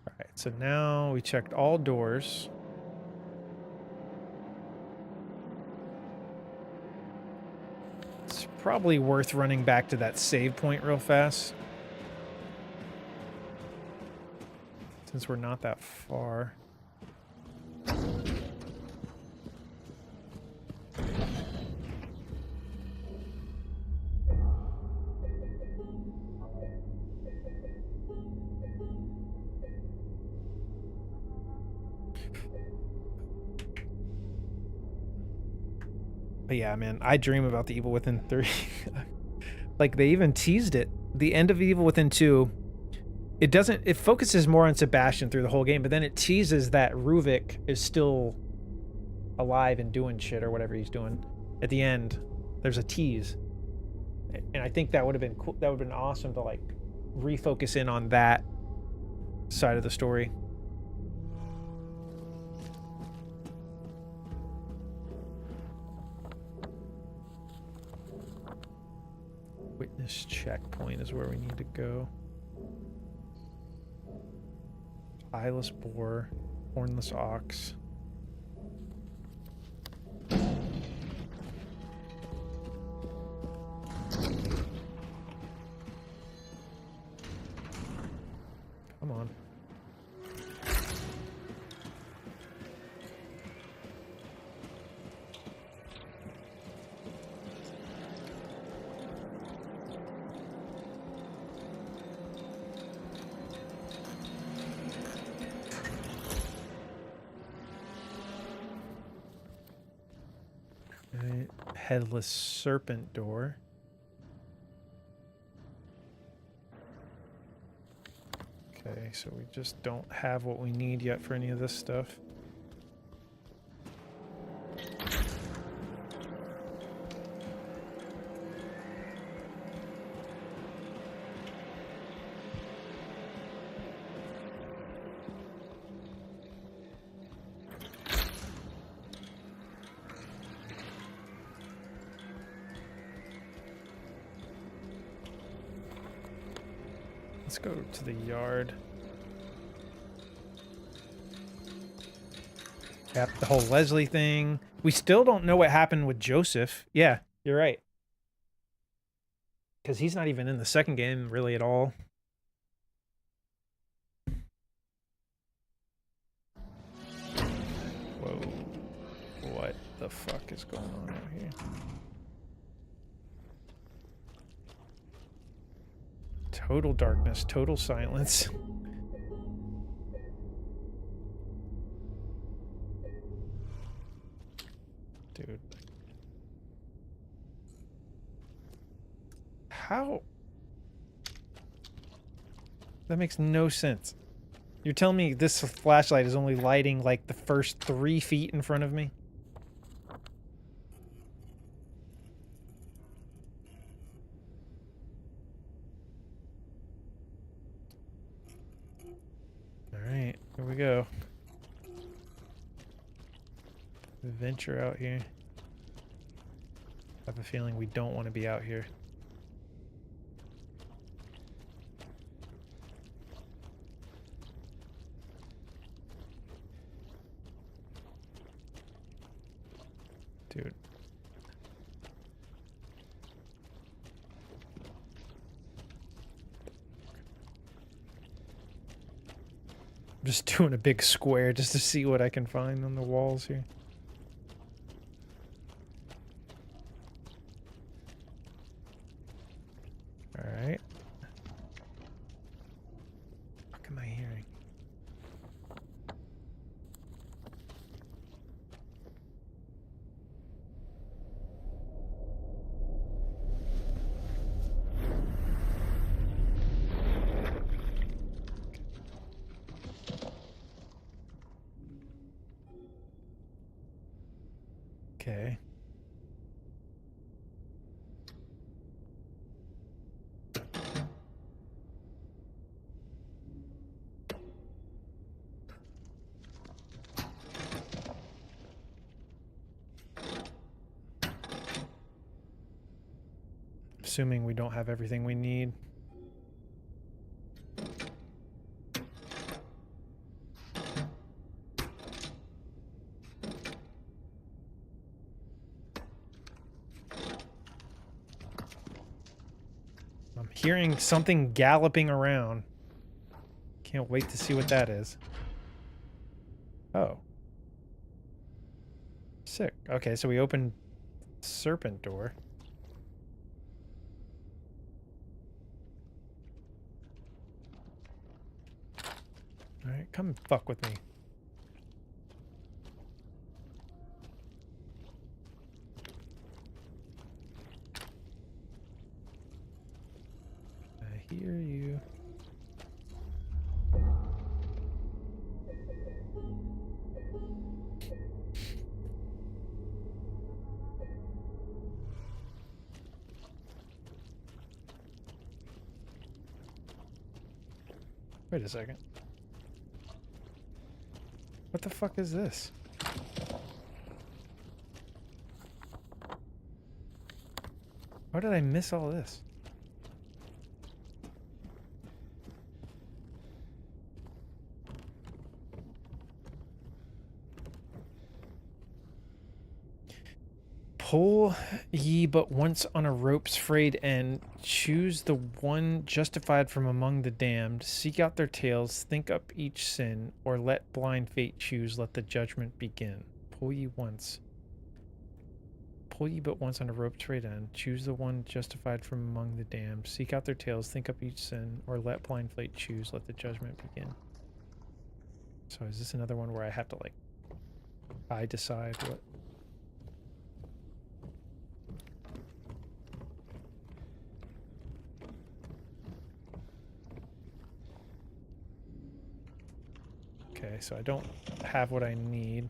Alright, so now we checked all doors. It's probably worth running back to that save point real fast, since we're not that far. But yeah, man, I dream about the Evil Within 3. Like, they even teased it. The end of Evil Within 2, it focuses more on Sebastian through the whole game, but then it teases that Ruvik is still alive and doing shit or whatever he's doing. At the end, there's a tease. And I think that would have been cool. That would have been awesome to like refocus in on that side of the story. Witness checkpoint is where we need to go. Eyeless boar, hornless ox. Come on. Right. Headless serpent door. Okay, so we just don't have what we need yet for any of this stuff. Let's go to the yard. Yep, the whole Leslie thing. We still don't know what happened with Joseph. Yeah, you're right. Because he's not even in the second game really at all. Whoa. What the fuck is going on out here? Total darkness, total silence. Dude. How? That makes no sense. You're telling me this flashlight is only lighting like the first 3 feet in front of me? Alright, here we go. Venture out here. I have a feeling we don't want to be out here. Dude. I'm just doing a big square just to see what I can find on the walls here. Alright. What am I hearing? Okay. Assuming we don't have everything we need. I'm hearing something galloping around. Can't wait to see what that is. Oh. Sick. Okay, so we opened serpent door. Alright, come fuck with me. I hear you. Wait a second. What the fuck is this? How did I miss all this? Pull ye but once on a rope's frayed end, choose the one justified from among the damned, seek out their tales, think up each sin, or let blind fate choose, let the judgment begin. Pull ye once. Pull ye but once on a rope's frayed end, choose the one justified from among the damned, seek out their tales, think up each sin, or let blind fate choose, let the judgment begin. So is this another one where I have to, like, I decide what... Okay, so I don't have what I need.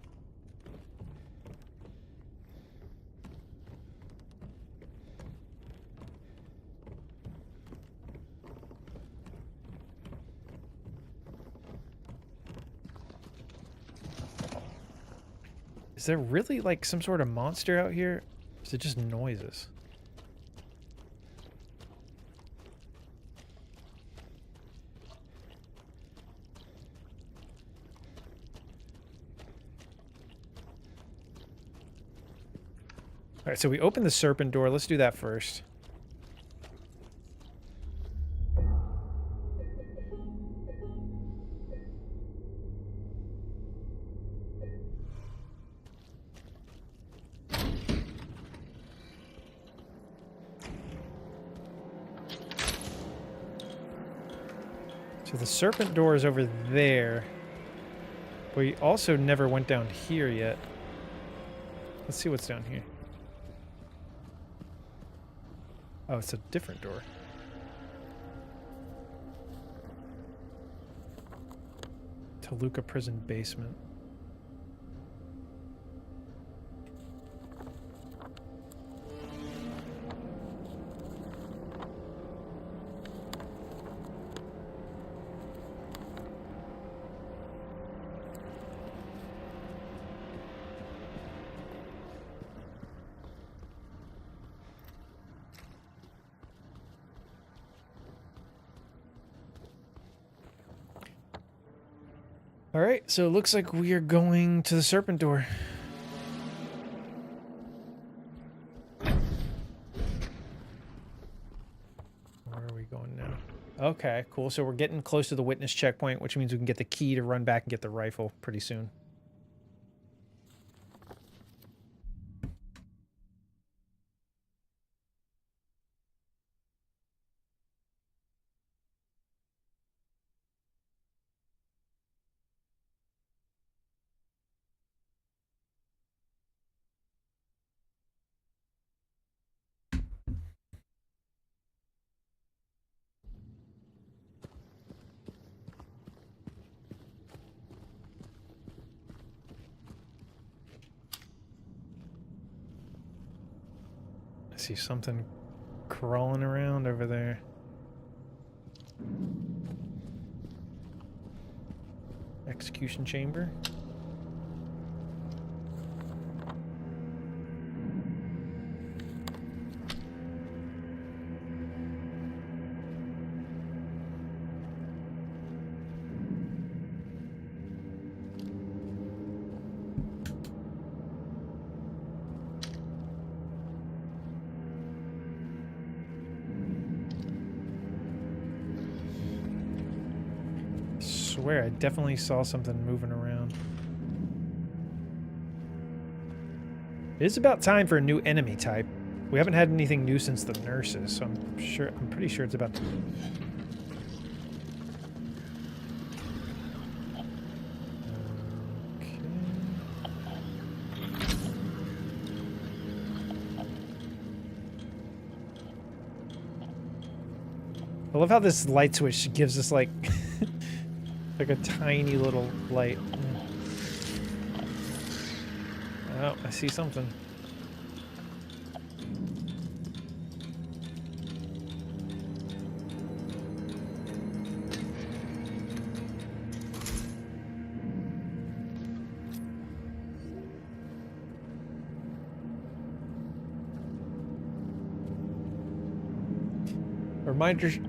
Is there really like some sort of monster out here? Or is it just noises? right, so we open the serpent door. Let's do that first. So the serpent door is over there. We also never went down here yet. Let's see what's down here. Oh, it's a different door. Toluca prison basement. All right, so it looks like we are going to the serpent door. Where are we going now? Okay, cool. So we're getting close to the witness checkpoint, which means we can get the key to run back and get the rifle pretty soon. I see something crawling around over there. Execution chamber. Swear I definitely saw something moving around. It is about time for a new enemy type. We haven't had anything new since the nurses, so I'm pretty sure it's about to... Okay. I love how this light switch gives us like like a tiny little light. Oh, I see something.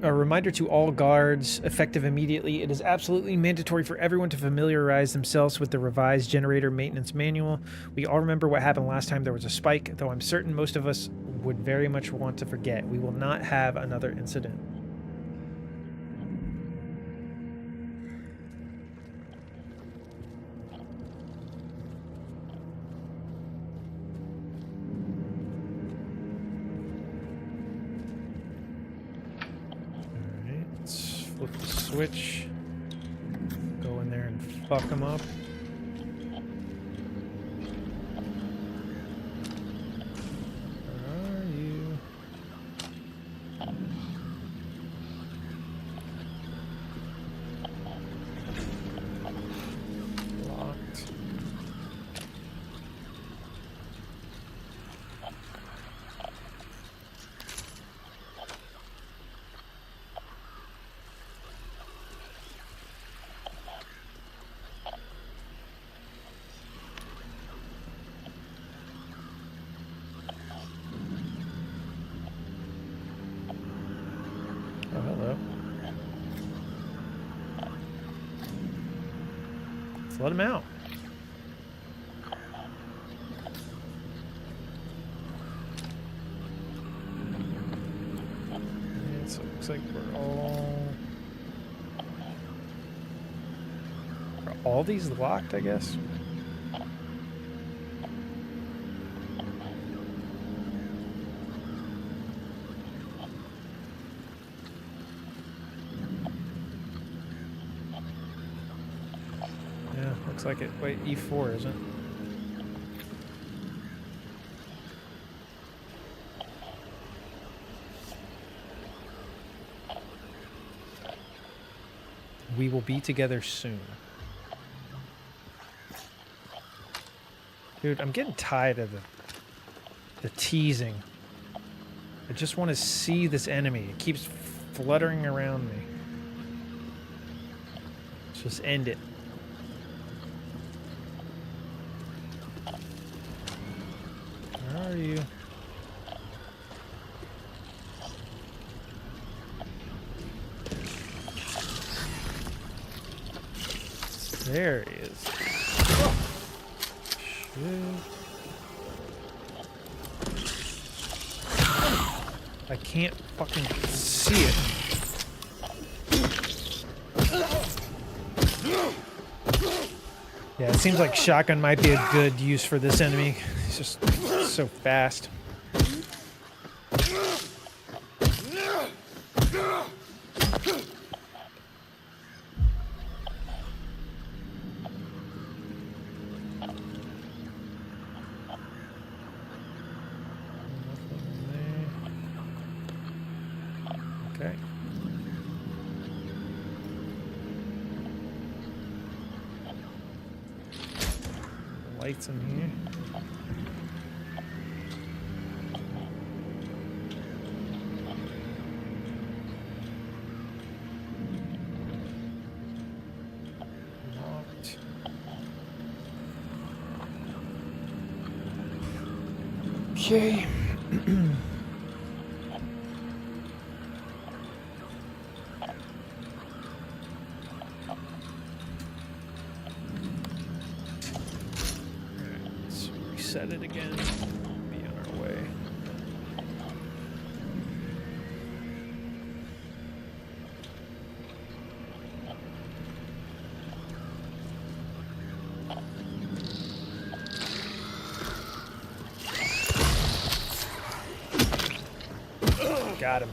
A reminder to all guards, effective immediately. It is absolutely mandatory for everyone to familiarize themselves with the revised generator maintenance manual. We all remember what happened last time there was a spike, though I'm certain most of us would very much want to forget. We will not have another incident. Flip the switch, go in there and fuck them up. Where are you? Locked. Oh, hello. Let's let him out. Looks like we're all... Are all these locked, I guess? Yeah, looks like it. Wait, E4, isn't it? We will be together soon. Dude, I'm getting tired of the teasing. I just want to see this enemy. It keeps fluttering around me. Let's just end it. Where are you? There he is. Shit. I can't fucking see it. Yeah, it seems like shotgun might be a good use for this enemy. He's just so fast. Okay. Lights in here. Locked. Okay. Set it again. Be on our way. Got him.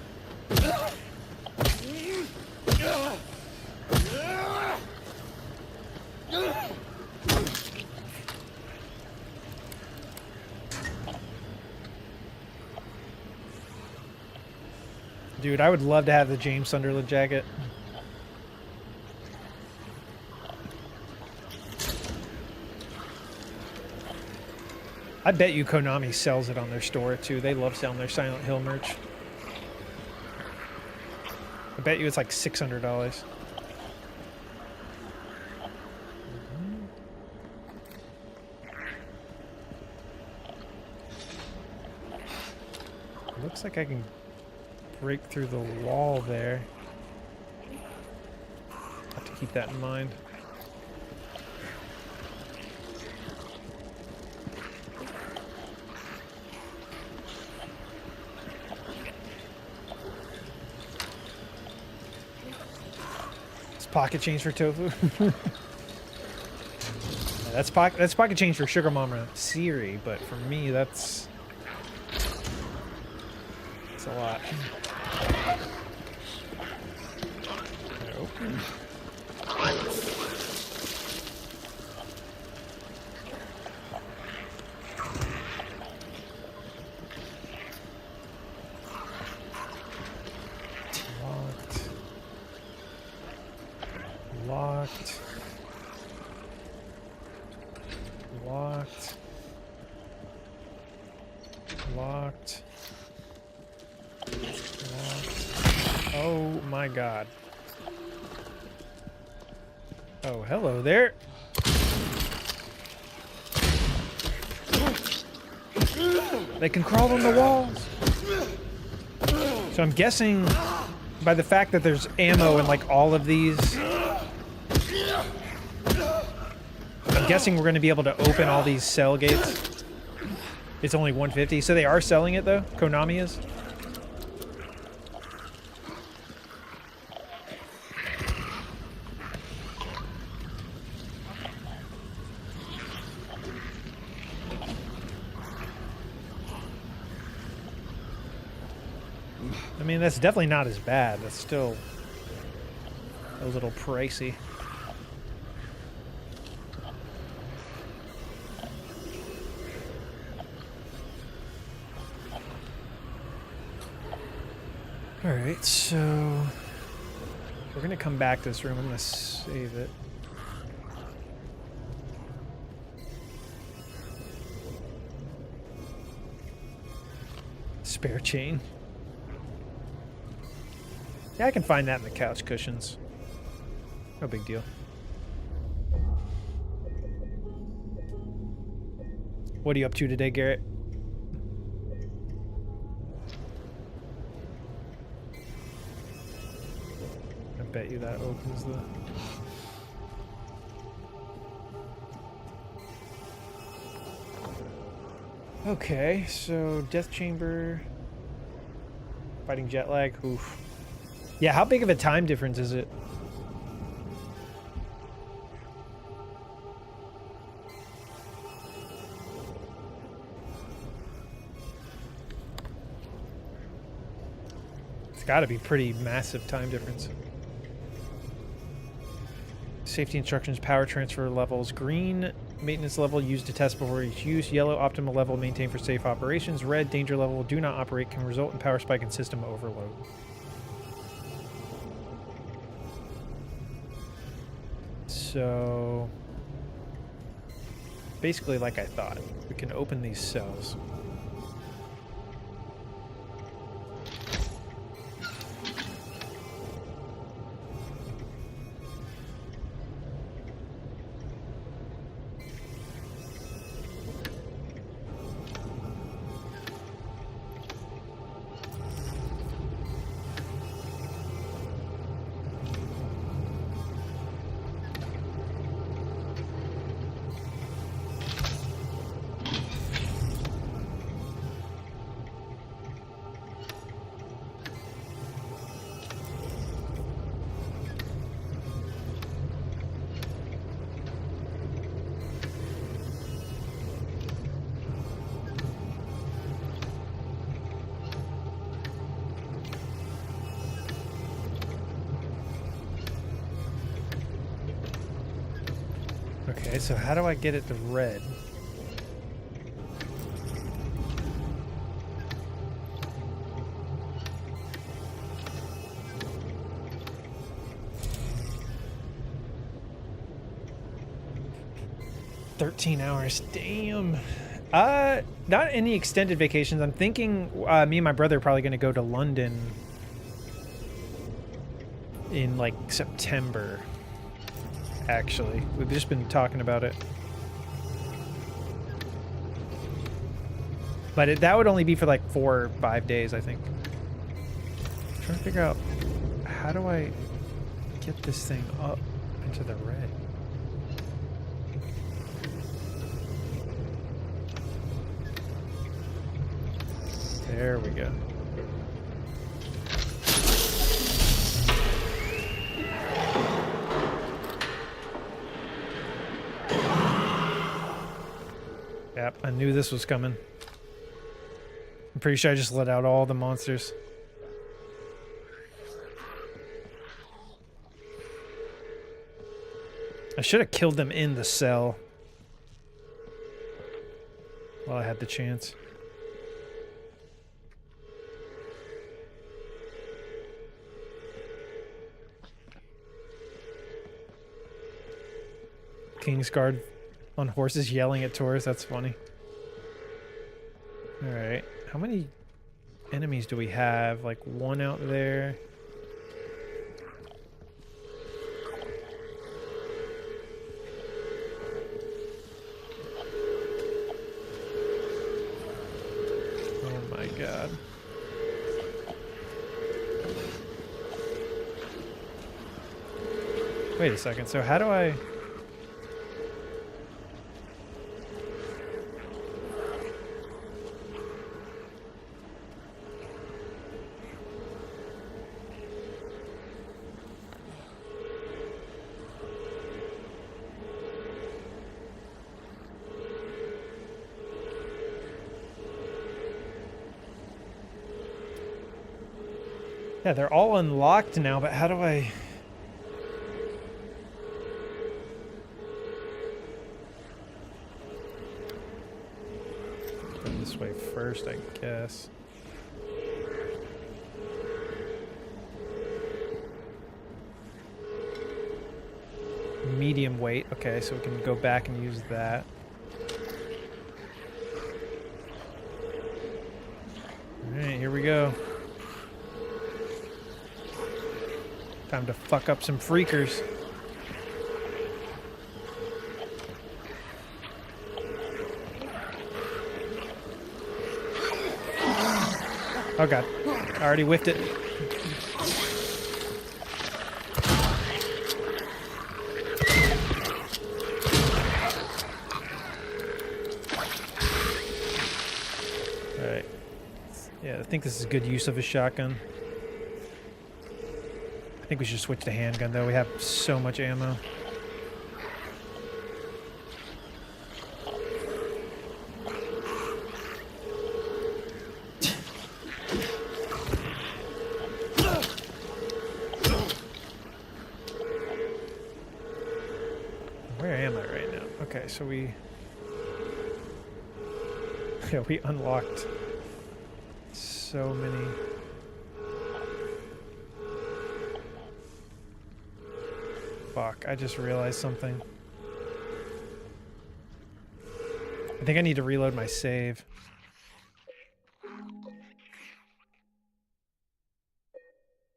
Dude, I would love to have the James Sunderland jacket. I bet you Konami sells it on their store too. They love selling their Silent Hill merch. I bet you it's like $600. Looks like I can break through the wall there. Have to keep that in mind. It's pocket change for Tofu. Yeah, that's pocket change for Sugar Mama Siri, but for me that's a lot. Nope. Locked. Locked. Locked. Oh my god. Oh, hello there. They can crawl on the walls. So I'm guessing by the fact that there's ammo in like all of these, I'm guessing we're going to be able to open all these cell gates. It's only 150, so they are selling it though? Konami is? mean, that's definitely not as bad. That's still a little pricey. Alright, so we're gonna come back to this room. I'm gonna save it. Spare chain. Yeah, I can find that in the couch cushions. No big deal. What are you up to today, Garrett? I bet you that opens the... Okay, so Death Chamber, fighting jet lag. Oof. Yeah, how big of a time difference is it? It's got to be pretty massive time difference. Safety instructions, power transfer levels. Green, maintenance level, used to test before each use. Yellow, optimal level, maintained for safe operations. Red, danger level, do not operate, can result in power spike and system overload. So, basically like I thought, we can open these cells. Okay, so how do I get it to red? $13 damn. Not any extended vacations. I'm thinking me and my brother are probably going to go to London in like September. Actually, we've just been talking about it, but that would only be for like 4 or 5 days, I think. I'm trying to figure out how do I get this thing up into the red. There we go. Yep, I knew this was coming. I'm pretty sure I just let out all the monsters. I should have killed them in the cell while I had the chance. Kingsguard on horses yelling at tourists, that's funny. Alright, how many enemies do we have? Like one out there. Oh my god. Wait a second, so how do I... Yeah, they're all unlocked now, but how do I... Go this way first, I guess. Medium weight. Okay, so we can go back and use that. Alright, here we go. Time to fuck up some freakers. Oh god. I already whiffed it. Alright. Yeah, I think this is good use of a shotgun. I think we should switch to handgun though. We have so much ammo. Where am I right now? Okay, so we... Yeah, we unlocked so many... Fuck, I just realized something. I think I need to reload my save.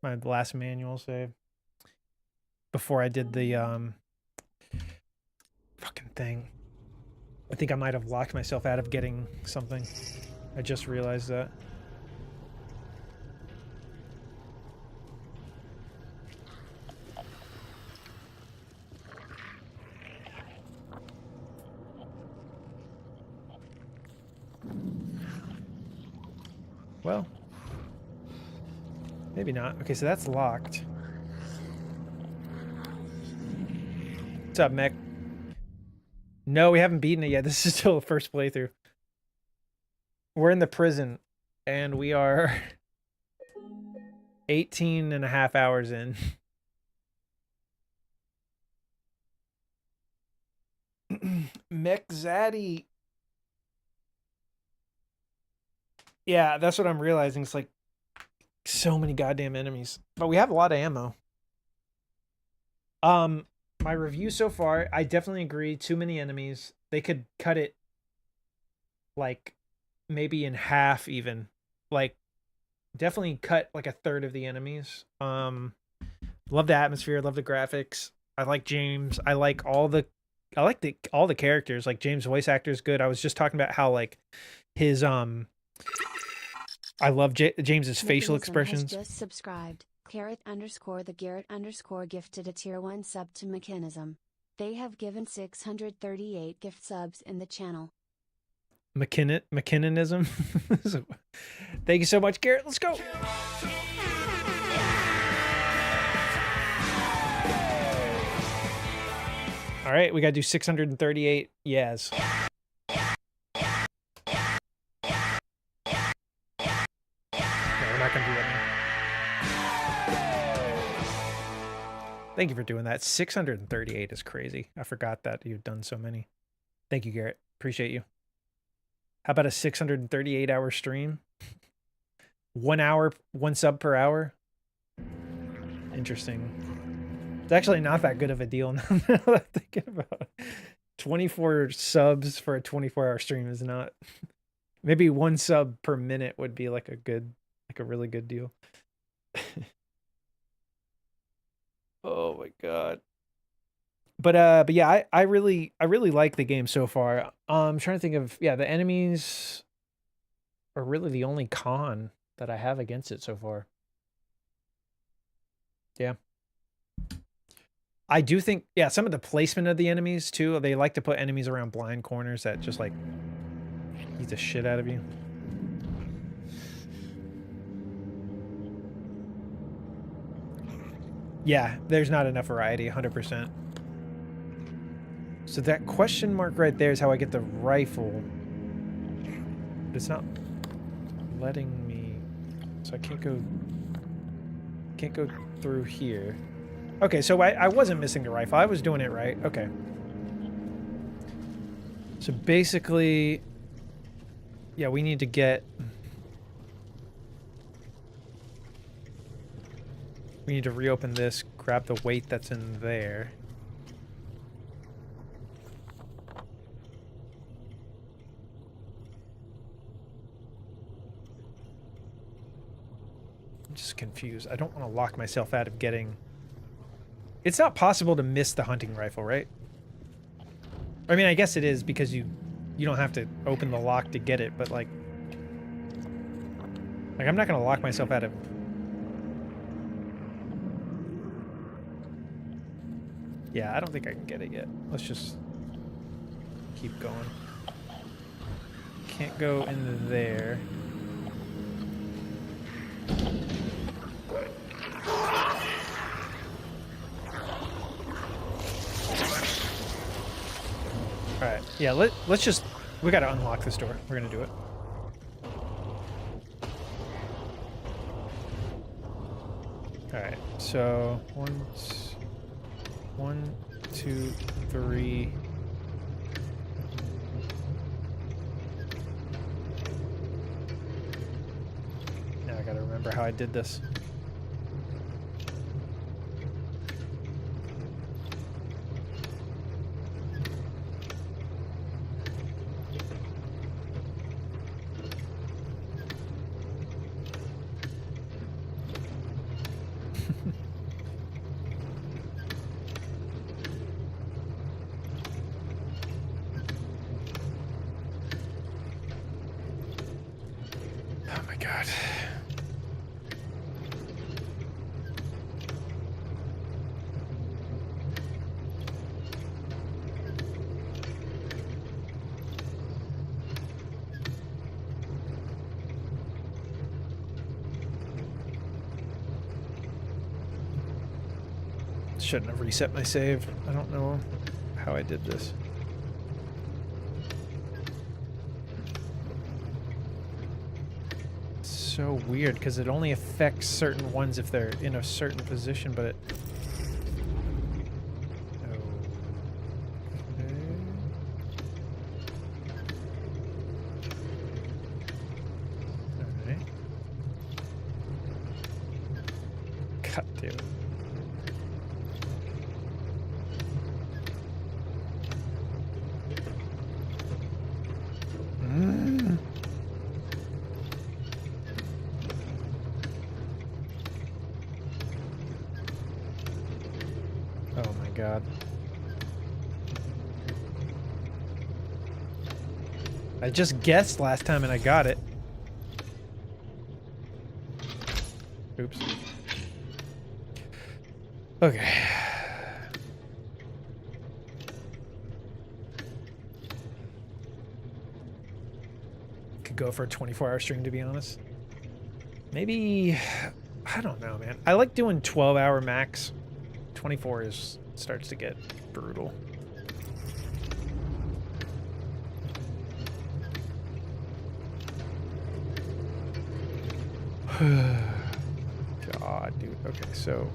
My last manual save. Before I did the, fucking thing. I think I might have locked myself out of getting something. I just realized that. Well, maybe not. Okay, so that's locked. What's up, mech? No, we haven't beaten it yet. This is still a first playthrough. We're in the prison, and we are 18 and a half hours in. Mech Zaddy. Yeah, that's what I'm realizing. It's like so many goddamn enemies. But we have a lot of ammo. My review so far, I definitely agree. Too many enemies. They could cut it like maybe in half even. Like definitely cut like a third of the enemies. Love the atmosphere, love the graphics. I like James. I like all the characters. Like James' voice actor is good. I was just talking about how like his I love James's facial expressions. Has just subscribed. _the Garrett_ gifted a tier 1 sub to Mechanism. They have given 638 gift subs in the channel. McKinnonism. Thank you so much, Garrett. Let's go. All right, we got to do 638 yes. Not gonna do that now. Thank you for doing that. 638 is crazy. I forgot that you've done so many. Thank you, Garrett. Appreciate you. How about a 638-hour stream? 1 hour, 1 sub per hour? Interesting. It's actually not that good of a deal now that I'm thinking about it. 24 subs for a 24-hour stream is not... Maybe 1 sub per minute would be like a really good deal. Oh my god. But yeah, I really like the game so far. I'm trying to think of, yeah, the enemies are really the only con that I have against it so far. Yeah. I do think, yeah, some of the placement of the enemies too, they like to put enemies around blind corners that just like eat the shit out of you. Yeah, there's not enough variety, 100%. So that question mark right there is how I get the rifle. But it's not letting me... So I can't go... Can't go through here. Okay, so I wasn't missing the rifle. I was doing it right. Okay. So basically, yeah, we need to get... We need to reopen this, grab the weight that's in there. I'm just confused. I don't want to lock myself out of getting... It's not possible to miss the hunting rifle, right? I mean, I guess it is because you don't have to open the lock to get it, but like I'm not gonna lock myself out of... Yeah, I don't think I can get it yet. Let's just keep going. Can't go into there. Alright, yeah, let's just... We gotta unlock this door. We're gonna do it. Alright, so... 1, 2, 3... Now I gotta remember how I did this. Oh my god. Shouldn't have reset my save. I don't know how I did this. So weird because it only affects certain ones if they're in a certain position, but it... Okay. Alright. God damn it. Oh my god. I just guessed last time and I got it. Oops. Okay. Could go for a 24-hour stream, to be honest. Maybe... I don't know, man. I like doing 12-hour max. 24 starts to get brutal. God, dude. Okay, so...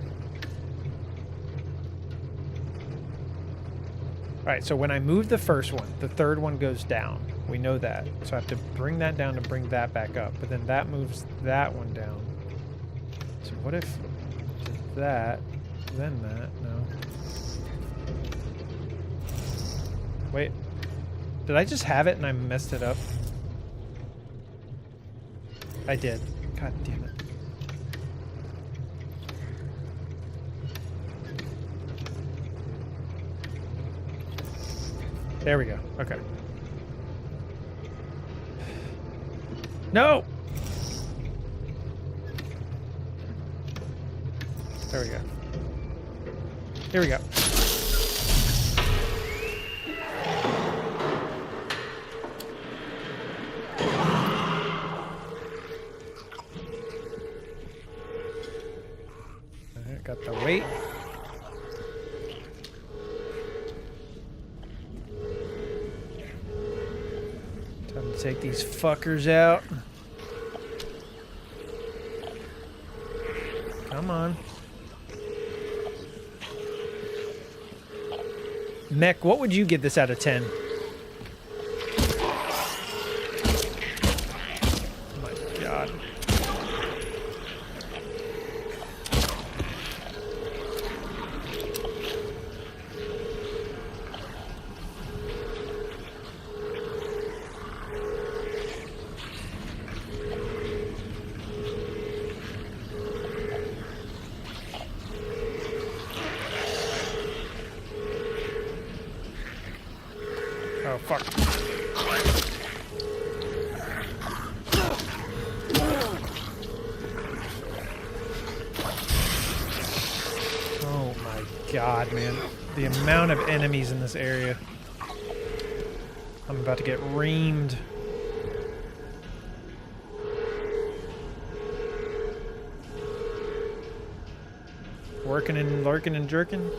Alright, so when I move the first one, the third one goes down. We know that. So I have to bring that down to bring that back up. But then that moves that one down. So what if that... Then that, no. Wait. Did I just have it and I messed it up? I did. God damn it. There we go. Okay. No! There we go. Here we go. Alright, got the weight. Time to take these fuckers out. Come on. Mech, what would you give this out of 10? Oh my god. Oh, fuck. Oh my god, man. The amount of enemies in this area. I'm about to get reamed. Working and lurking and jerking.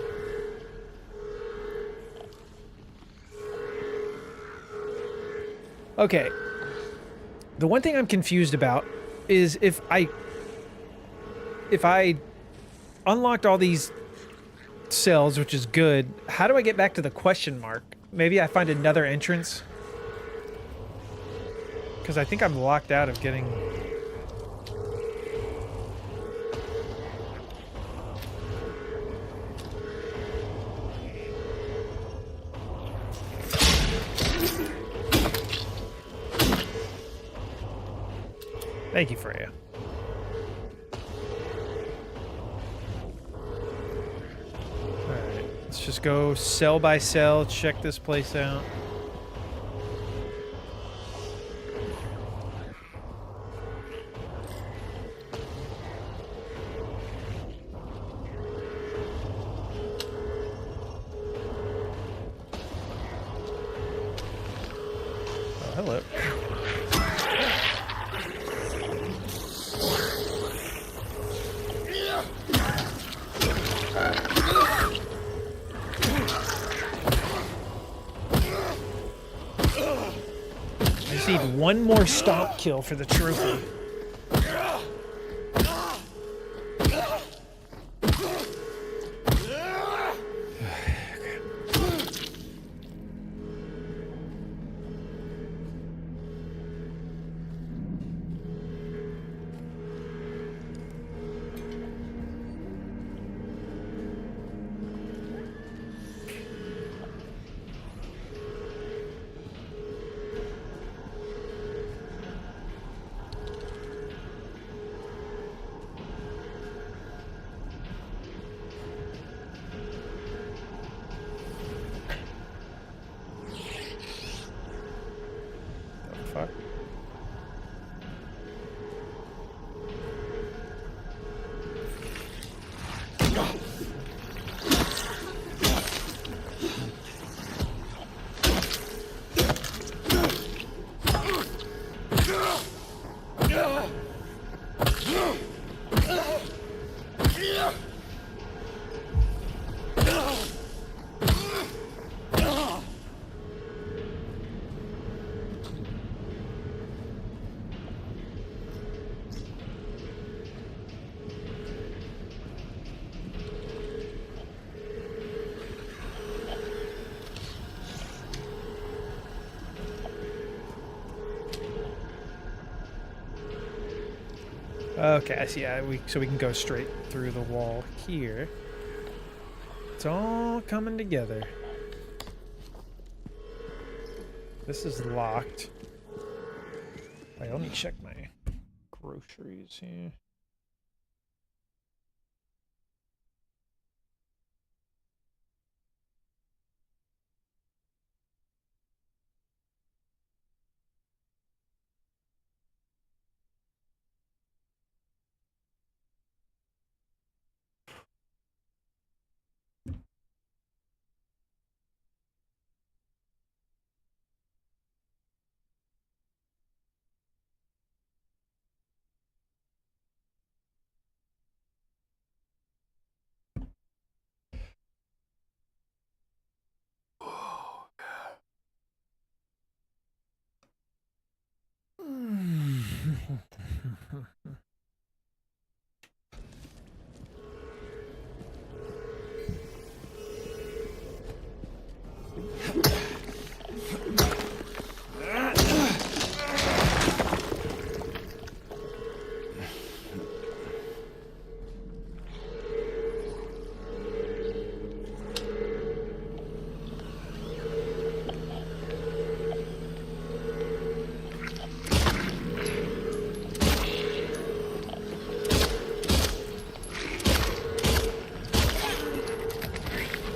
Okay. The one thing I'm confused about is if I unlocked all these cells, which is good, how do I get back to the question mark? Maybe I find another entrance? Because I think I'm locked out of getting... Thank you, Freya. Alright, let's just go cell by cell, check this place out. Oh, hello. I just need one more stomp kill for the trophy. Fuck. Okay, I see. Yeah, so we can go straight through the wall here. It's all coming together. This is locked. Wait, let me check my groceries here.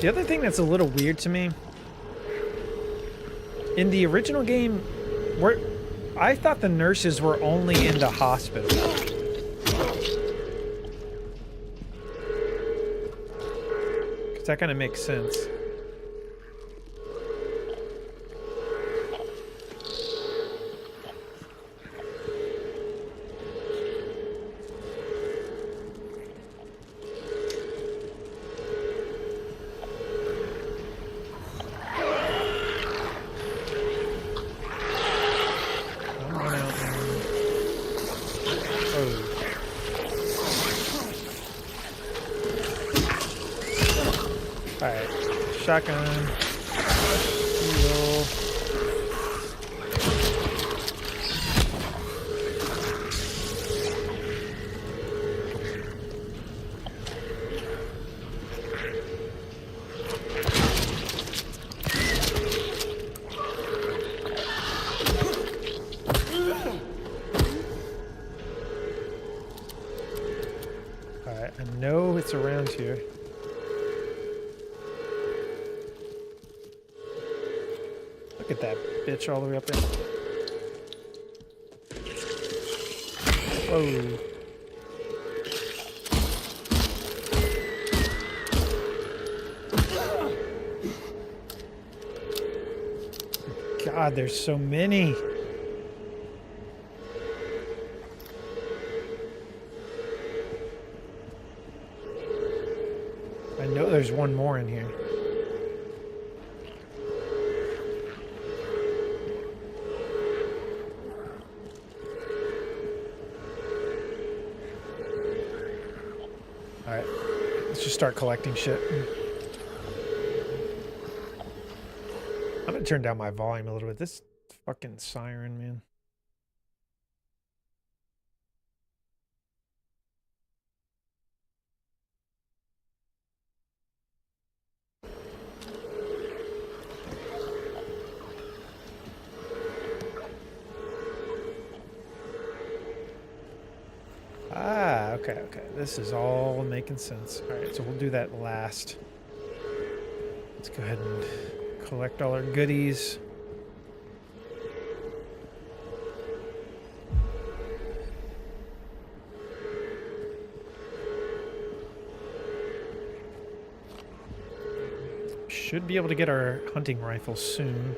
The other thing that's a little weird to me, in the original game, I thought the nurses were only in the hospital. Because that kind of makes sense. Shotgun. Heal. Alright, I know it's around here. Look at that bitch all the way up there. Whoa. God, there's so many. I know there's one more in here. Alright, let's just start collecting shit. I'm gonna turn down my volume a little bit. This fucking siren, man. Ah, okay. This is all making sense. Alright, so we'll do that last. Let's go ahead and collect all our goodies. Should be able to get our hunting rifle soon.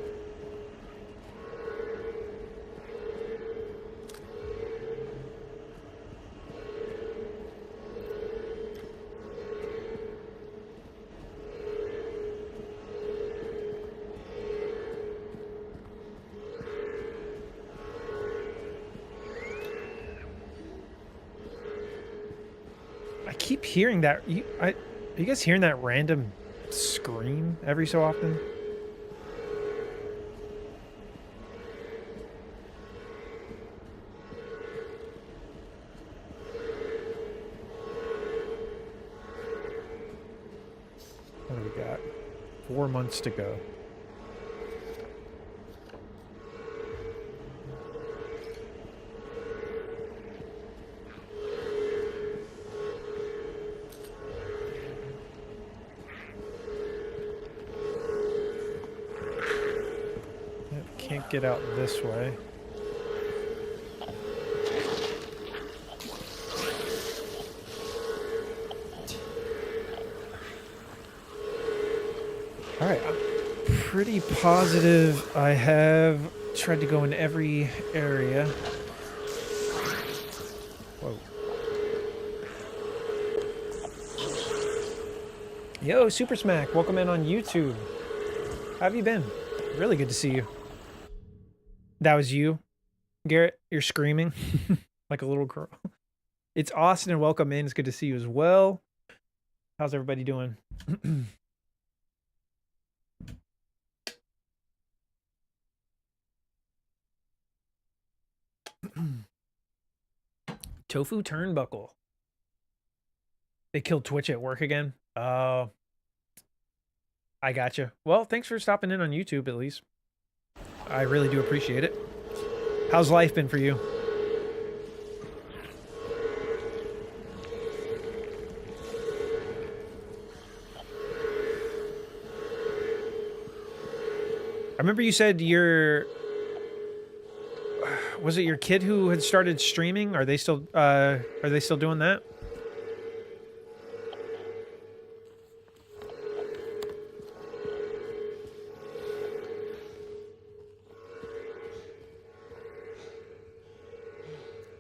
I keep hearing that. Are you guys hearing that random scream every so often? What do we got? 4 months to go. Can't get out this way. Alright, I'm pretty positive I have tried to go in every area. Whoa. Yo, Super Smack, welcome in on YouTube. How have you been? Really good to see you. That was you, Garrett. You're screaming like a little girl. It's Austin and welcome in. It's good to see you as well. How's everybody doing? Tofu turnbuckle. They killed Twitch at work again. I gotcha. Well, thanks for stopping in on YouTube at least. I really do appreciate it. How's life been for you? remember you said your was it your kid who had started streaming? Are they still doing that?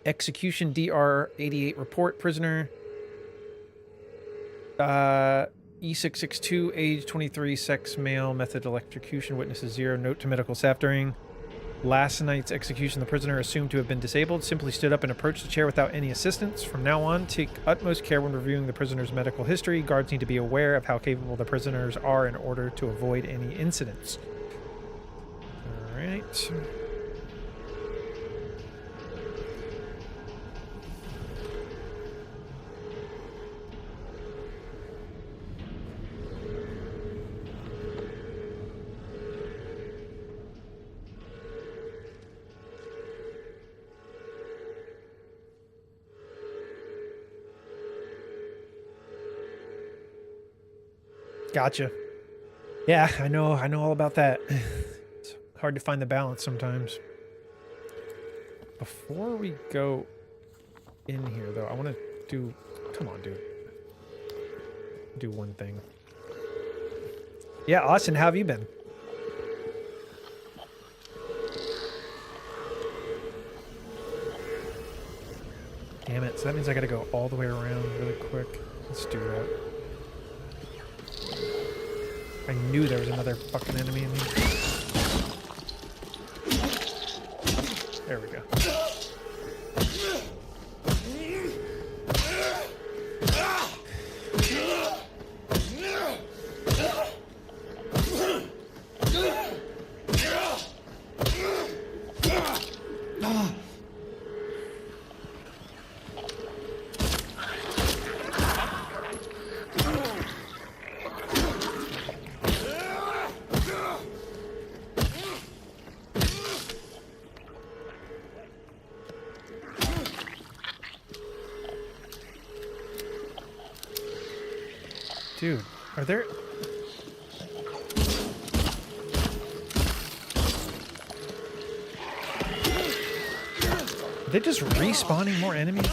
Execution DR88 report prisoner. E662, age 23, sex male, method electrocution, witnesses 0, note to medical staff during last night's execution. The prisoner, assumed to have been disabled, simply stood up and approached the chair without any assistance. From now on, take utmost care when reviewing the prisoner's medical history. Guards need to be aware of how capable the prisoners are in order to avoid any incidents. All right. Gotcha. Yeah, I know all about that. It's hard to find the balance sometimes. Before we go in here, though, I want to do... Come on, dude. Do one thing. Yeah, Austin, how have you been? Damn it, so that means I gotta go all the way around really quick. Let's do that. I knew there was another fucking enemy in here. There we go. Dude, are there... Are they just respawning more enemies?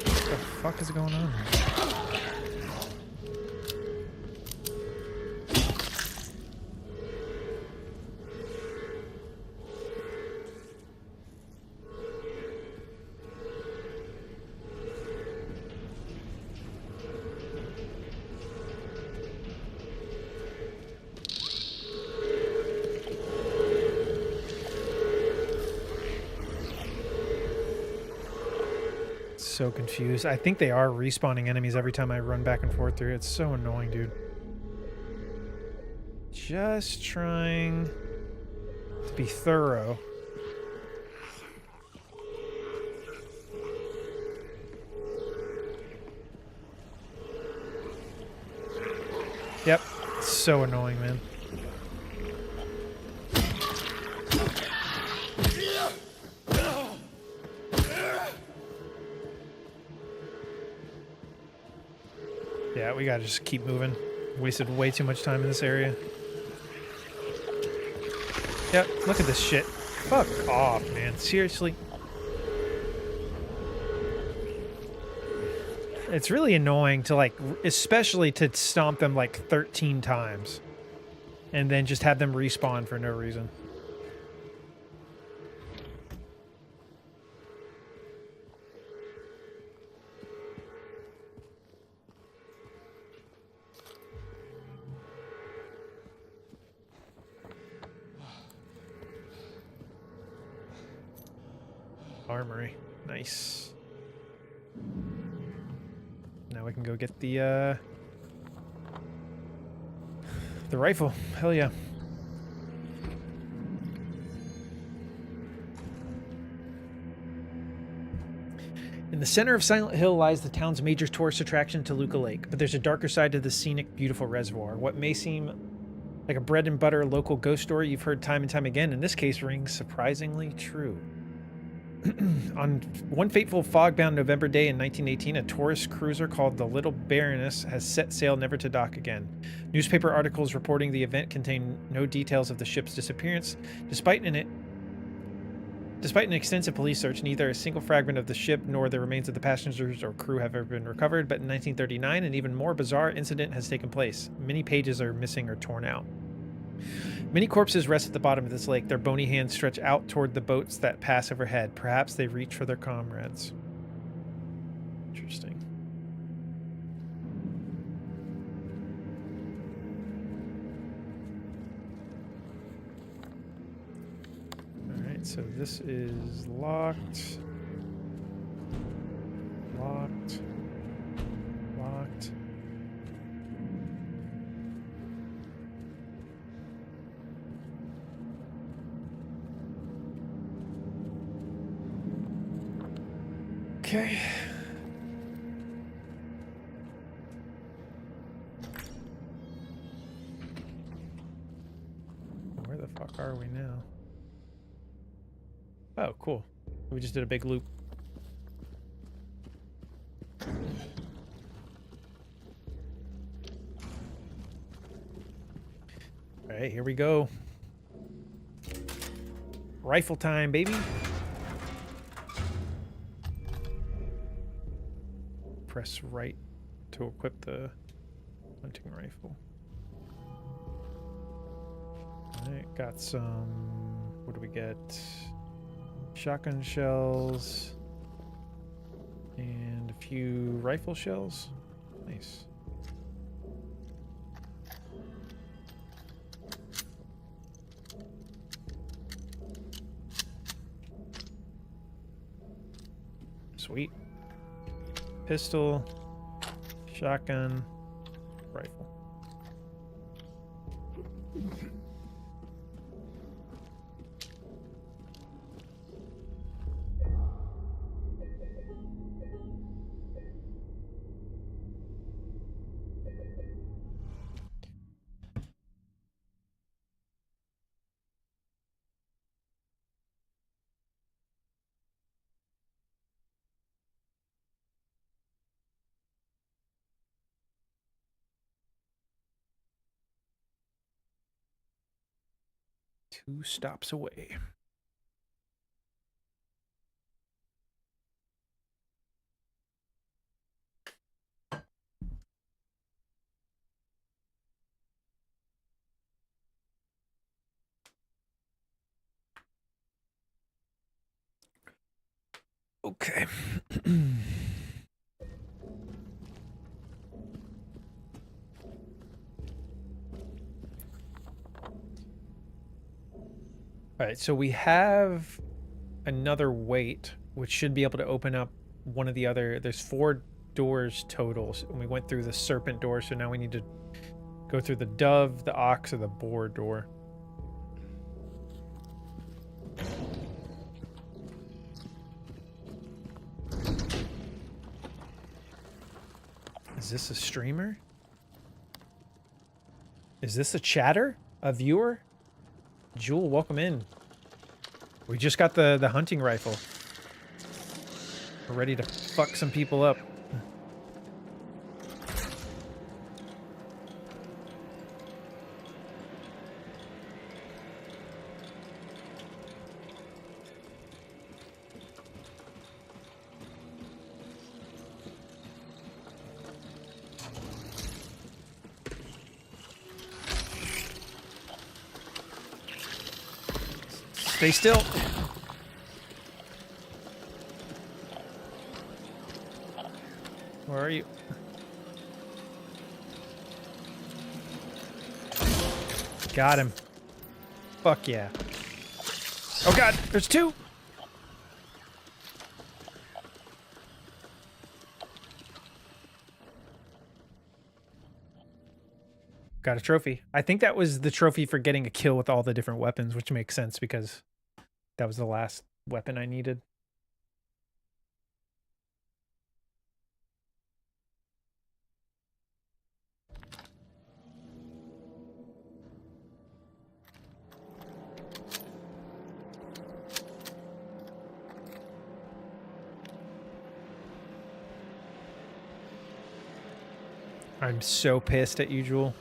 What the fuck is going on here? So confused. I think they are respawning enemies every time I run back and forth through. It's so annoying, dude. Just trying to be thorough. Yep. It's so annoying, man. Yeah, we gotta just keep moving. Wasted way too much time in this area. Yep, look at this shit. Fuck off, man. Seriously. It's really annoying to, like, especially to stomp them like 13 times. And then just have them respawn for no reason. Armory. Nice. Now we can go get the rifle. Hell yeah. In the center of Silent Hill lies the town's major tourist attraction, Toluca Lake, but there's a darker side to the scenic, beautiful reservoir. What may seem like a bread and butter local ghost story you've heard time and time again, in this case rings surprisingly true. On one fateful fog-bound November day in 1918, a tourist cruiser called the Little Baroness has set sail never to dock again. Newspaper articles reporting the event contain no details of the ship's disappearance. Despite an extensive police search, neither a single fragment of the ship nor the remains of the passengers or crew have ever been recovered, but in 1939, an even more bizarre incident has taken place. Many pages are missing or torn out. Many corpses rest at the bottom of this lake. Their bony hands stretch out toward the boats that pass overhead. Perhaps they reach for their comrades. Interesting. Alright, so this is locked. Locked. Locked. Okay. Where the fuck are we now? Oh, cool. We just did a big loop. All right, here we go. Rifle time, baby. Press right to equip the hunting rifle. Alright, got some... What do we get? Shotgun shells. And a few rifle shells. Nice. Sweet. Pistol, shotgun, rifle. Two stops away. Okay. All right, so we have another weight, which should be able to open up one of the other. There's 4 doors total, and we went through the serpent door, so now we need to go through the dove, the ox, or the boar door. Is this a streamer? Is this a chatter? A viewer? Jewel, welcome in. We just got the hunting rifle. We're ready to fuck some people up. Stay still. Where are you? Got him. Fuck yeah. Oh god, there's 2. Got a trophy. I think that was the trophy for getting a kill with all the different weapons, which makes sense because that was the last weapon I needed. I'm so pissed at you, Jewel.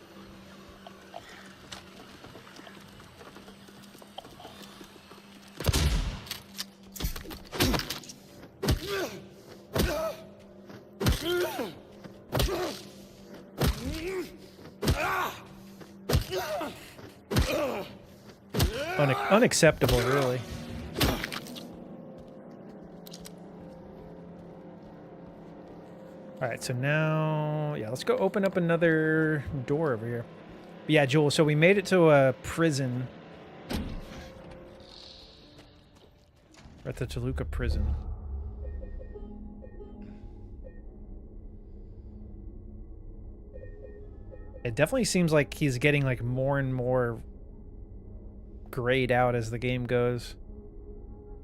Unacceptable, really. All right, so now, yeah, let's go open up another door over here. But yeah, Jewel, so we made it to a prison. We're at the Toluca prison. It definitely seems like he's getting like more and more grayed out as the game goes.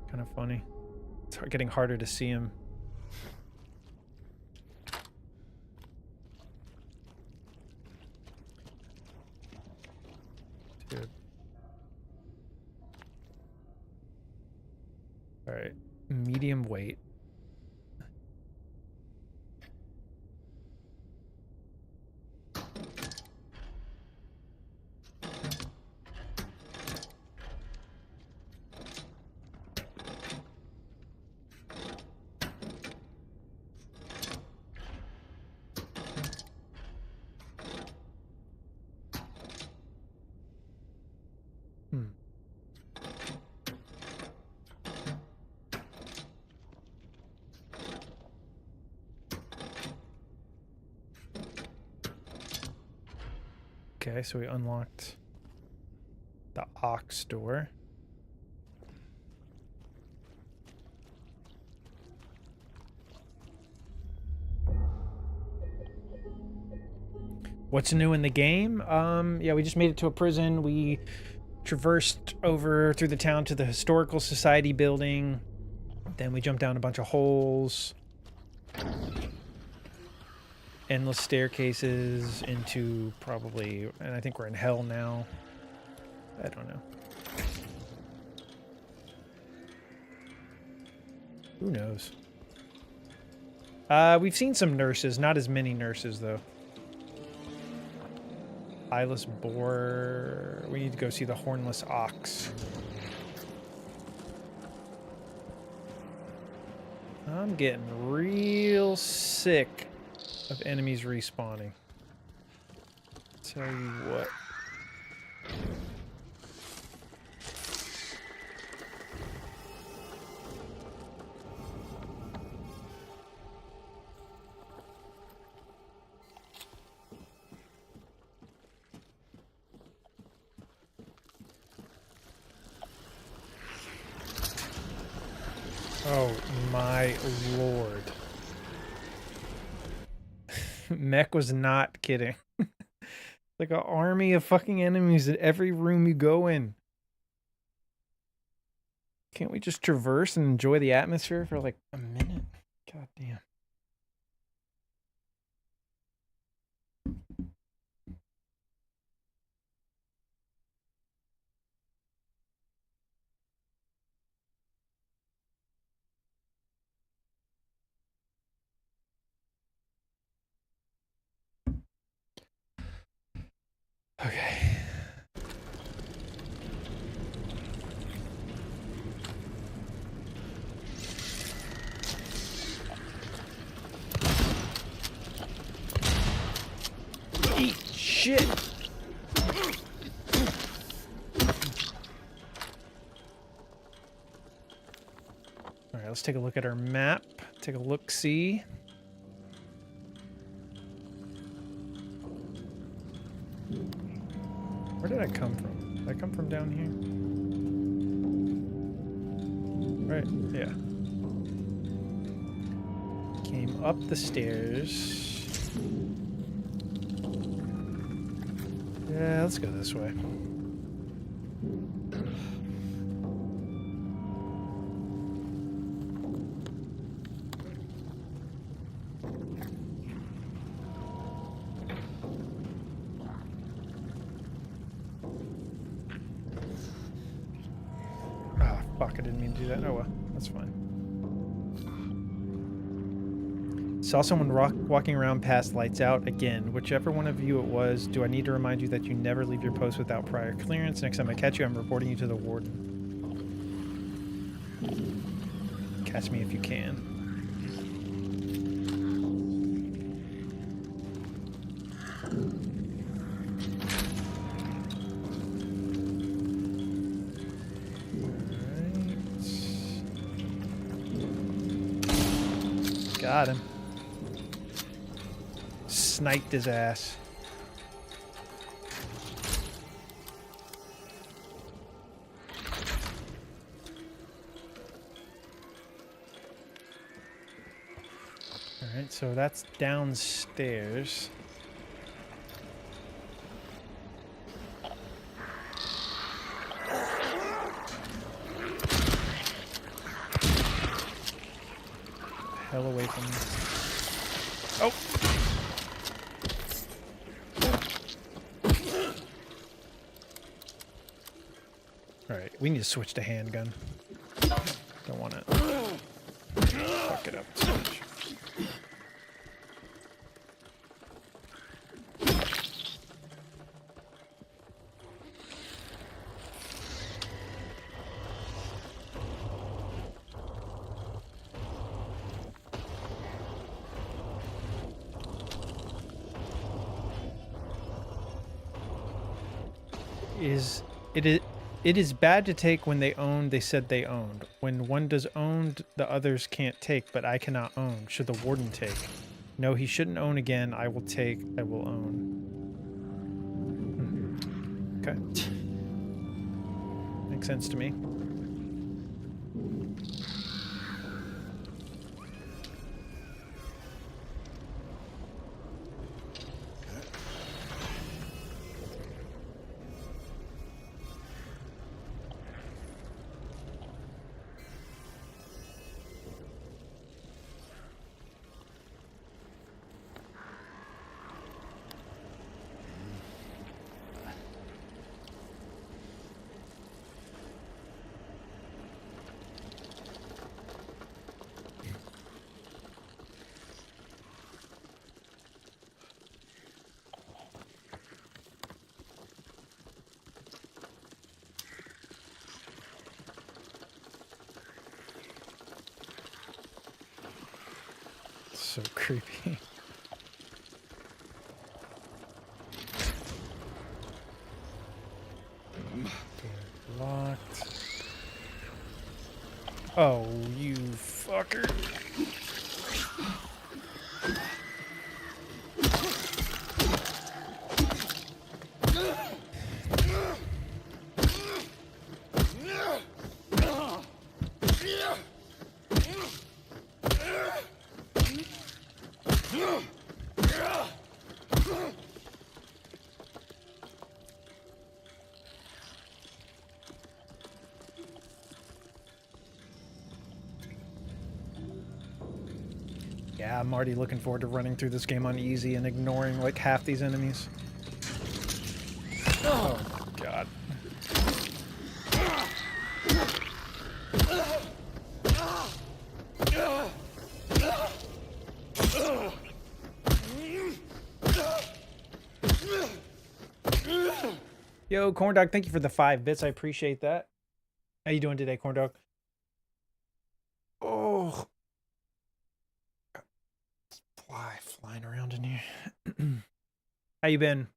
Kind of funny. It's getting harder to see him. Dude. All right, medium weight. Okay, so we unlocked the ox door. What's new in the game? Yeah, we just made it to a prison. We traversed over through the town to the Historical Society building. Then we jumped down a bunch of holes. Endless staircases into probably, and I think we're in hell now. I don't know. Who knows? We've seen some nurses, not as many nurses though. Eyeless boar. We need to go see the hornless ox. I'm getting real sick of enemies respawning. Tell you what. Oh my lord. Mech was not kidding. Like an army of fucking enemies at every room you go in. Can't we just traverse and enjoy the atmosphere for like a minute? God damn. Okay. Eat shit. All right, let's take a look at our map. Take a look-see. Where did I come from? Did I come from down here? Right, yeah. Came up the stairs. Yeah, let's go this way. Fuck, I didn't mean to do that. Oh well, that's fine. Saw someone walking around past lights out again. Whichever one of you it was, do I need to remind you that you never leave your post without prior clearance? Next time I catch you, I'm reporting you to the warden. Catch me if you can. Alright. Got him. Sniped his ass. Alright, so that's downstairs. Hell away from me. Oh! Alright, we need to switch to handgun. Don't want to fuck it up too much. It is bad to take when they said they owned. When one does owned, the others can't take, but I cannot own. Should the warden take? No, he shouldn't own again. I will take, I will own. Okay. Makes sense to me. So creepy. Locked. Oh, you fucker. Yeah, I'm already looking forward to running through this game on easy and ignoring like half these enemies. Oh my god. Yo, Corndog, thank you for the 5 bits. I appreciate that. How you doing today, Corndog? Oh. Flying around in here. How you been?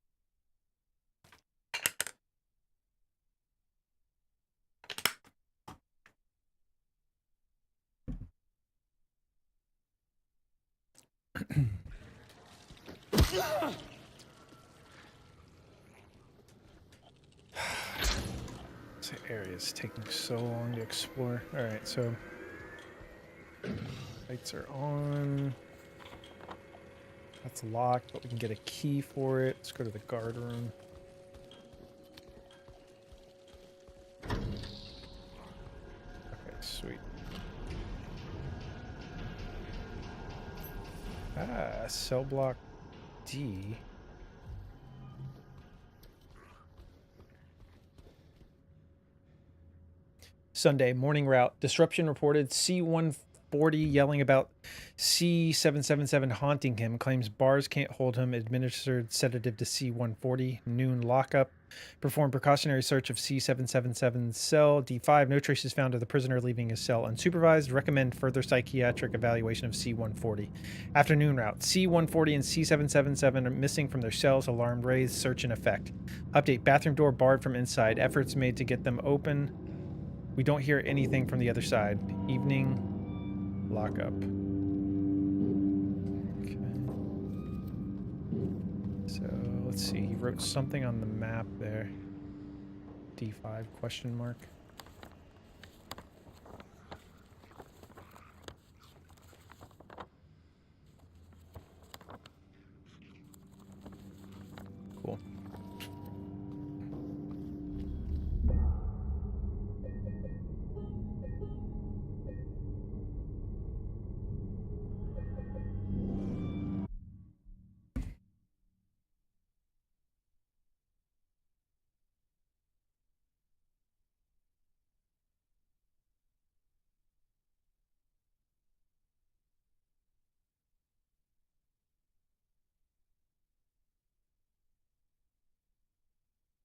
This area is taking so long to explore. All right, so lights are on. That's locked, but we can get a key for it. Let's go to the guard room. Okay, sweet. Ah, cell block D. Sunday, morning route. Disruption reported. C1 C140 yelling about C777 haunting him. Claims bars can't hold him. Administered sedative to C140. Noon lockup. Performed precautionary search of C777's cell. D5. No traces found of the prisoner leaving his cell unsupervised. Recommend further psychiatric evaluation of C140. Afternoon route. C140 and C777 are missing from their cells. Alarm raised. Search in effect. Update. Bathroom door barred from inside. Efforts made to get them open. We don't hear anything from the other side. Evening lockup. Okay. So let's see. He wrote something on the map there. D5 question mark. Cool.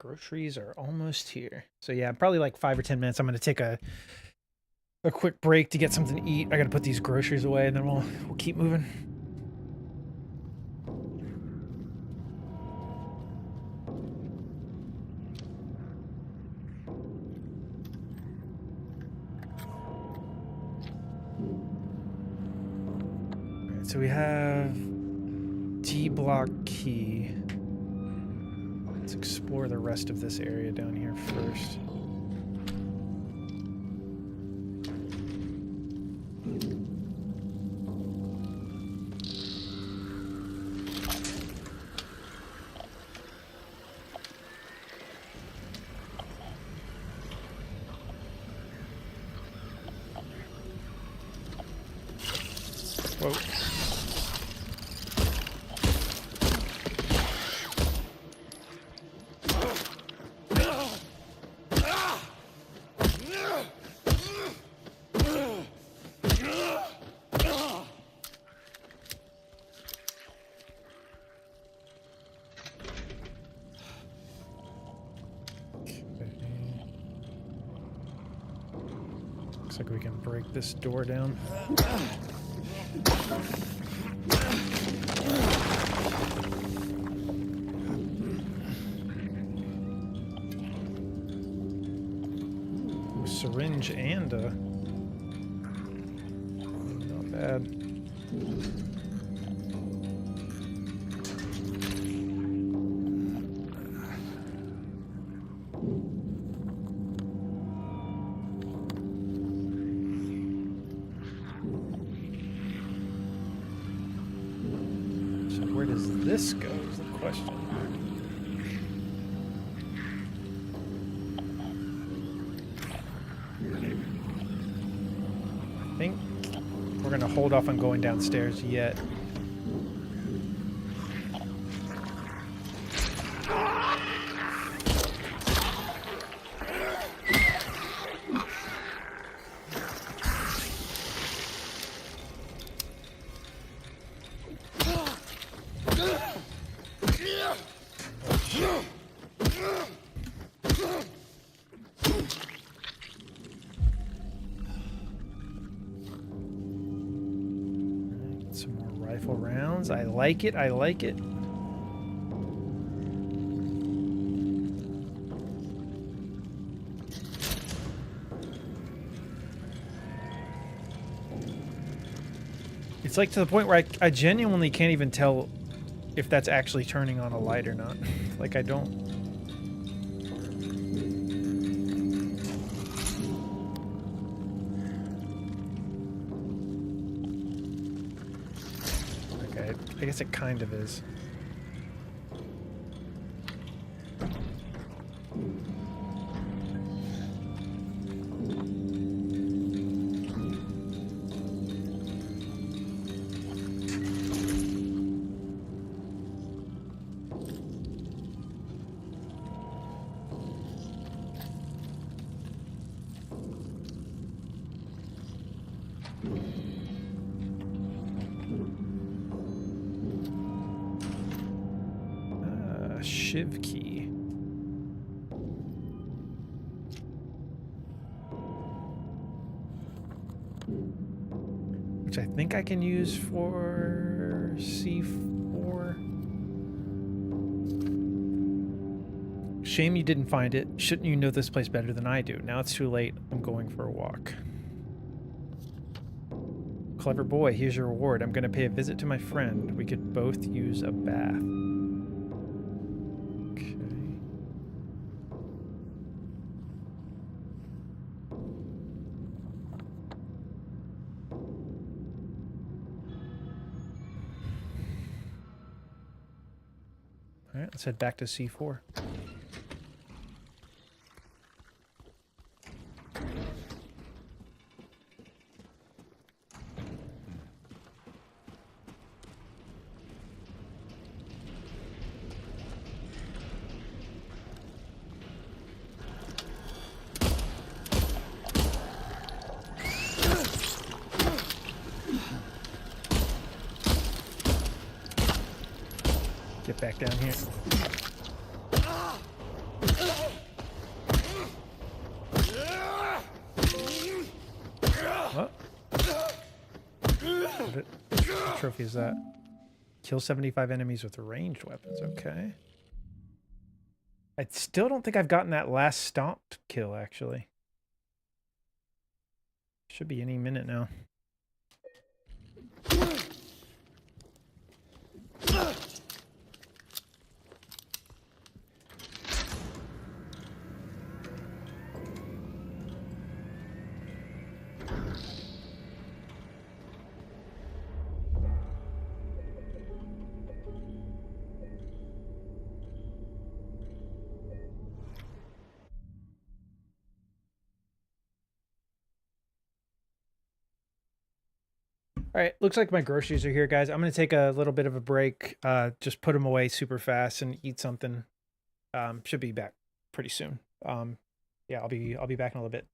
Groceries are almost here. So yeah, probably like 5 or 10 minutes. I'm going to take a quick break to get something to eat. I got to put these groceries away and then we'll keep moving. All right, so we have D block key. Let's explore the rest of this area down here first. Whoa. Looks like we can break this door down. Ooh, syringe and not bad. Where does this go is the question. I think we're going to hold off on going downstairs yet. Some more rifle rounds. I like it. I like it. It's like to the point where I genuinely can't even tell if that's actually turning on a light or not. Like I don't. I guess it kind of is. Shiv key. Which I think I can use for C4. Shame you didn't find it. Shouldn't you know this place better than I do? Now it's too late. I'm going for a walk. Clever boy, here's your reward. I'm going to pay a visit to my friend. We could both use a bath. Okay. All right, let's head back to C4. Get back down here. What? What trophy is that? Kill 75 enemies with ranged weapons. Okay. I still don't think I've gotten that last stomped kill, actually. Should be any minute now. All right, looks like my groceries are here, guys. I'm gonna take a little bit of a break, just put them away super fast and eat something. Should be back pretty soon. Yeah, I'll be back in a little bit.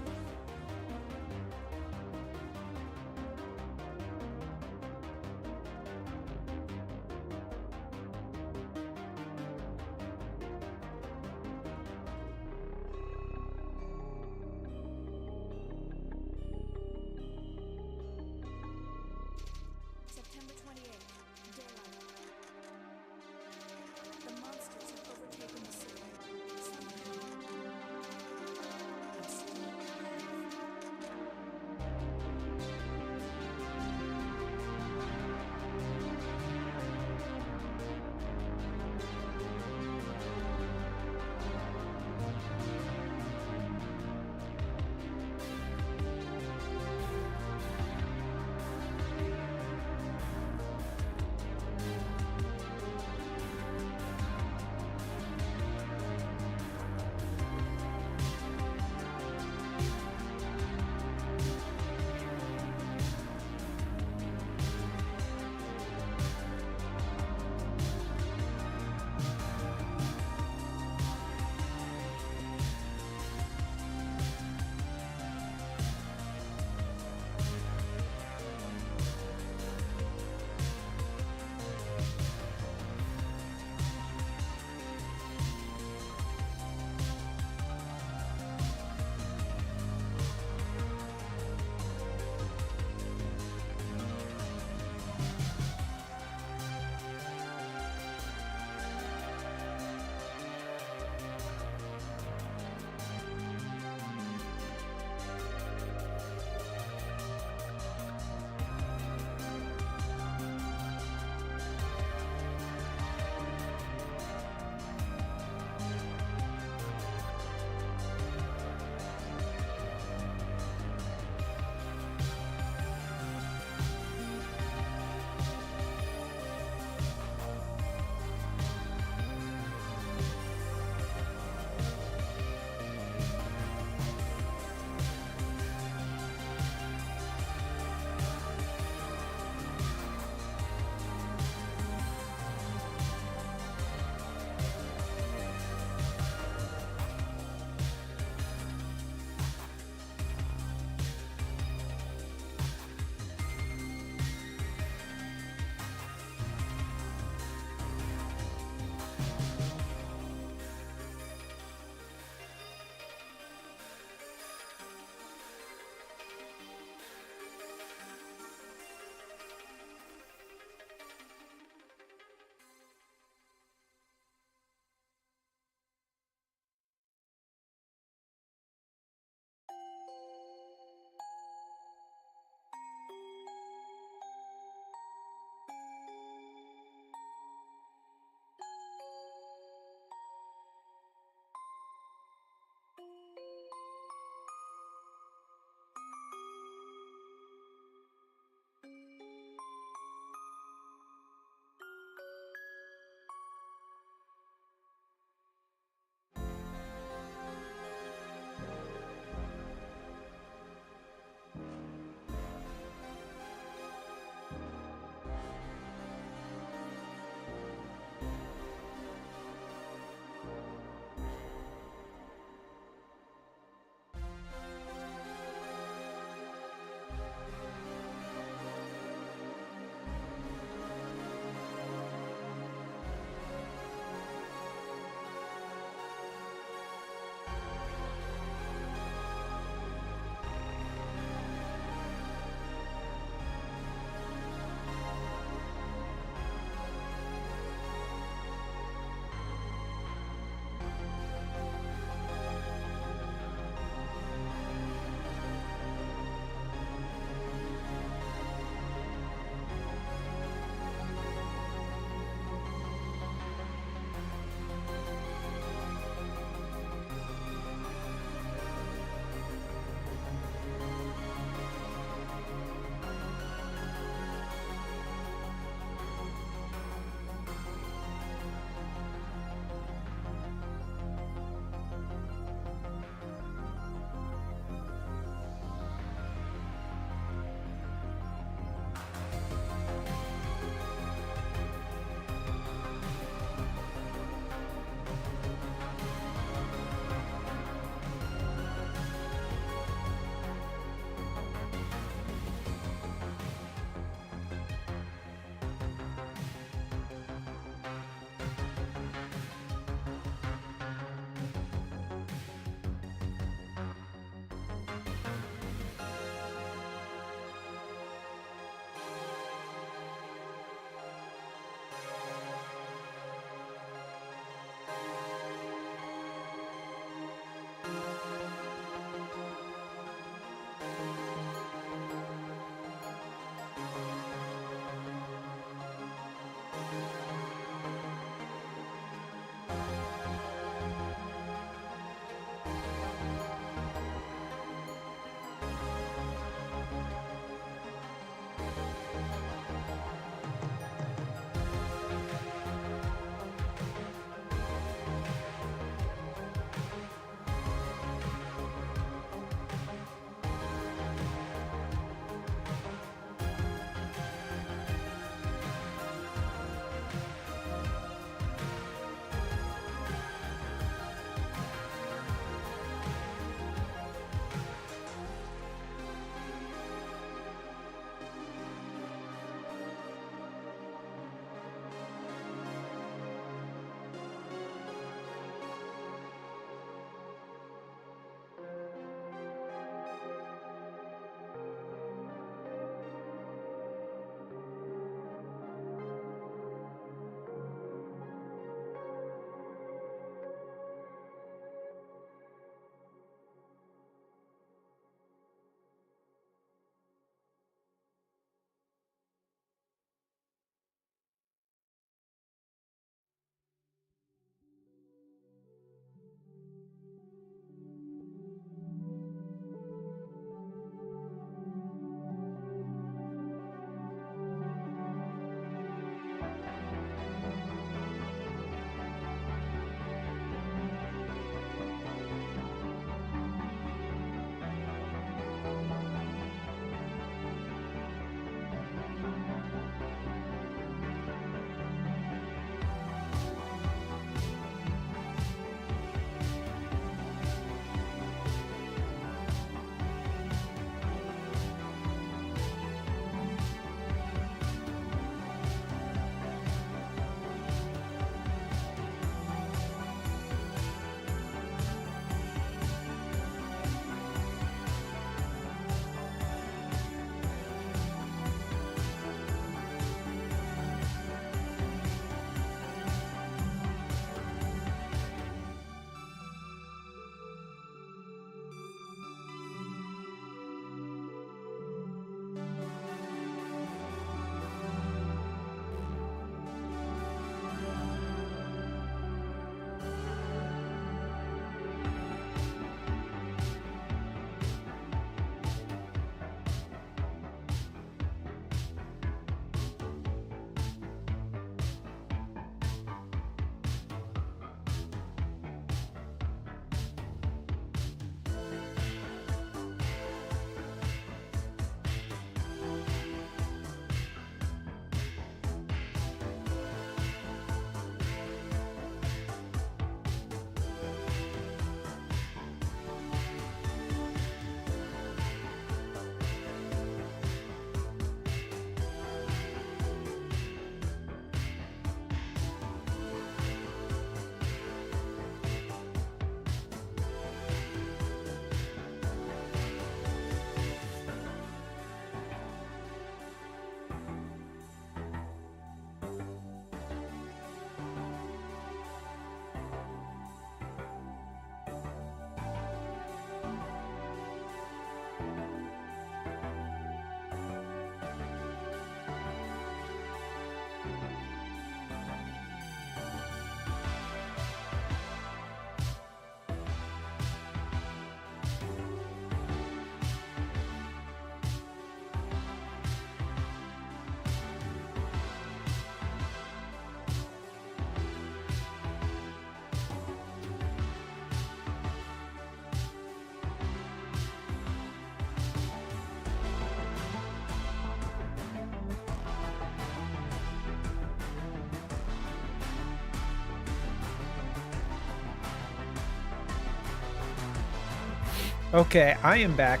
Okay, I am back.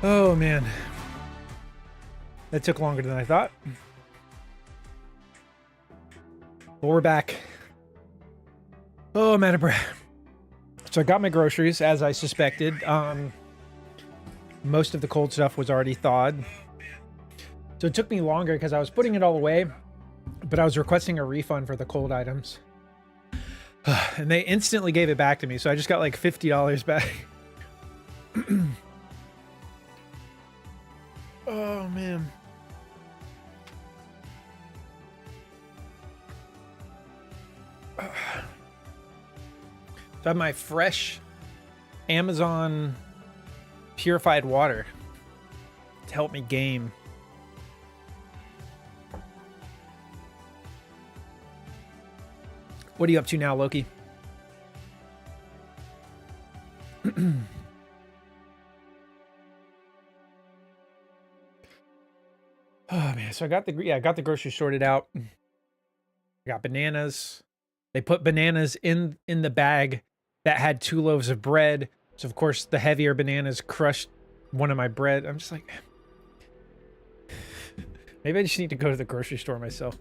Oh man. That took longer than I thought. But we're back. Oh, man of breath. So I got my groceries, as I suspected. Most of the cold stuff was already thawed. So it took me longer because I was putting it all away, but I was requesting a refund for the cold items. And they instantly gave it back to me, so I just got like $50 back. Oh, man. So I have my fresh Amazon purified water to help me game. What are you up to now, Loki? Oh man, so I got the groceries sorted out. I got bananas. They put bananas in the bag that had 2 loaves of bread. So of course the heavier bananas crushed one of my bread. I'm just like, maybe I just need to go to the grocery store myself.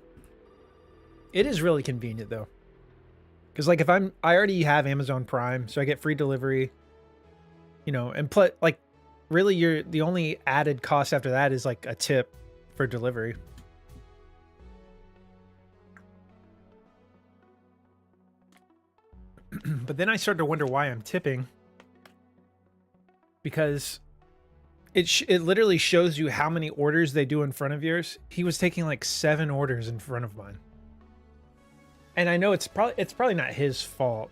It is really convenient though. Because like if I already have Amazon Prime, so I get free delivery, you know, and like really the only added cost after that is like a tip for delivery. But then I started to wonder why I'm tipping, because it literally shows you how many orders they do in front of yours. He was taking like 7 orders in front of mine. And I know it's probably not his fault.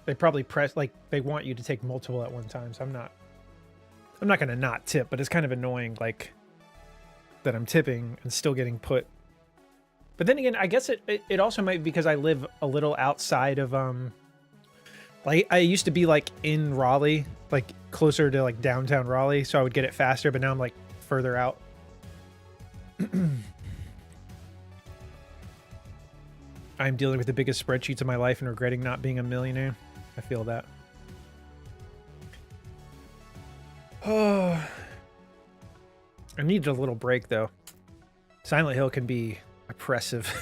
They probably they want you to take multiple at one time. So I'm not gonna not tip, but it's kind of annoying like that I'm tipping and still getting put. But then again, I guess it also might be because I live a little outside of like I used to be like in Raleigh, like closer to like downtown Raleigh, so I would get it faster, but now I'm like further out. I'm dealing with the biggest spreadsheets of my life and regretting not being a millionaire. I feel that. Oh, I needed a little break though. Silent Hill can be oppressive.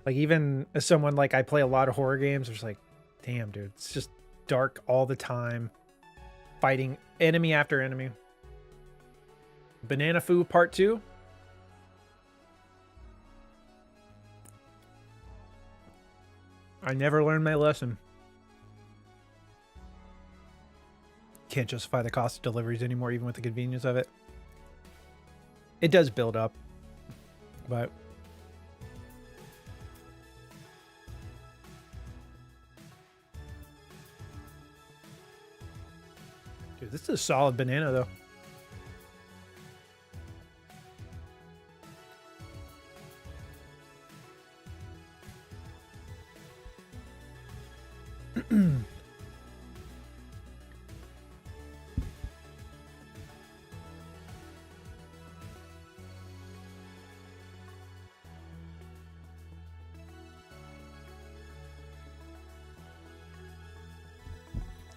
Like even as someone like I play a lot of horror games, I'm just like, damn, dude, it's just dark all the time. Fighting enemy after enemy. Banana Foo Part 2. I never learned my lesson. Can't justify the cost of deliveries anymore, even with the convenience of it. It does build up, but dude, this is a solid banana though.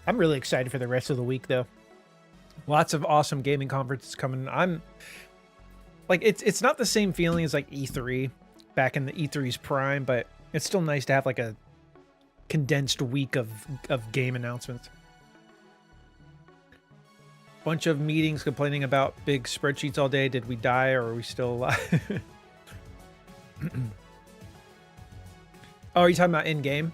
I'm really excited for the rest of the week though. Lots of awesome gaming conferences coming. I'm like, it's not the same feeling as like E3 back in the E3's prime, but it's still nice to have like a condensed week of game announcements. Bunch of meetings complaining about big spreadsheets all day. Did we die or are we still alive? Oh, are you talking about in game?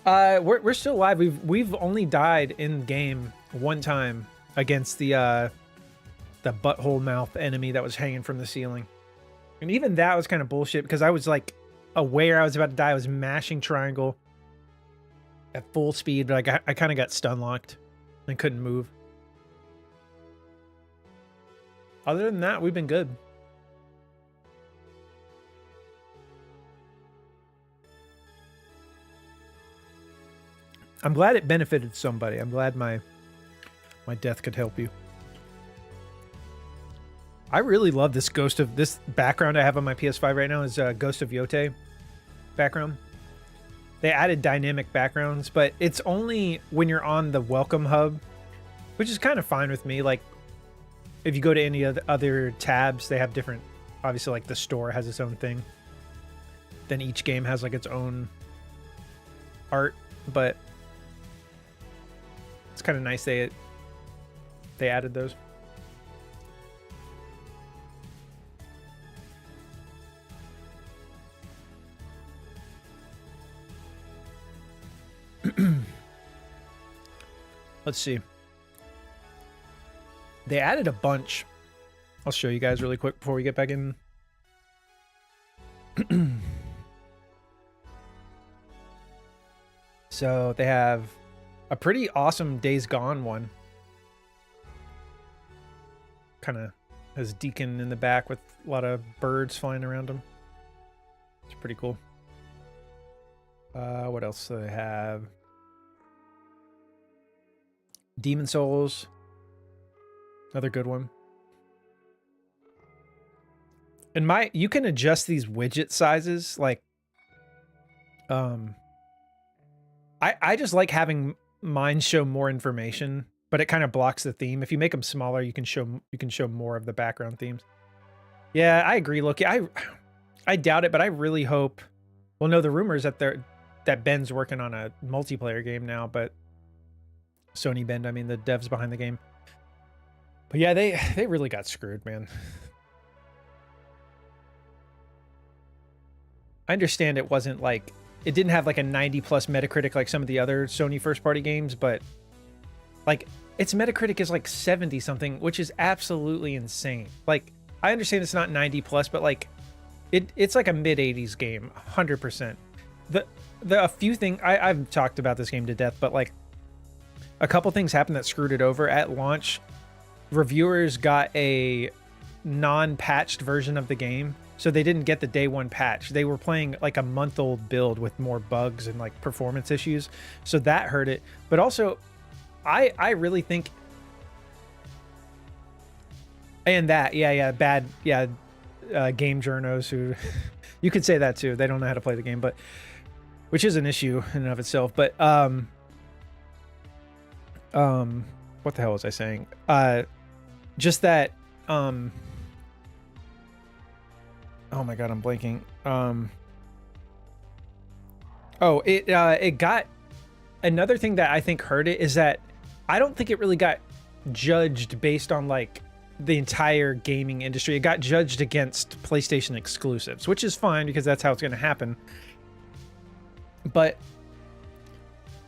We're still alive. We've only died in game one time against the butthole mouth enemy that was hanging from the ceiling, and even that was kind of bullshit because I was like aware I was about to die. I was mashing triangle at full speed, but I kind of got stun locked and couldn't move. Other than that, we've been good. I'm glad it benefited somebody. I'm glad my death could help you. I really love this background I have on my PS5 right now is Ghost of Yote background. they added dynamic backgrounds, but it's only when you're on the welcome hub, which is kind of fine with me. Like, if you go to any of the other tabs, they have different, obviously, like the store has its own thing. Then each game has like its own art, but it's kind of nice they added those. Let's see. They added a bunch. I'll show you guys really quick before we get back in. So they have a pretty awesome Days Gone one. Kind of has Deacon in the back with a lot of birds flying around him. It's pretty cool. What else do they have? Demon Souls. Another good one. And you can adjust these widget sizes. Like, I just like having mine show more information, but it kind of blocks the theme. If you make them smaller, you can show more of the background themes. Yeah, I agree, Loki. I doubt it, but I really hope. Well, no, the rumors that Ben's working on a multiplayer game now, but Sony Bend, I mean the devs behind the game. But yeah, they really got screwed, man. I understand it wasn't like, it didn't have like a 90+ Metacritic like some of the other Sony first party games, but like its Metacritic is like 70 something, which is absolutely insane. Like, I understand it's not 90+, but like it's like a mid 80s game, 100%. A few things, I've talked about this game to death, but like a couple things happened that screwed it over. At launch, reviewers got a non-patched version of the game, so they didn't get the day one patch. They were playing like a month-old build with more bugs and like performance issues, so that hurt it. But also, I really think, and that bad game journos who you could say that too. They don't know how to play the game, but which is an issue in and of itself. But what the hell was I saying? Just that oh my god, I'm blanking. It got, another thing that I think hurt it is that I don't think it really got judged based on like the entire gaming industry. It got judged against PlayStation exclusives, which is fine because that's how it's going to happen. But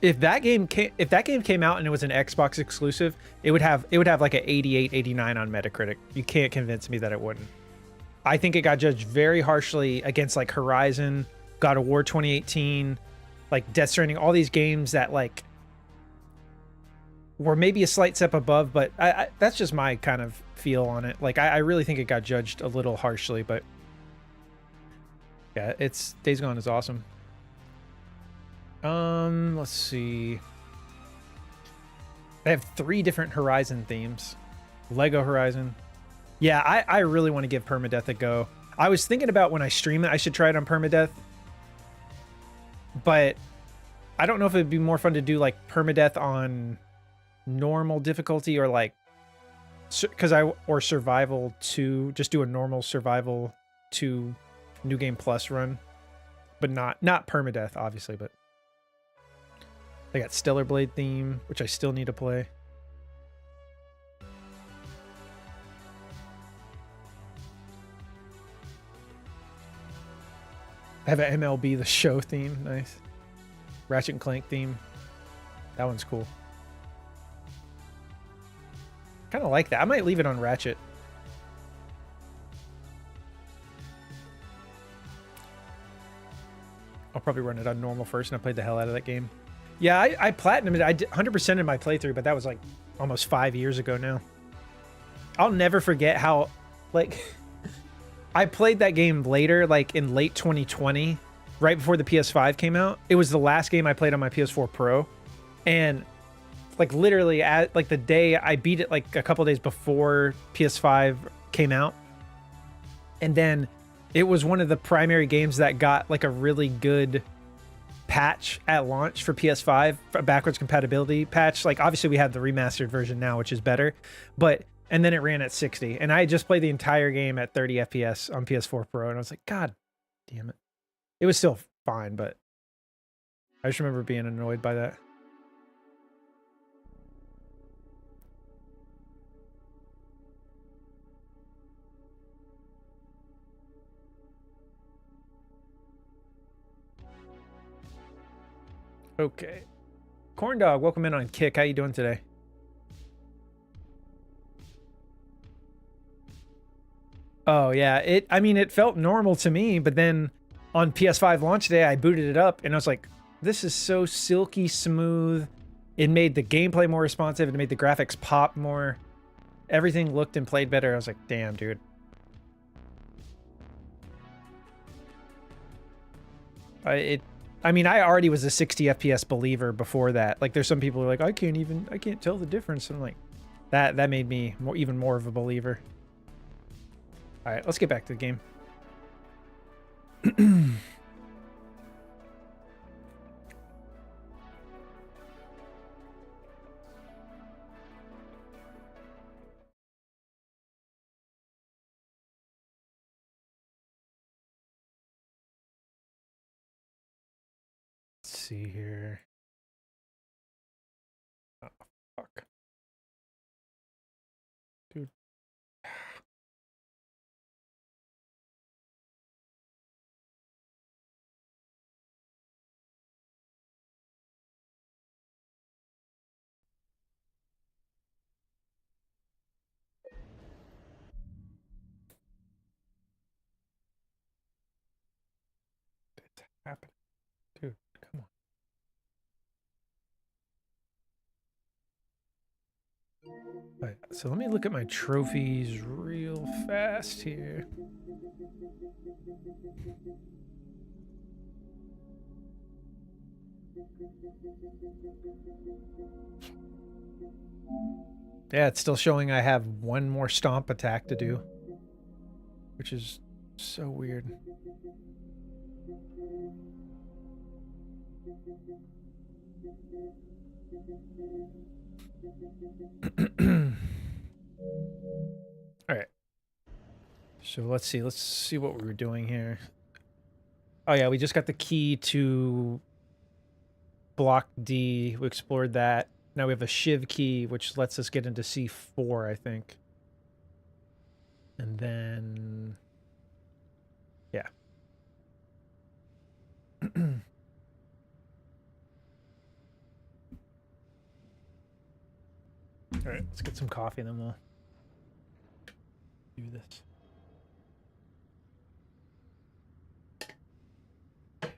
if that game came out and it was an Xbox exclusive, it would have like an 88, 89 on Metacritic. You can't convince me that it wouldn't. I think it got judged very harshly against like Horizon, God of War 2018, like Death Stranding, all these games that like were maybe a slight step above, but that's just my kind of feel on it. Like I really think it got judged a little harshly, but yeah, Days Gone is awesome. Let's see. They have 3 different Horizon themes. Lego Horizon. Yeah, I really want to give permadeath a go. I was thinking about when I stream it, I should try it on permadeath. But I don't know if it'd be more fun to do like permadeath on normal difficulty or like, or survival 2, just do a normal survival 2 New Game Plus run, but not permadeath obviously. But they got Stellar Blade theme, which I still need to play. I have an MLB The Show theme, nice. Ratchet and Clank theme, that one's cool. Kind of like that. I might leave it on Ratchet. I'll probably run it on normal first, and I played the hell out of that game. Yeah, I platinumed it. I did 100% in my playthrough, but that was like almost 5 years ago now. I'll never forget how, like, I played that game later, like in late 2020, right before the PS5 came out. It was the last game I played on my PS4 Pro, and like literally at like the day I beat it, like a couple days before PS5 came out, and then it was one of the primary games that got like a really good patch at launch for PS5, a backwards compatibility patch. Like obviously we have the remastered version now, which is better, but and then it ran at 60, and I just played the entire game at 30 FPS on PS4 Pro, and I was like, God damn it. It was still fine, but I just remember being annoyed by that. Okay. Corn Dog, welcome in on Kick. How you doing today? Oh yeah, I mean it felt normal to me, but then on PS5 launch day I booted it up and I was like, this is so silky smooth. It made the gameplay more responsive, it made the graphics pop more. Everything looked and played better. I was like, damn, dude. I mean, I already was a 60 FPS believer before that. Like, there's some people who are like, I can't tell the difference. And I'm like, that made me even more of a believer. All right, let's get back to the game. Let's see here. Oh, fuck. Dude. It's happening. Dude, come on. All right, so let me look at my trophies real fast here. Yeah, it's still showing I have one more stomp attack to do, which is so weird. All right. So let's see what we were doing here. Oh yeah, we just got the key to Block D. We explored that. Now we have a Shiv key, which lets us get into C4, I think. And then... yeah. Alright, let's get some coffee and then we'll do this.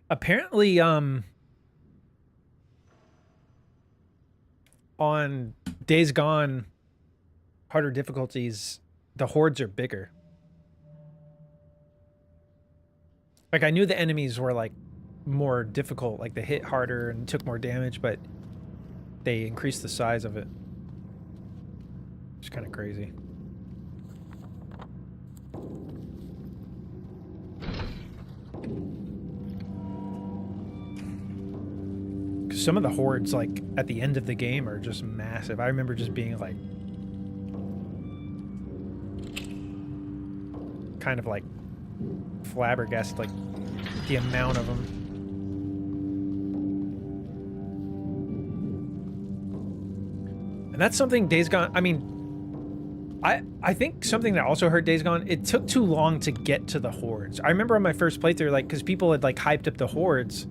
Apparently, on Days Gone, harder difficulties, the hordes are bigger. Like, I knew the enemies were, like, more difficult, like, they hit harder and took more damage, but they increased the size of it. It's kind of crazy. Some of the hordes, like, at the end of the game are just massive. I remember just being, like, kind of, like, flabbergasted, like, the amount of them. And that's something Days Gone, I mean, I think something that also hurt Days Gone, it took too long to get to the hordes. I remember on my first playthrough, like, because people had, like, hyped up the hordes,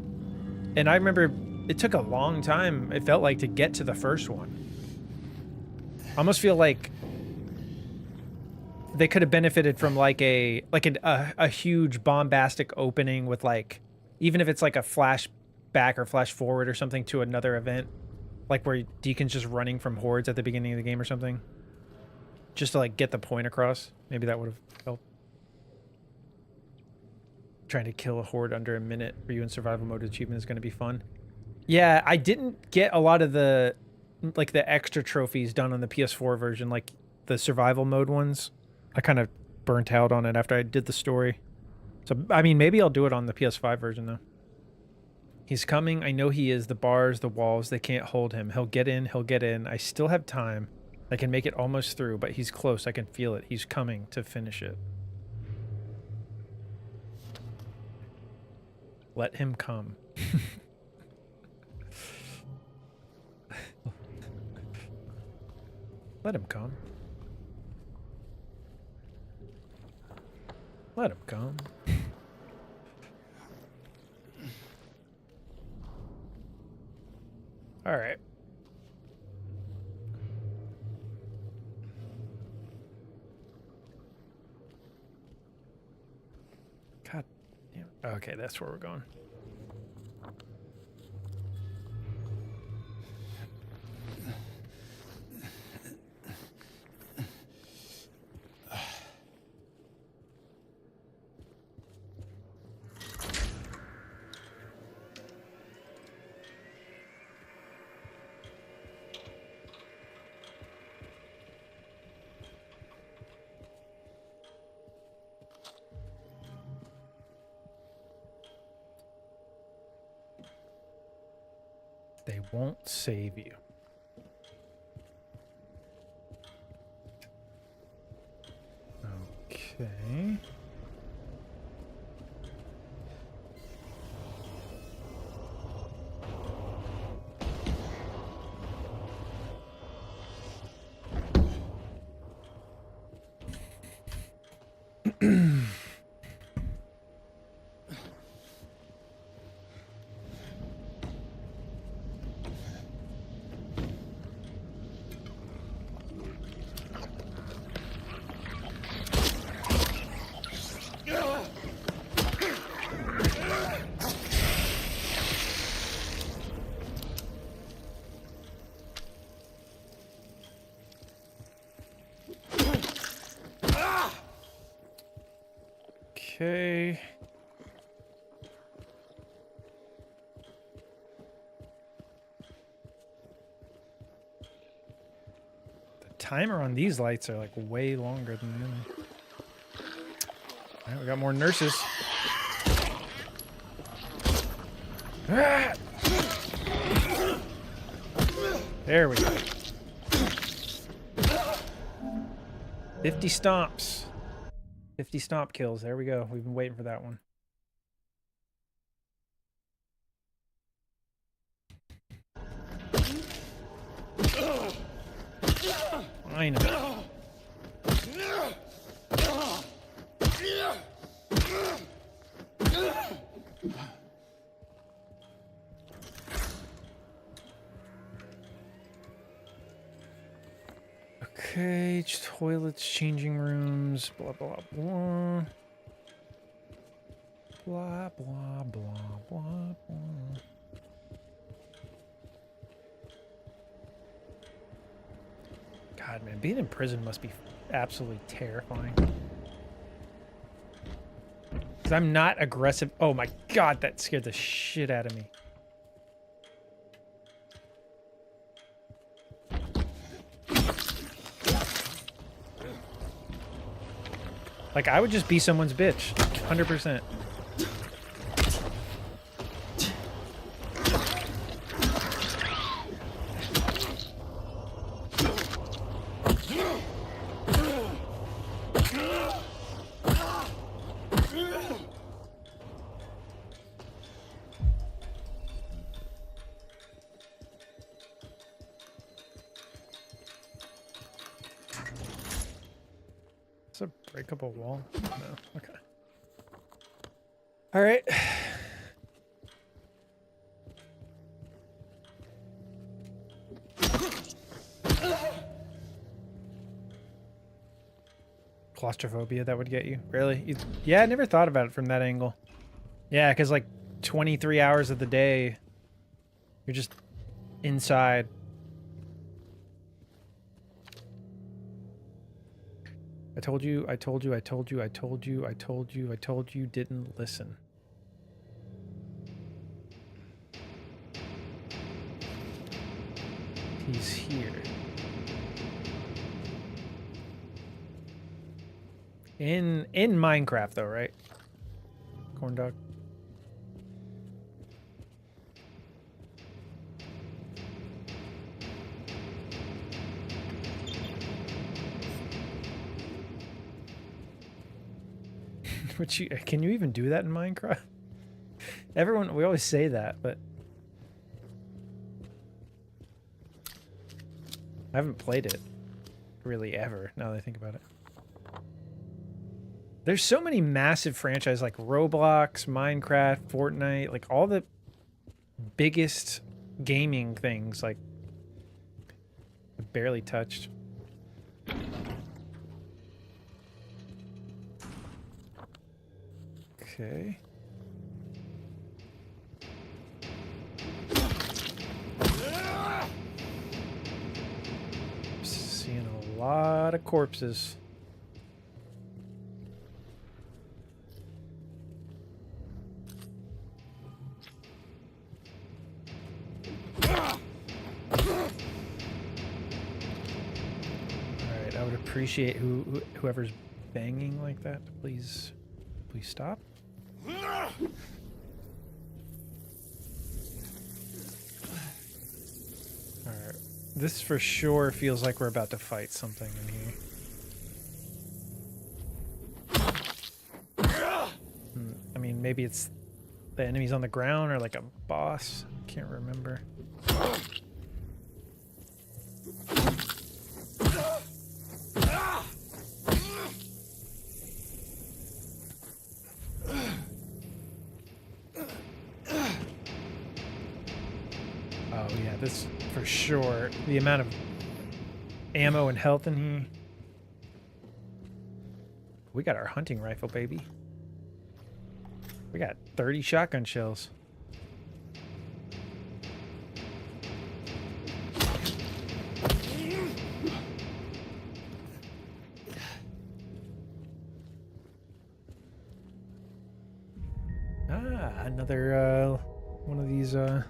and I remember it took a long time, it felt like, to get to the first one. I almost feel like they could have benefited from, like, a huge bombastic opening with, like, even if it's, like, a flashback or flash forward or something to another event, like where Deacon's just running from hordes at the beginning of the game or something. Just to, like, get the point across. Maybe that would have helped. Trying to kill a horde under a minute for you in survival mode achievement is going to be fun. Yeah, I didn't get a lot of the, like, the extra trophies done on the PS4 version, like the survival mode ones. I kind of burnt out on it after I did the story. So, I mean, maybe I'll do it on the PS5 version, though. He's coming. I know he is. The bars, the walls, they can't hold him. He'll get in. He'll get in. I still have time. I can make it almost through, but he's close. I can feel it. He's coming to finish it. Let him come. Let him come. Let him come. All right. God damn. Okay, that's where we're going. They won't save you. Okay. Okay. The timer on these lights are like way longer than the other. All right, we got more nurses. Ah! There we go. 50 stomps. 50 stomp kills. There we go. We've been waiting for that one. I know. Okay, toilets, changing rooms, blah, blah, blah. Blah, blah, blah, blah, blah. God, man, being in prison must be absolutely terrifying. Because I'm not aggressive. Oh my God, that scared the shit out of me. Like, I would just be someone's bitch. 100%. It's a breakable wall. No. Okay. All right. Claustrophobia, that would get you? Really? Yeah, I never thought about it from that angle. Yeah, because like 23 hours of the day, you're just inside. I told you, I told you, I told you, I told you, I told you, I told you, didn't listen. He's here. In Minecraft though, right? Corn dog. Can you even do that in Minecraft? Everyone, we always say that, but I haven't played it really ever, now that I think about it. There's so many massive franchises like Roblox, Minecraft, Fortnite, like all the biggest gaming things, like barely touched. Okay. Seeing a lot of corpses. Alright, I would appreciate whoever's banging like that. Please stop. Alright. This for sure feels like we're about to fight something in here. I mean, maybe it's the enemies on the ground or like a boss. Can't remember. Oh yeah, this for sure. The amount of ammo and health in here. We got our hunting rifle, baby. We got 30 shotgun shells. Another one of these little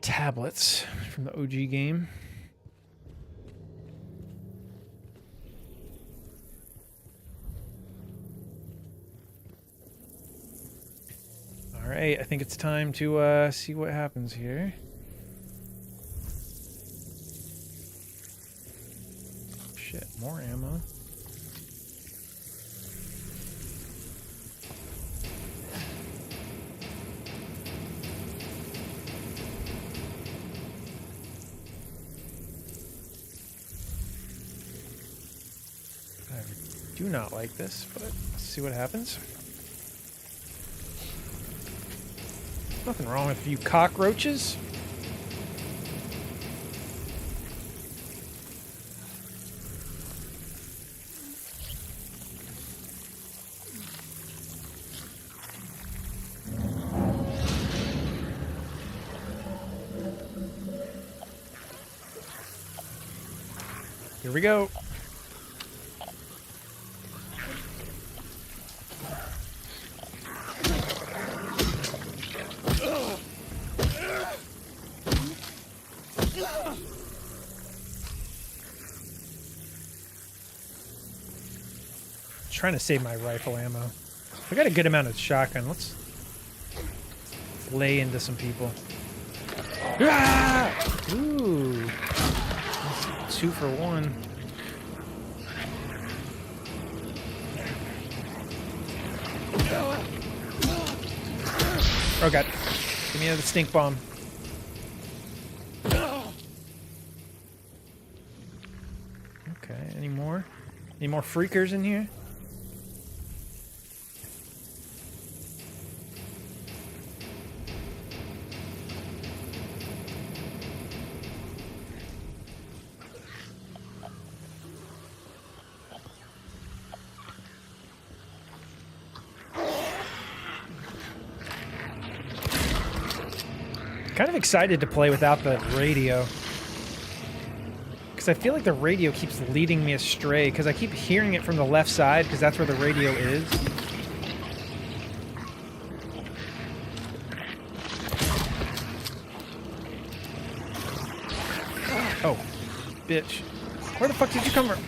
tablets from the OG game. All right, I think it's time to see what happens here. Shit, more ammo. I do not like this, but let's see what happens. Nothing wrong with a few cockroaches. Here we go. Trying to save my rifle ammo. I got a good amount of shotgun. Let's lay into some people. Ah! Ooh. That's 2 for 1. Oh god. Give me another stink bomb. Okay, any more? Any more freakers in here? Kind of excited to play without the radio, because I feel like the radio keeps leading me astray, because I keep hearing it from the left side, because that's where the radio is. Oh, bitch. Where the fuck did you come from?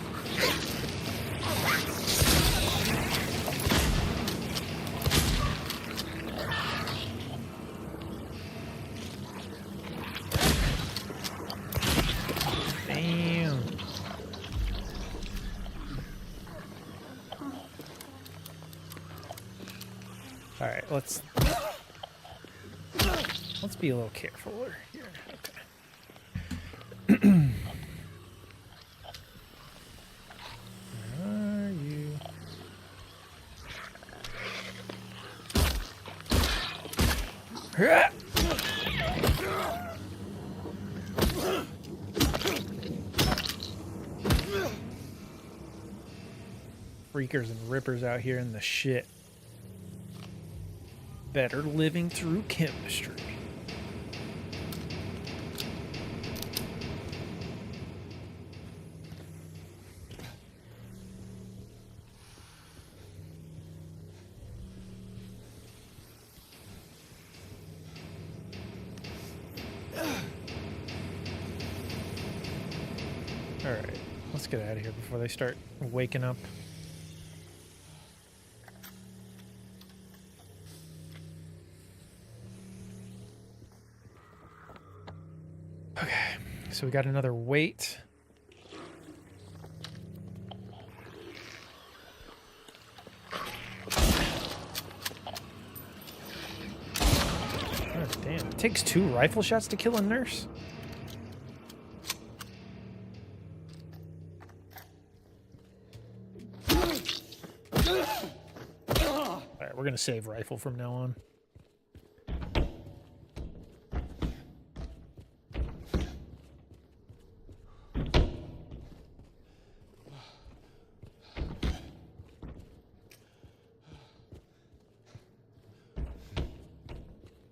All right, let's be a little careful here. Okay. Where are you? Freakers and rippers out here in the shit. Better living through chemistry. All right, let's get out of here before they start waking up. Okay, so we got another weight. Oh, damn. It takes 2 rifle shots to kill a nurse? Alright, we're gonna save rifle from now on.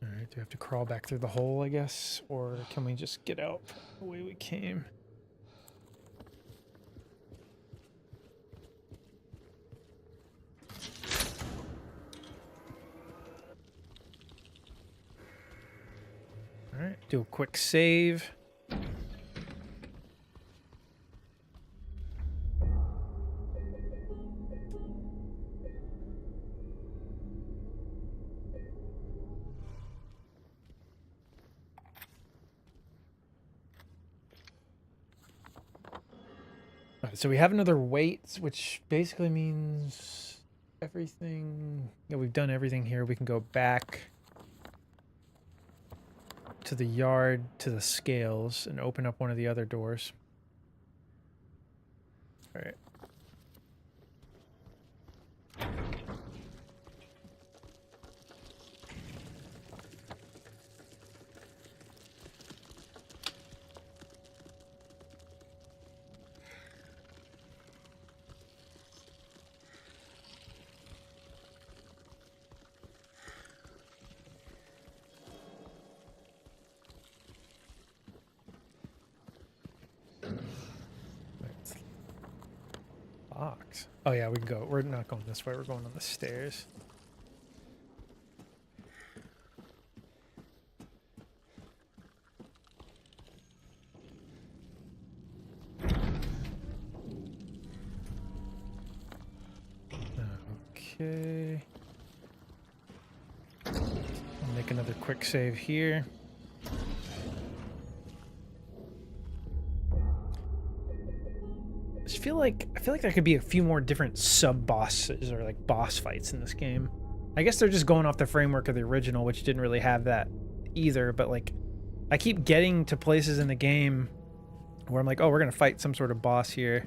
Alright, do we have to crawl back through the hole, I guess? Or can we just get out the way we came? Alright, do a quick save. Alright, so we have another weight, which basically means everything... Yeah, we've done everything here. We can go back to the yard, to the scales, and open up one of the other doors. Alright. Box. Oh yeah, we can go. We're not going this way. We're going on the stairs. Okay. I'll make another quick save here. I feel like there could be a few more different sub-bosses or like boss fights in this game. I guess they're just going off the framework of the original, which didn't really have that either, but like I keep getting to places in the game where I'm like, oh, we're gonna fight some sort of boss here,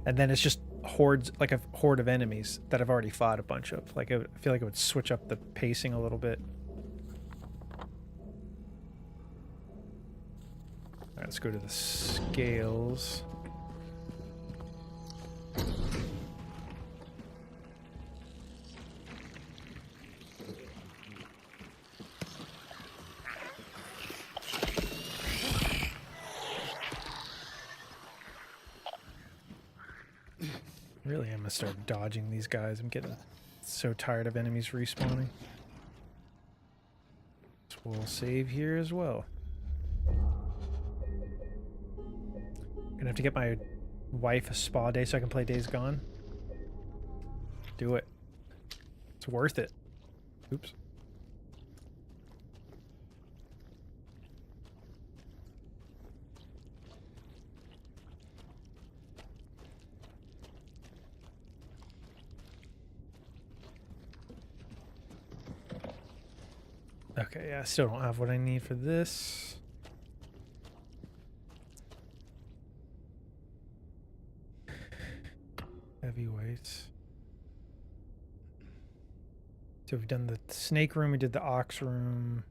and then it's just hordes, like a horde of enemies that I've already fought a bunch of. Like I feel like it would switch up the pacing a little bit. All right, let's go to the scales. Really, I'm gonna start dodging these guys. I'm getting so tired of enemies respawning. So we'll save here as well. Gonna have to get my wife a spa day so I can play Days Gone. Do it. It's worth it. Oops. Okay, yeah, I still don't have what I need for this. Heavyweights. So we've done the snake room, we did the ox room.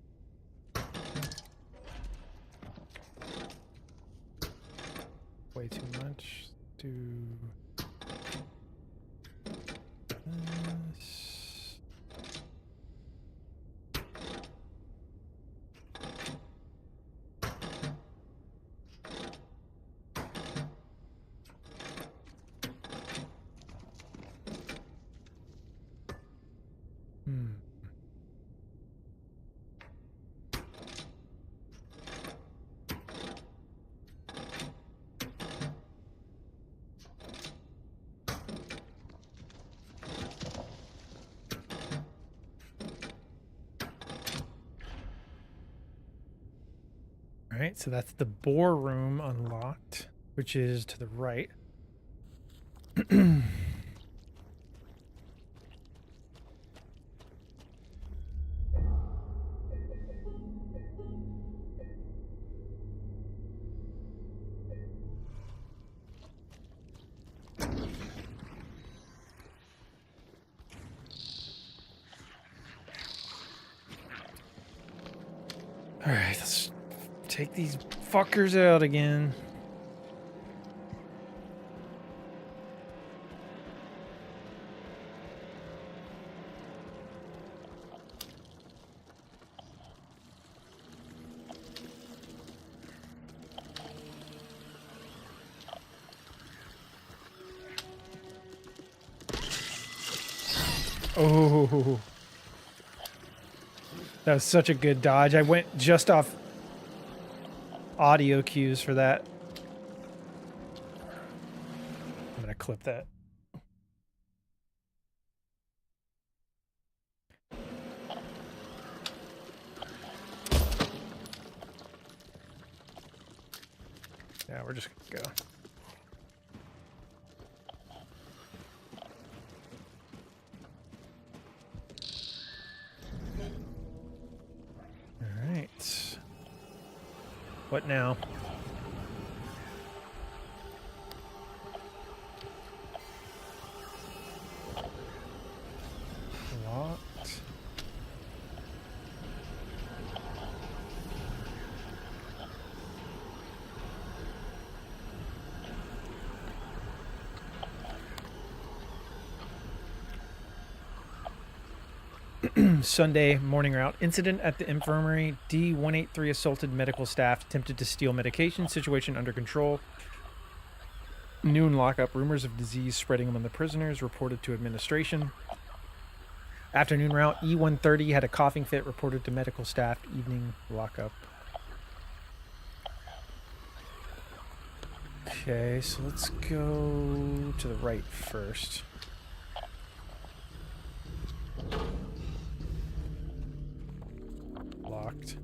Way too much. Do this. All right, so that's the boar room unlocked, which is to the right. All right, let's take these fuckers out again. Oh, that was such a good dodge. I went just off audio cues for that. I'm gonna clip that. Yeah, we're just gonna go. All right. What now? Locked. Sunday morning route. Incident at the infirmary. D-183 assaulted medical staff. Attempted to steal medication. Situation under control. Noon lockup. Rumors of disease spreading among the prisoners. Reported to administration. Afternoon route. E-130 had a coughing fit. Reported to medical staff. Evening lockup. Okay, so let's go to the right first. Locked.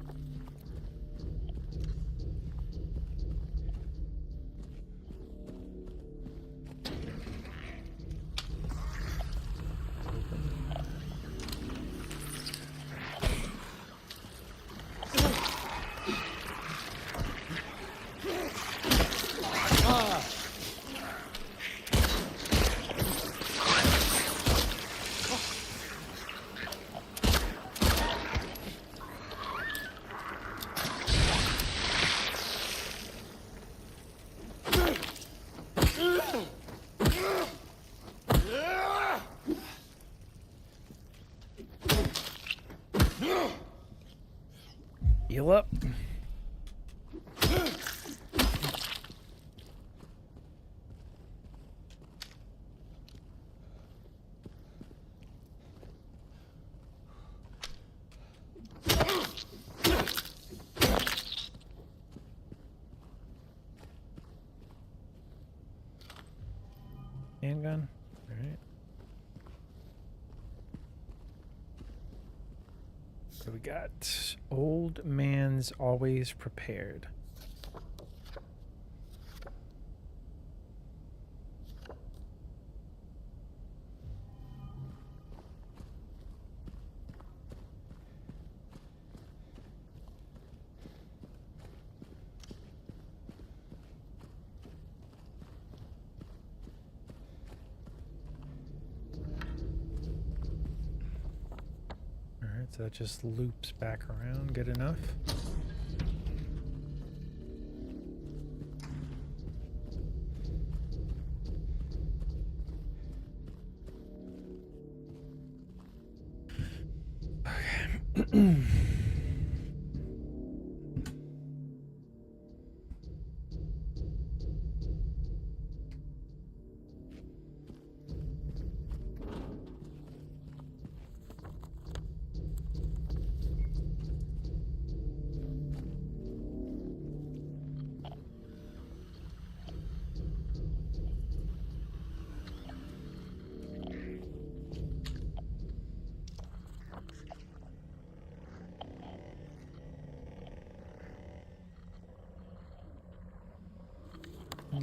Heal up. Handgun. All right. So we got old man's always prepared. So it just loops back around. Good enough.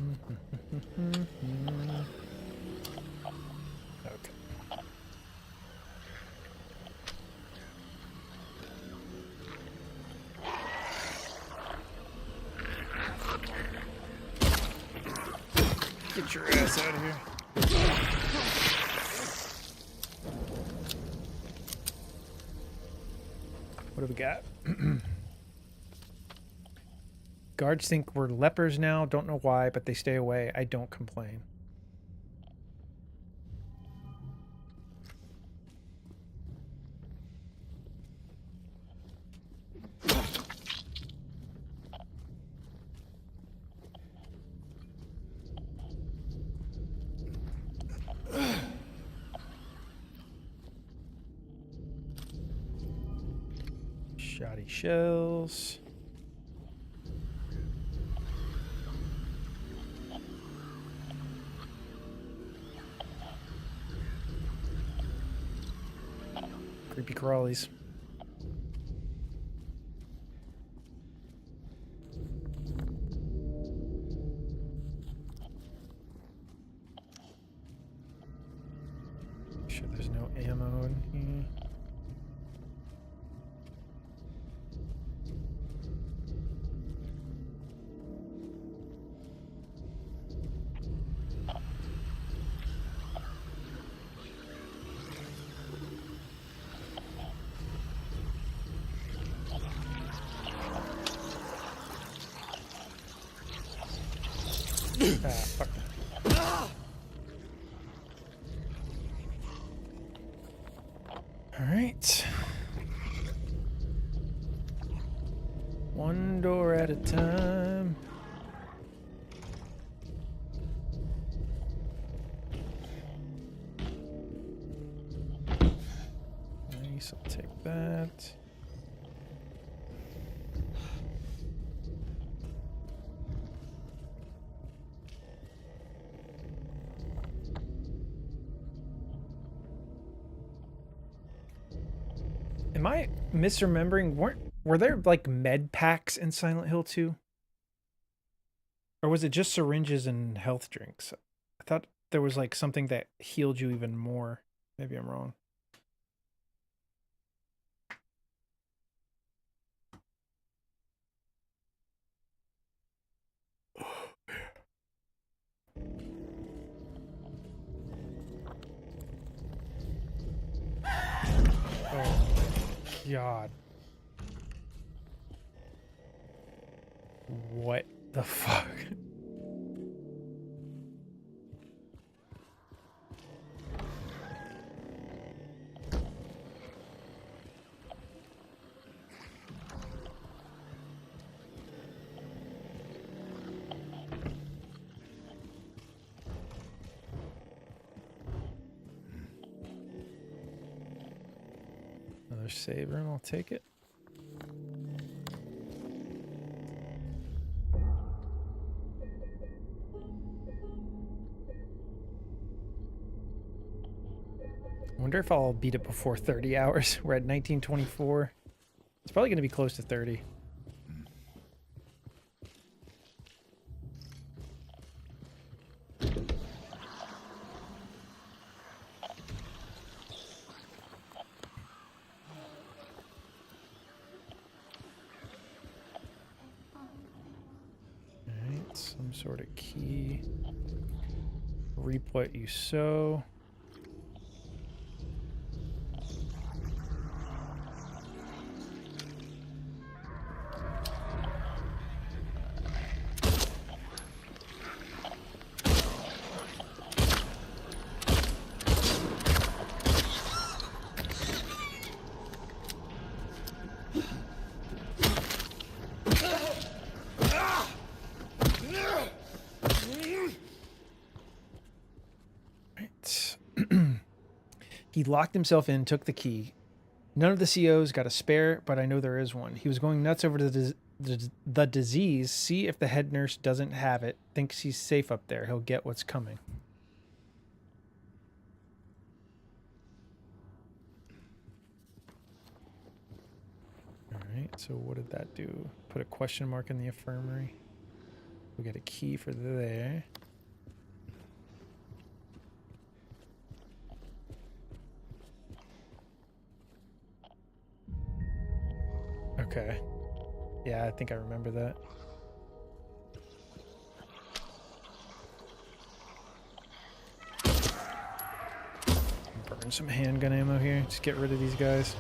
Okay. Okay. Get your ass out of here. What do we got? Guards think we're lepers now. Don't know why, but they stay away. I don't complain. Shoddy shells. Creepy crawlies. Sure there's no ammo in here. Ah, fuck. All right. One door at a time. Nice, I'll take that. Am I misremembering? Were there like med packs in Silent Hill 2? Or was it just syringes and health drinks? I thought there was like something that healed you even more. Maybe I'm wrong. Oh God. What the fuck? Another save room, I'll take it. I wonder if I'll beat it before 30 hours. We're at 1924. It's probably going to be close to 30. Alright, some sort of key. Reap what you sow. He locked himself in, took the key. None of the COs got a spare, but I know there is one. He was going nuts over the disease. See if the head nurse doesn't have it. Thinks he's safe up there. He'll get what's coming. Alright, so what did that do? Put a question mark in the infirmary. We'll get a key for there. Okay. Yeah, I think I remember that. Burn some handgun ammo here. Just get rid of these guys.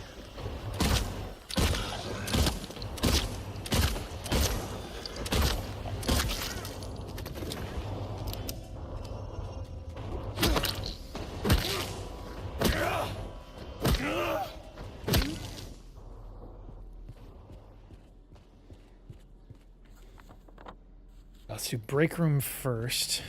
Let's do break room first.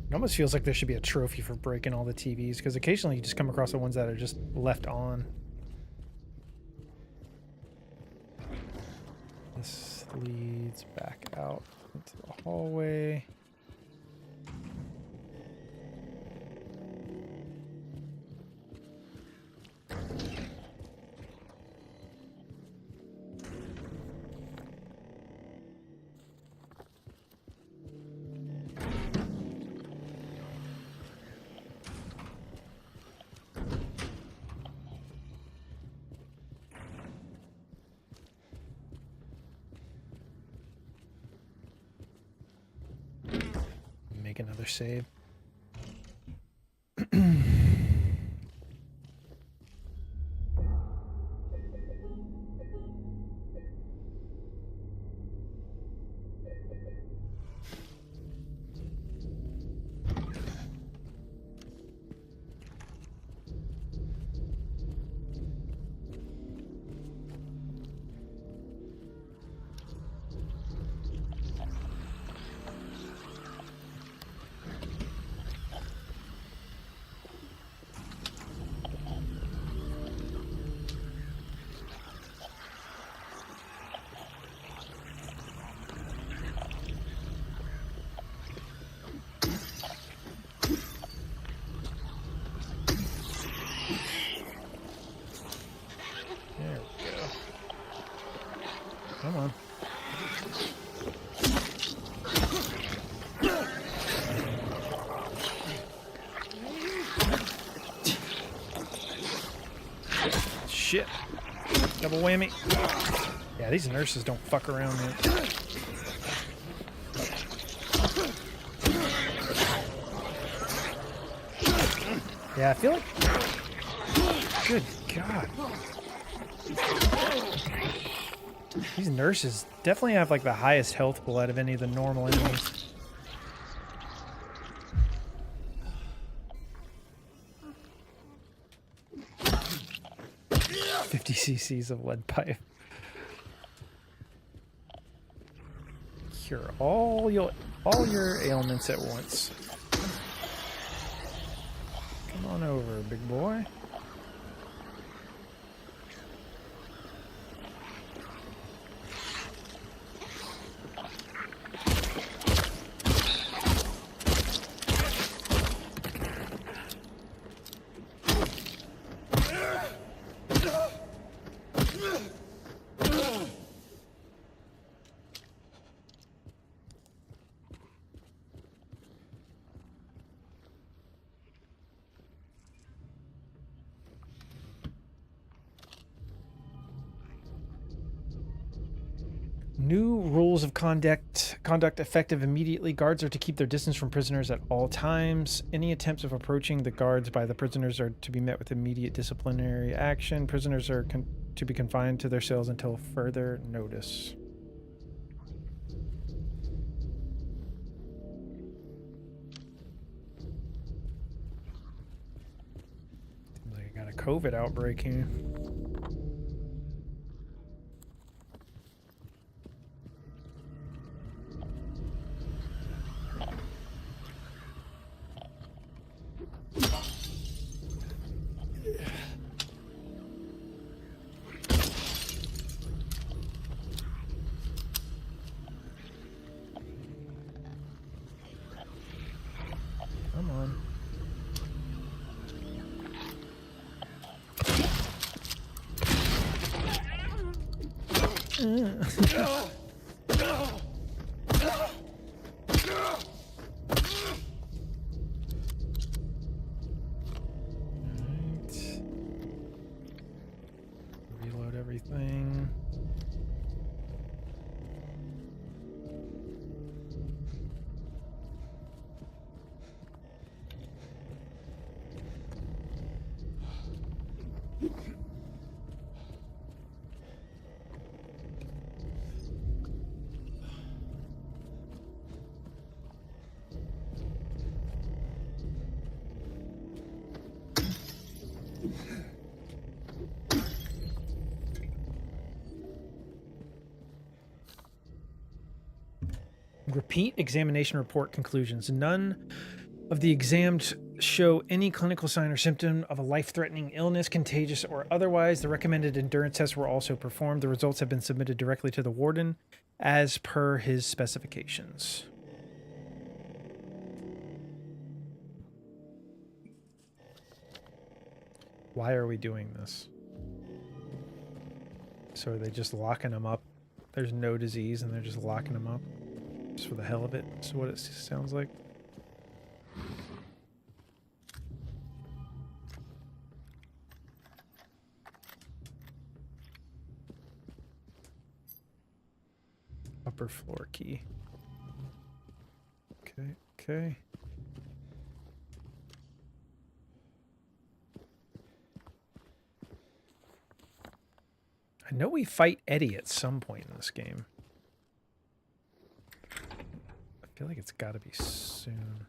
It almost feels like there should be a trophy for breaking all the TVs, because occasionally you just come across the ones that are just left on. This leads back out into the hallway. Make another save. Come on. Shit. Double whammy. Yeah, these nurses don't fuck around, man. Yeah, I feel like... Good God. These nurses definitely have like the highest health pool out of any of the normal enemies. 50 cc's of lead pipe. Cure all your ailments at once. Come on over, big boy. New rules of conduct effective immediately. Guards are to keep their distance from prisoners at all times. Any attempts of approaching the guards by the prisoners are to be met with immediate disciplinary action. Prisoners are to be confined to their cells until further notice. a COVID outbreak here. Come on. Reload everything. Repeat examination report conclusions. None of the examined show any clinical sign or symptom of a life-threatening illness, contagious or otherwise. The recommended endurance tests were also performed. The results have been submitted directly to the warden as per his specifications. Why are we doing this? So are they just locking him up? There's no disease and they're just locking him up? Just for the hell of it, is what it sounds like. Upper floor key. Okay, okay. I know we fight Eddie at some point in this game. I feel like it's got to be soon.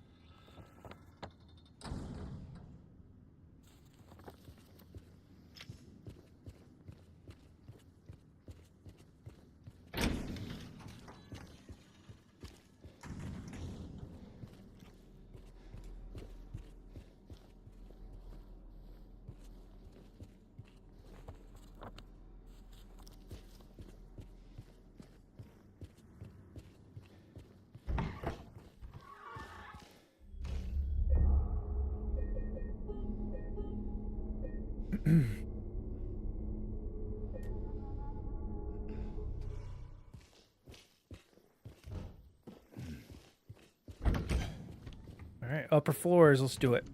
All right, upper floors, let's do it.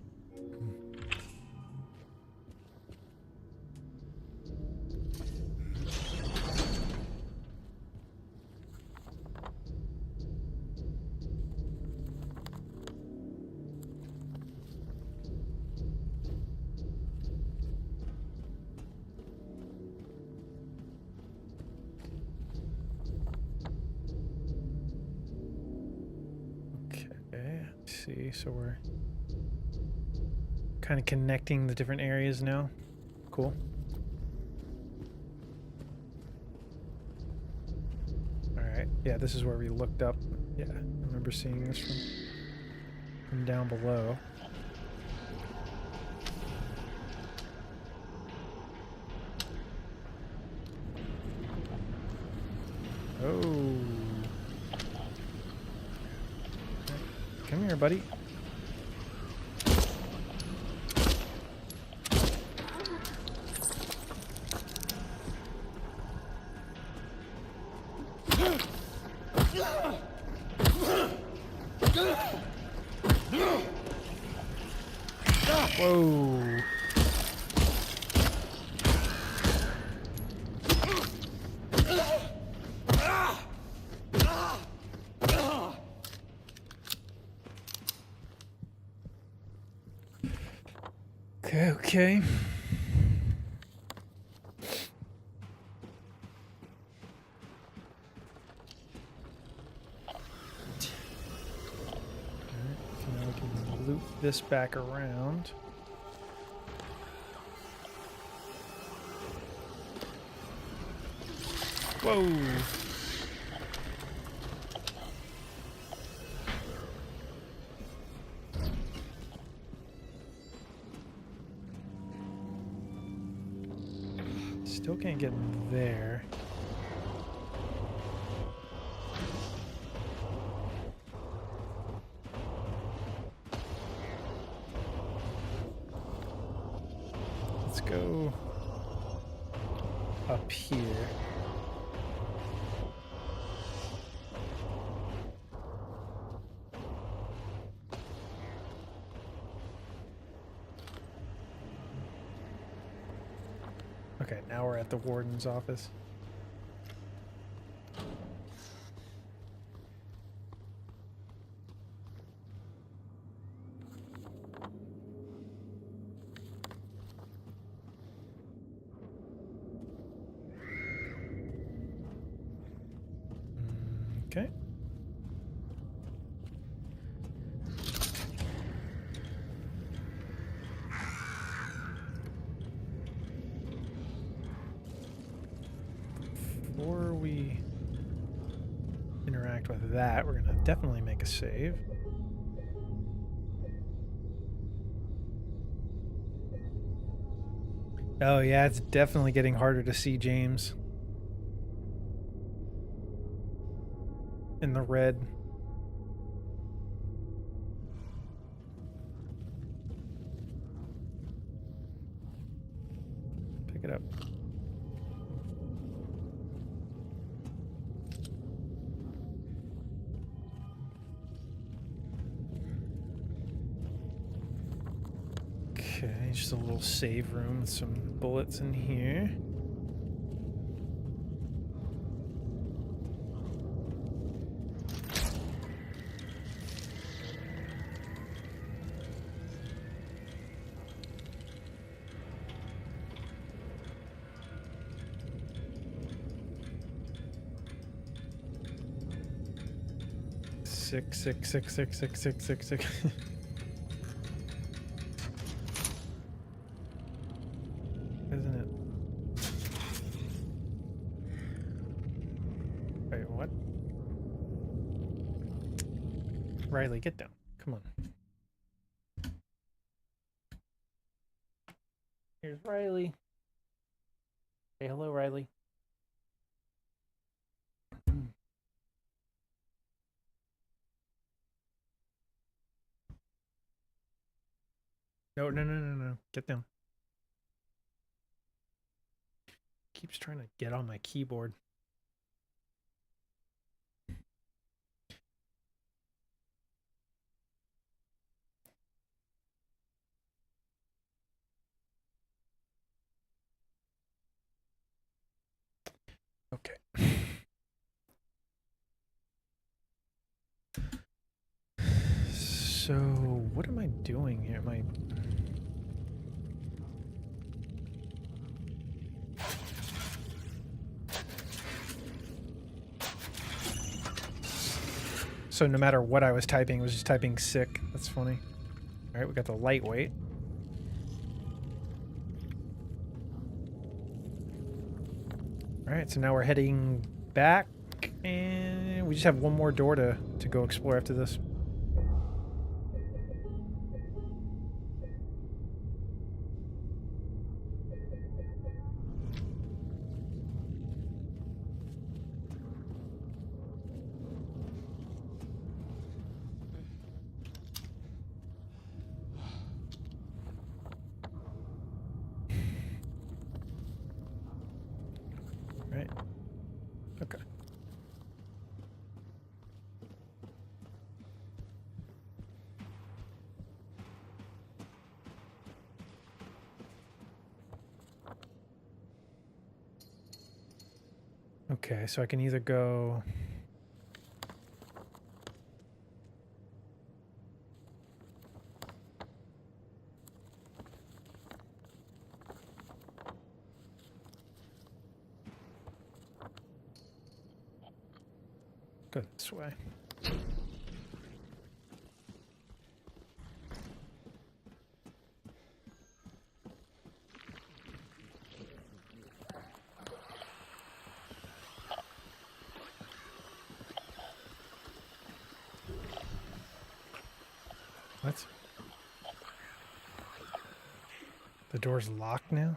See, so we're kind of connecting the different areas now. Cool. All right, yeah, this is where we looked up. Yeah, I remember seeing this from down below. Oh. Come here, buddy. Whoa. Okay. Now we can loop this back around. Whoa. Still can't get in there. Let's go up here. Okay, now we're at the warden's office. Okay. Before we interact with that, we're gonna definitely make a save. Oh yeah, it's definitely getting harder to see James in the red. Pick it up. Okay, just a little save room with some bullets in here. Six. Isn't it? Wait, what? Riley, get down. Come on. Here's Riley. Say hello, Riley. No. Get down. Keeps trying to get on my keyboard. Okay. So, what am I doing here? Am I... So no matter what I was typing, it was just typing sick. That's funny. All right, we got the lightweight. All right, so now we're heading back, and we just have one more door to go explore after this. Right. Okay. Okay, so I can either go... go this way. What? The door's locked now?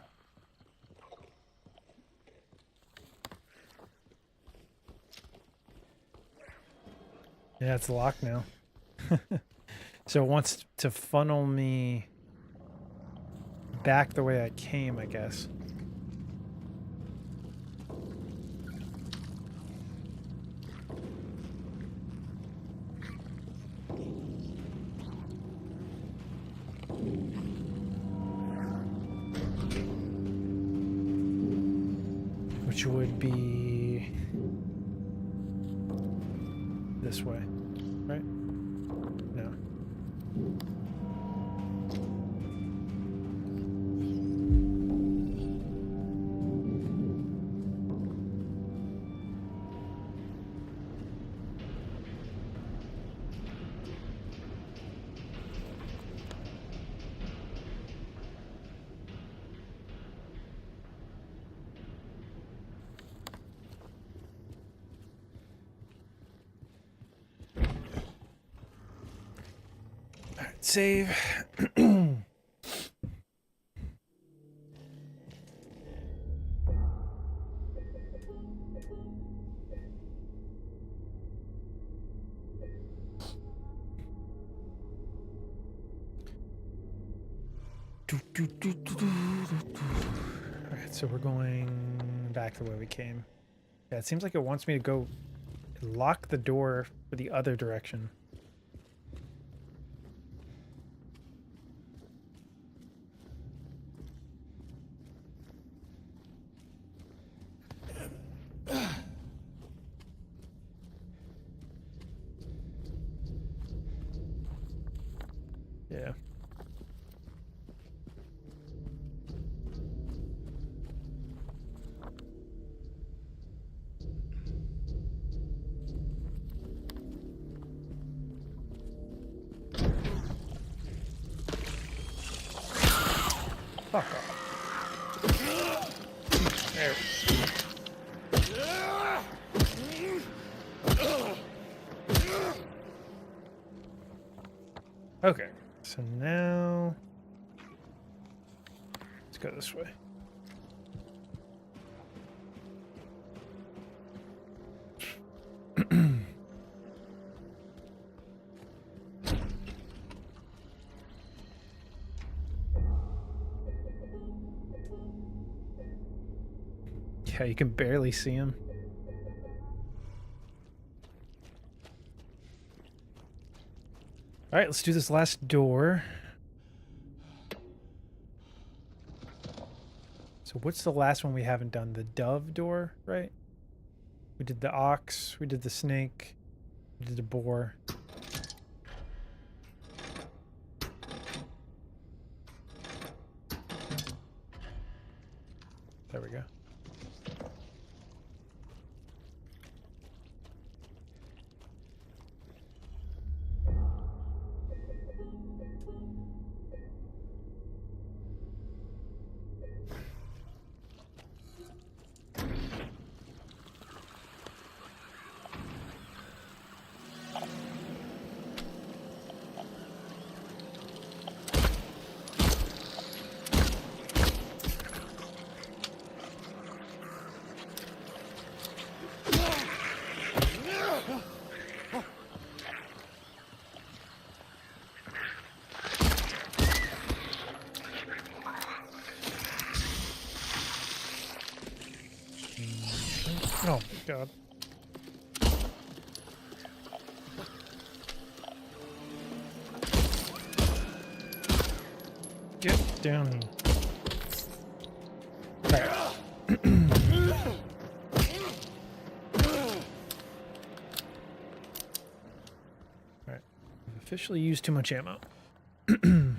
Yeah, it's locked now. So it wants to funnel me back the way I came, I guess. Which would be this way, right? No. Save. Alright, so we're going back the way we came. Yeah, it seems like it wants me to go lock the door for the other direction. Yeah. Fuck off. There. Okay, so now let's go this way. Yeah, you can barely see him. All right, let's do this last door. So what's the last one we haven't done? The dove door, right? We did the ox, we did the snake, we did the boar. There we go. Oh my god. Get down. Alright. Alright. We've officially used too much ammo. Now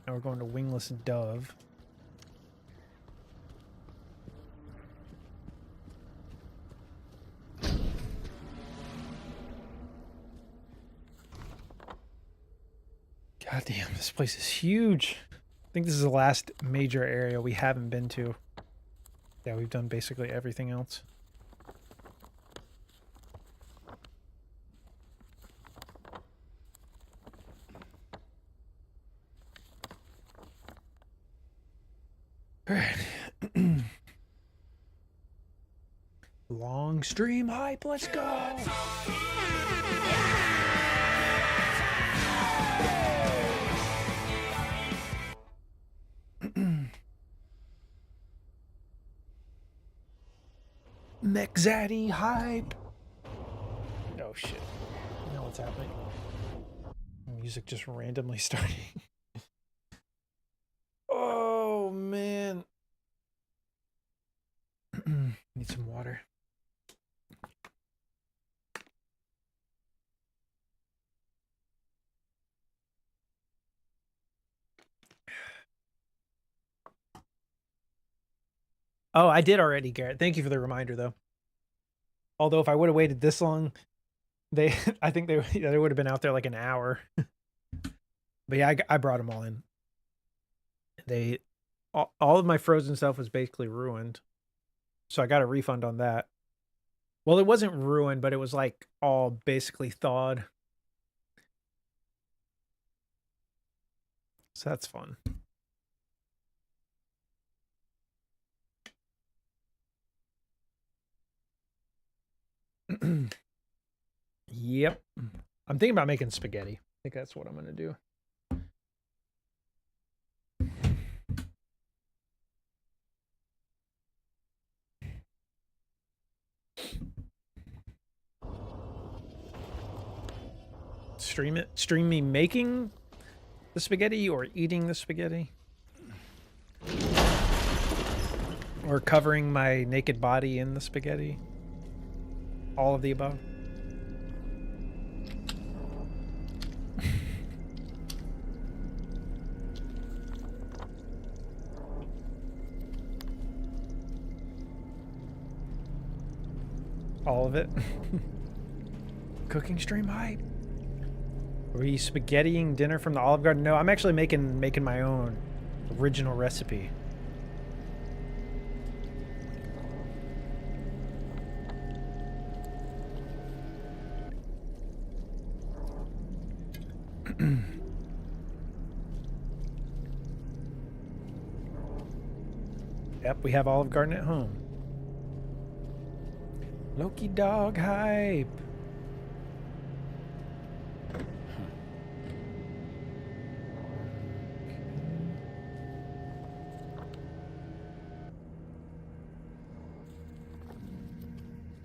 we're going to Wingless Dove. God damn, this place is huge. I think this is the last major area we haven't been to. Yeah, we've done basically everything else. Long stream hype, let's go! Mech Zaddy hype! Oh shit. You know what's happening? Music just randomly starting. Oh man. Need some water. Oh, I did already, Garrett. Thank you for the reminder, though. Although if I would have waited this long, I think they would have been out there like an hour. But yeah, I brought them all in. All of my frozen stuff was basically ruined, so I got a refund on that. Well, it wasn't ruined, but it was like all basically thawed. So that's fun. Yep. I'm thinking about making spaghetti. I think that's what I'm going to do. Stream me making the spaghetti or eating the spaghetti? Or covering my naked body in the spaghetti? All of the above? All of it? Cooking stream hype? Are we spaghettiing dinner from the Olive Garden? No, I'm actually making my own original recipe. Yep, we have Olive Garden at home. Loki dog hype.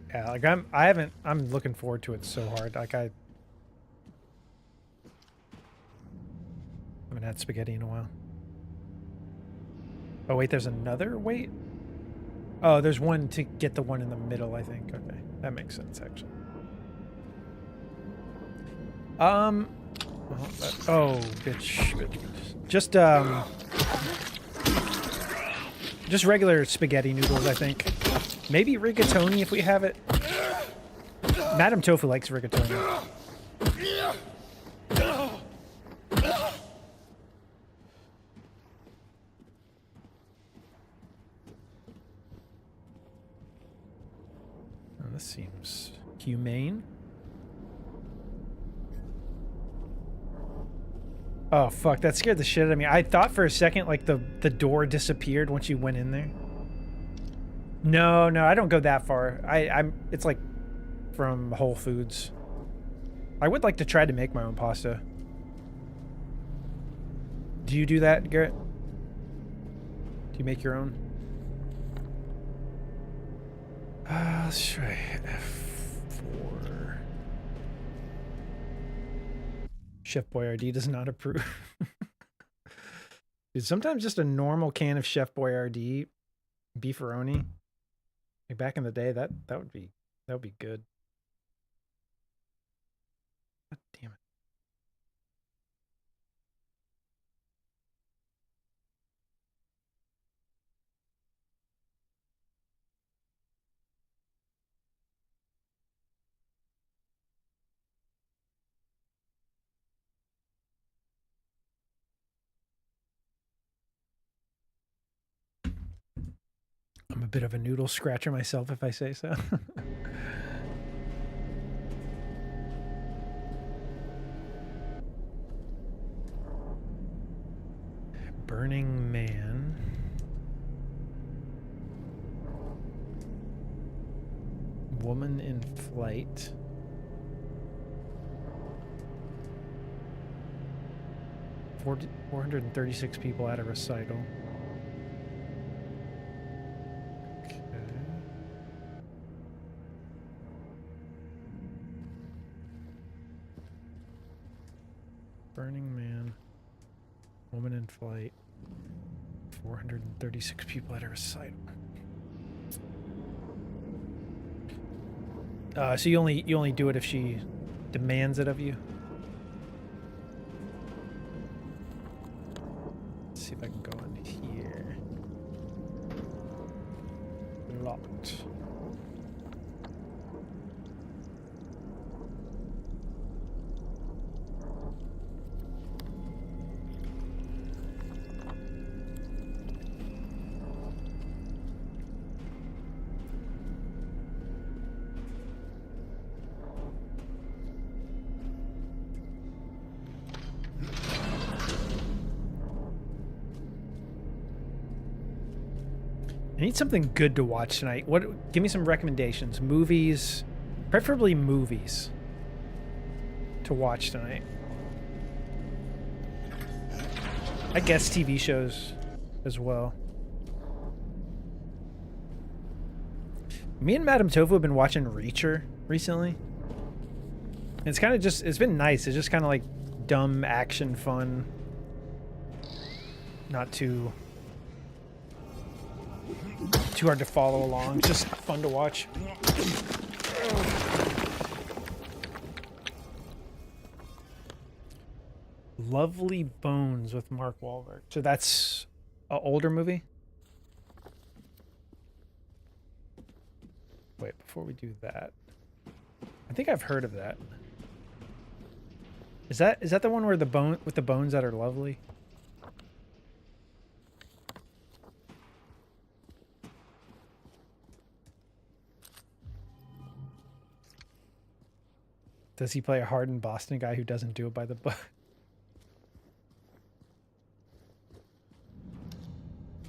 Yeah, like I'm looking forward to it so hard. Like I haven't had spaghetti in a while. Oh wait, there's another? Wait. Oh, there's one to get the one in the middle, I think. Okay. That makes sense actually. Oh, bitch. Just regular spaghetti noodles, I think. Maybe rigatoni if we have it. Madame Tofu likes rigatoni. Oh, this seems humane. Oh, fuck. That scared the shit out of me. I thought for a second, like, the door disappeared once you went in there. No, I don't go that far. It's like from Whole Foods. I would like to try to make my own pasta. Do you do that, Garrett? Do you make your own? Let's try F4. Chef Boyardee does not approve. Dude, sometimes just a normal can of Chef Boyardee beefaroni. Like back in the day, that would be good. God damn it. I'm a bit of a noodle scratcher myself, if I say so. Burning Man. Woman in Flight. Four 436 people at a recital. Okay. Burning Man. Woman in Flight. 436 people at a recital. So you only do it if she demands it of you. Let's see if I can go in here. Locked. I need something good to watch tonight. Give me some recommendations. Movies, preferably movies to watch tonight. I guess TV shows as well. Me and Madame Tofu have been watching Reacher recently. It's kind of just, it's been nice. It's just kind of like dumb action fun. Not too hard to follow along. It's just fun to watch. Lovely Bones with Mark Wahlberg. So that's an older movie? Wait, before we do that. I think I've heard of that. Is that the one where the bones that are lovely? Does he play a hardened Boston guy who doesn't do it by the book?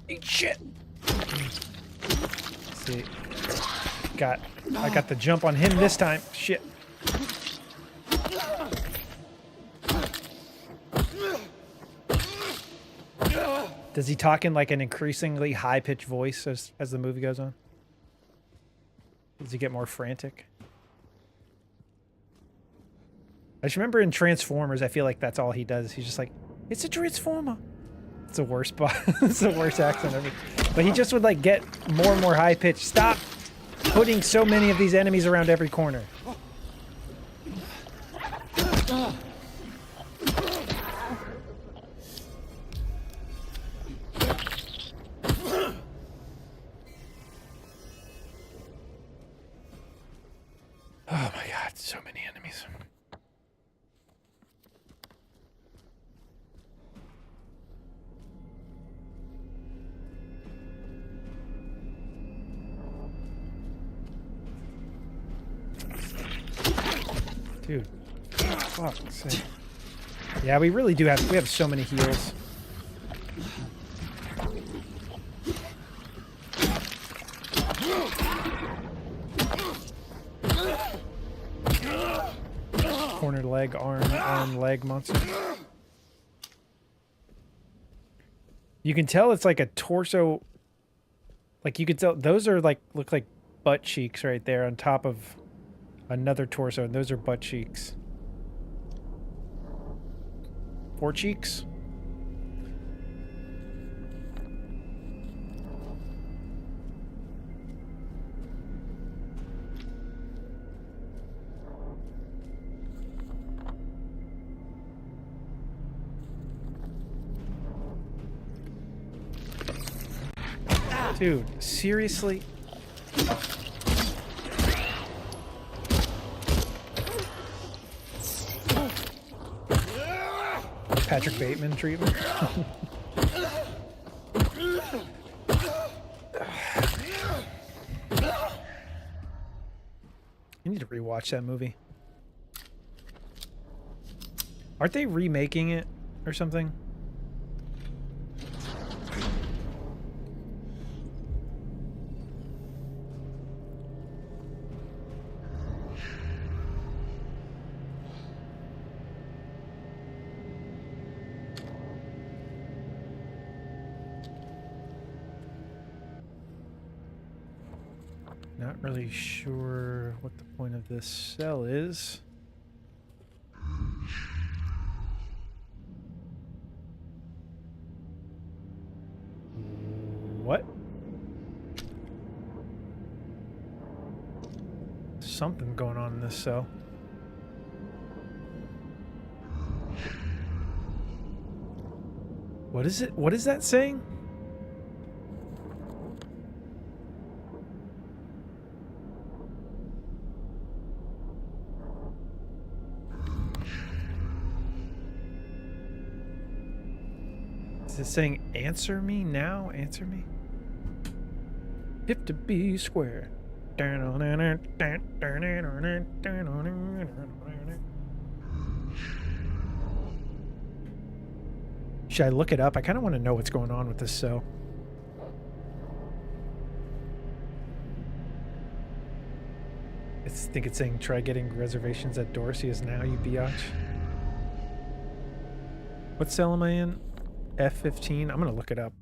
Eat shit. Let's see. I got the jump on him this time. Shit. Does he talk in like an increasingly high-pitched voice as the movie goes on? Does he get more frantic? I just remember in Transformers, I feel like that's all he does. He's just like, it's a Transformer. It's the worst it's the worst accent ever. But he just would like get more and more high pitched. Stop putting so many of these enemies around every corner. Oh my god, so many enemies. Dude, fuck's sake. Yeah, we really do we have so many heals. Corner leg, arm, leg monster. You can tell it's like a torso. Like you could tell those are like look like butt cheeks right there on top of another torso, and those are butt cheeks. 4 cheeks? Dude, seriously? Patrick Bateman treatment. I need to rewatch that movie. Aren't they remaking it or something? Really sure what the point of this cell is. What? Something going on in this cell. What is it? What is that saying? Is it saying answer me now? Answer me? If to be square. Should I look it up? I kind of want to know what's going on with this cell. I think it's saying try getting reservations at Dorsey's now, you biatch. What cell am I in? F15? I'm going to look it up.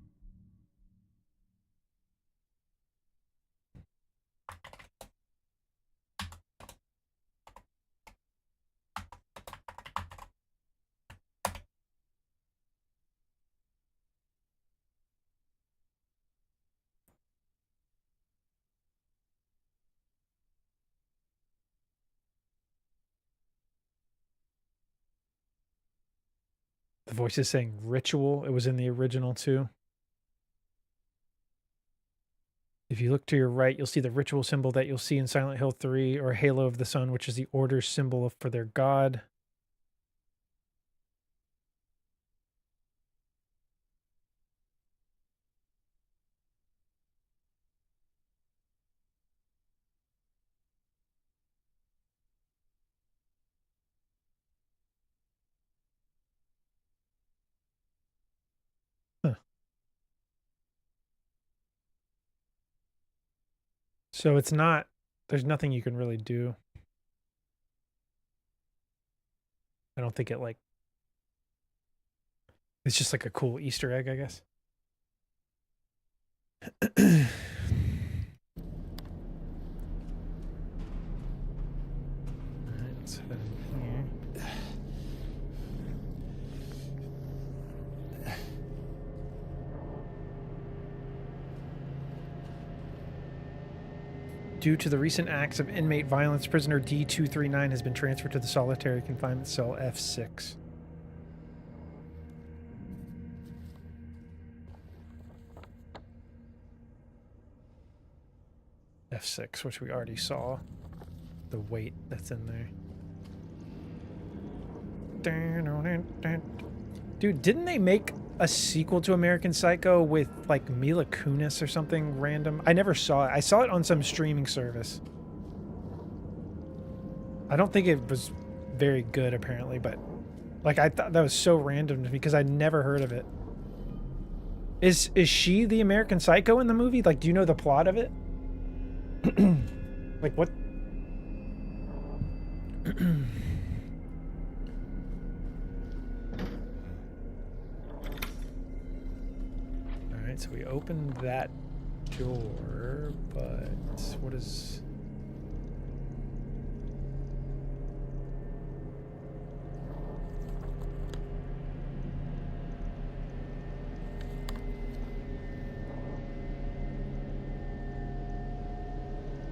The voice is saying ritual. It was in the original too. If you look to your right, you'll see the ritual symbol that you'll see in Silent Hill 3 or Halo of the Sun, which is the order's symbol for their god. So it's not, there's nothing you can really do. I don't think it like, it's just like a cool Easter egg, I guess. Alright, let's head in here. Due to the recent acts of inmate violence, prisoner D239 has been transferred to the solitary confinement cell F6. F6, which we already saw. The weight that's in there. Dude, didn't they make a sequel to American Psycho with like Mila Kunis or something random? I never saw it. I saw it on some streaming service. I don't think it was very good apparently, but like I thought that was so random to me because I'd never heard of it. Is she the American Psycho in the movie? Like, do you know the plot of it? Like what? Alright, so we opened that door, but what is...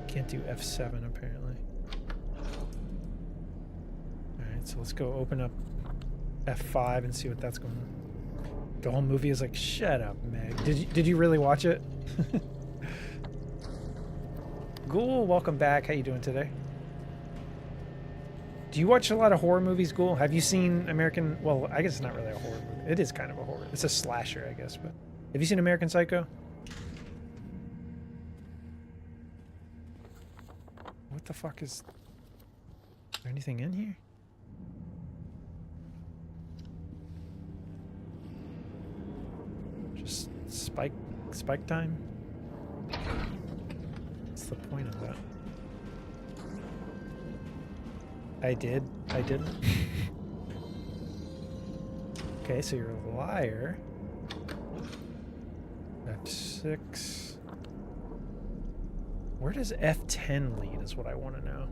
Can't do F7 apparently. Alright, so let's go open up F5 and see what that's going on. The whole movie is like, shut up, Meg. Did you really watch it? Ghoul, welcome back. How you doing today? Do you watch a lot of horror movies, Ghoul? Have you seen American... Well, I guess it's not really a horror movie. It is kind of a horror. It's a slasher, I guess. But have you seen American Psycho? What the fuck is... there anything in here? Just spike time? What's the point of that? I didn't. Okay, so you're a liar. That's 6. Where does F10 lead is what I want to know.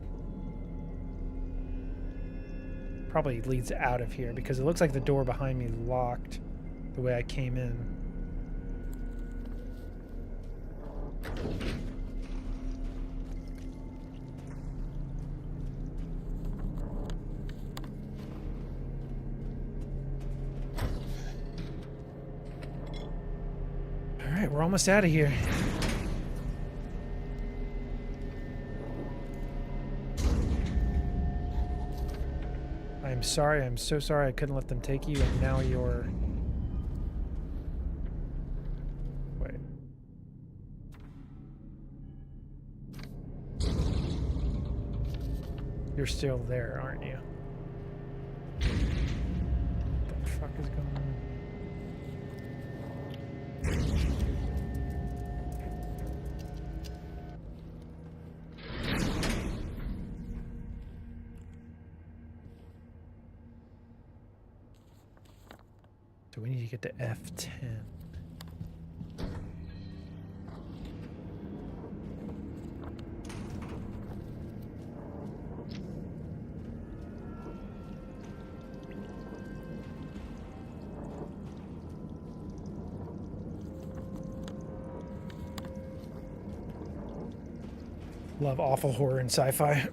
Probably leads out of here because it looks like the door behind me locked the way I came in. All right, we're almost out of here. I'm sorry, I'm so sorry I couldn't let them take you, and now you're... Wait. You're still there, aren't you? What the fuck is going on? So we need to get to F10. Love awful horror and sci-fi.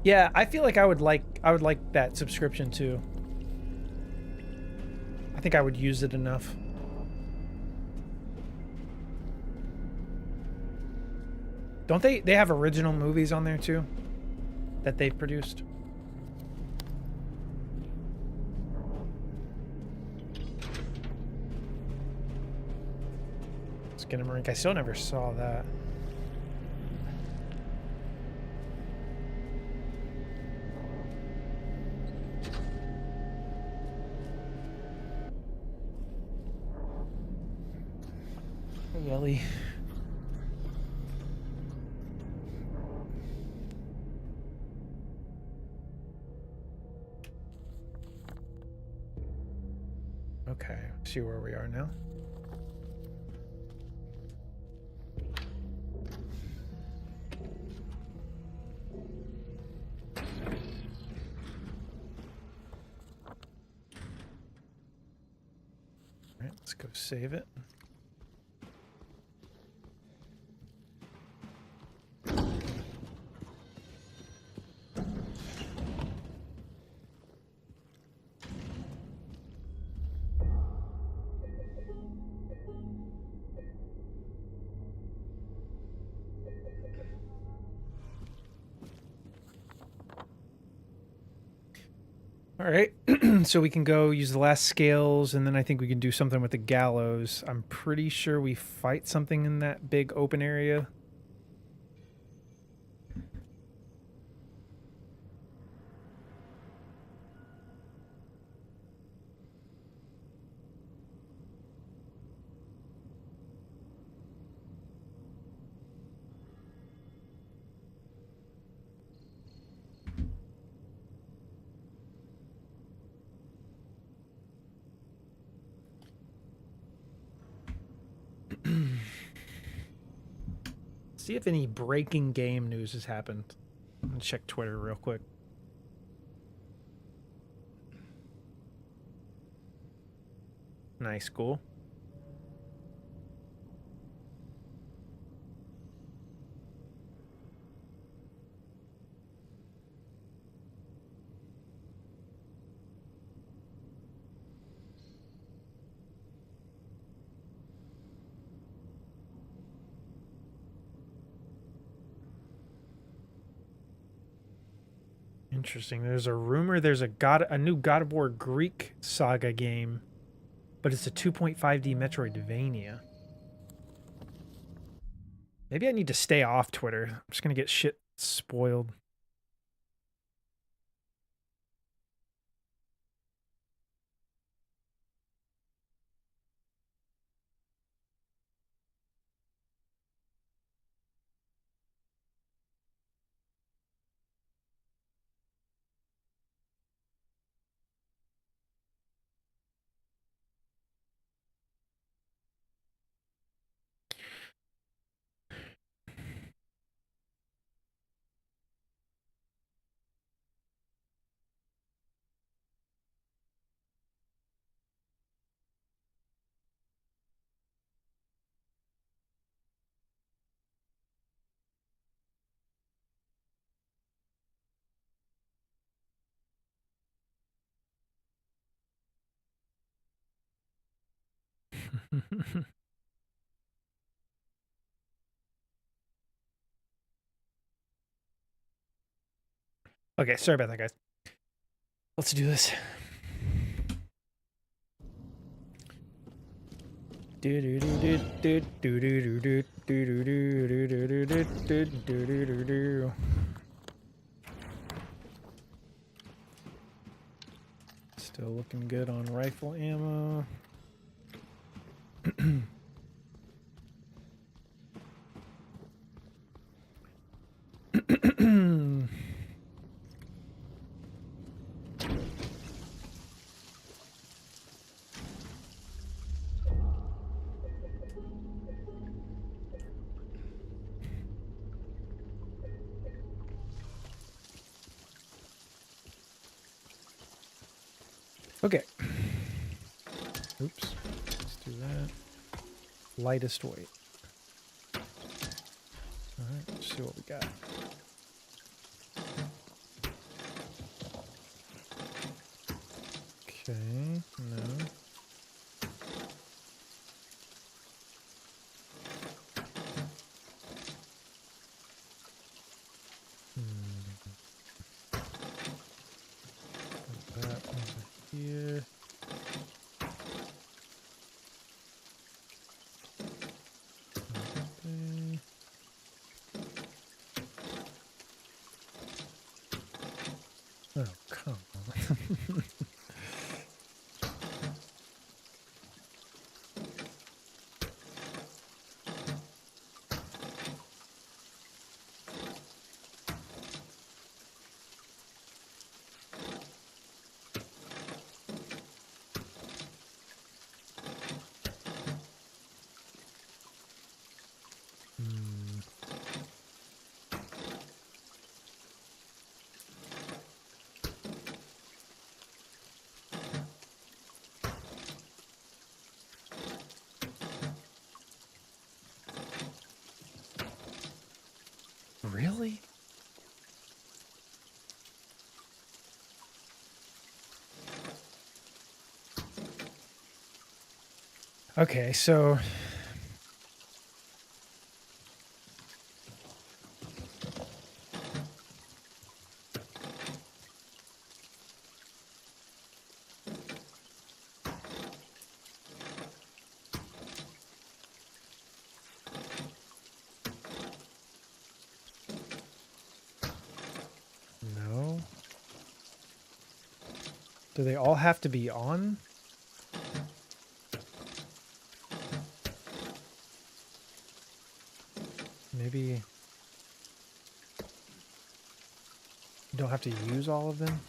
Yeah, I feel like I would like that subscription too. I think I would use it enough. Don't they have original movies on there too that they've produced? Skinamarink, I still never saw that. Hey, Ellie. Okay, see where we are now. All right, let's go save it. All right, so we can go use the last scales, and then I think we can do something with the gallows. I'm pretty sure we fight something in that big open area. See if any breaking game news has happened. I'm gonna check Twitter real quick. Nice, cool. Interesting. There's a rumor there's a new God of War Greek saga game, but it's a 2.5D Metroidvania. Maybe I need to stay off Twitter. I'm just gonna get shit spoiled. Okay, sorry about that, guys. Let's do this. Still looking good on rifle ammo. Okay. Oops. Let's do that. Lightest weight. Alright, let's see what we got. Okay, no. Put that over here. Okay. Oh, come on. Really? Okay, so no. Do they all have to be on? Maybe you don't have to use all of them?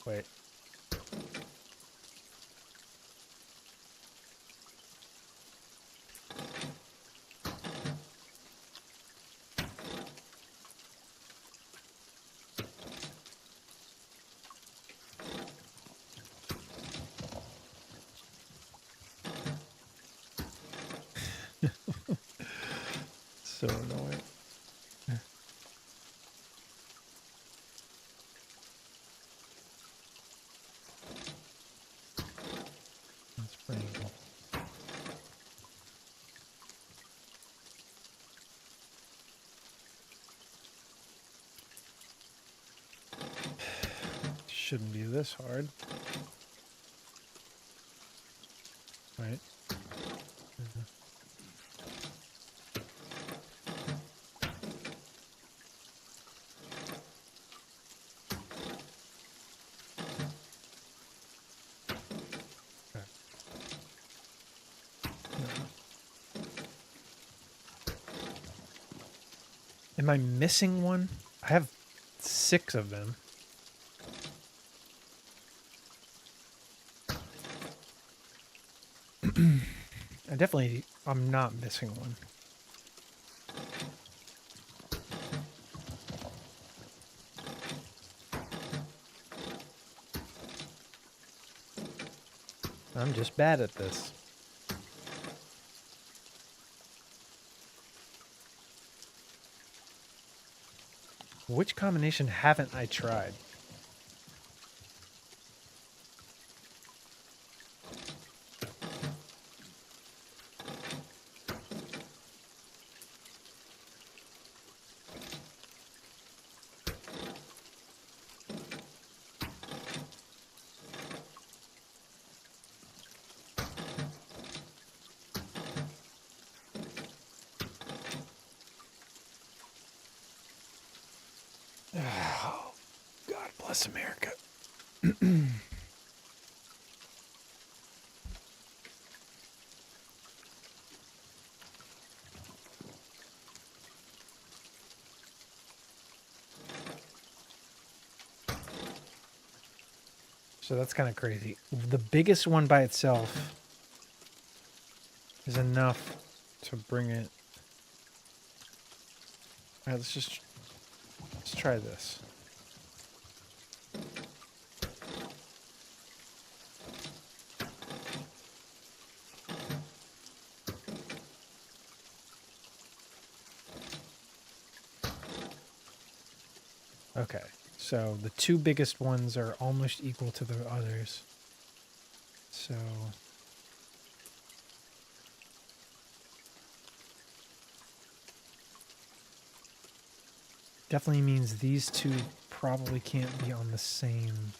Wait. So annoying. Let's bring shouldn't be this hard. Right? Okay. No. Am I missing one? I have 6 of them. I'm not missing one. I'm just bad at this. Which combination haven't I tried? Oh, God bless America. So that's kind of crazy. The biggest one by itself is enough to bring it. All right, let's try this. Okay, so the two biggest ones are almost equal to the others. So definitely means these two probably can't be on the same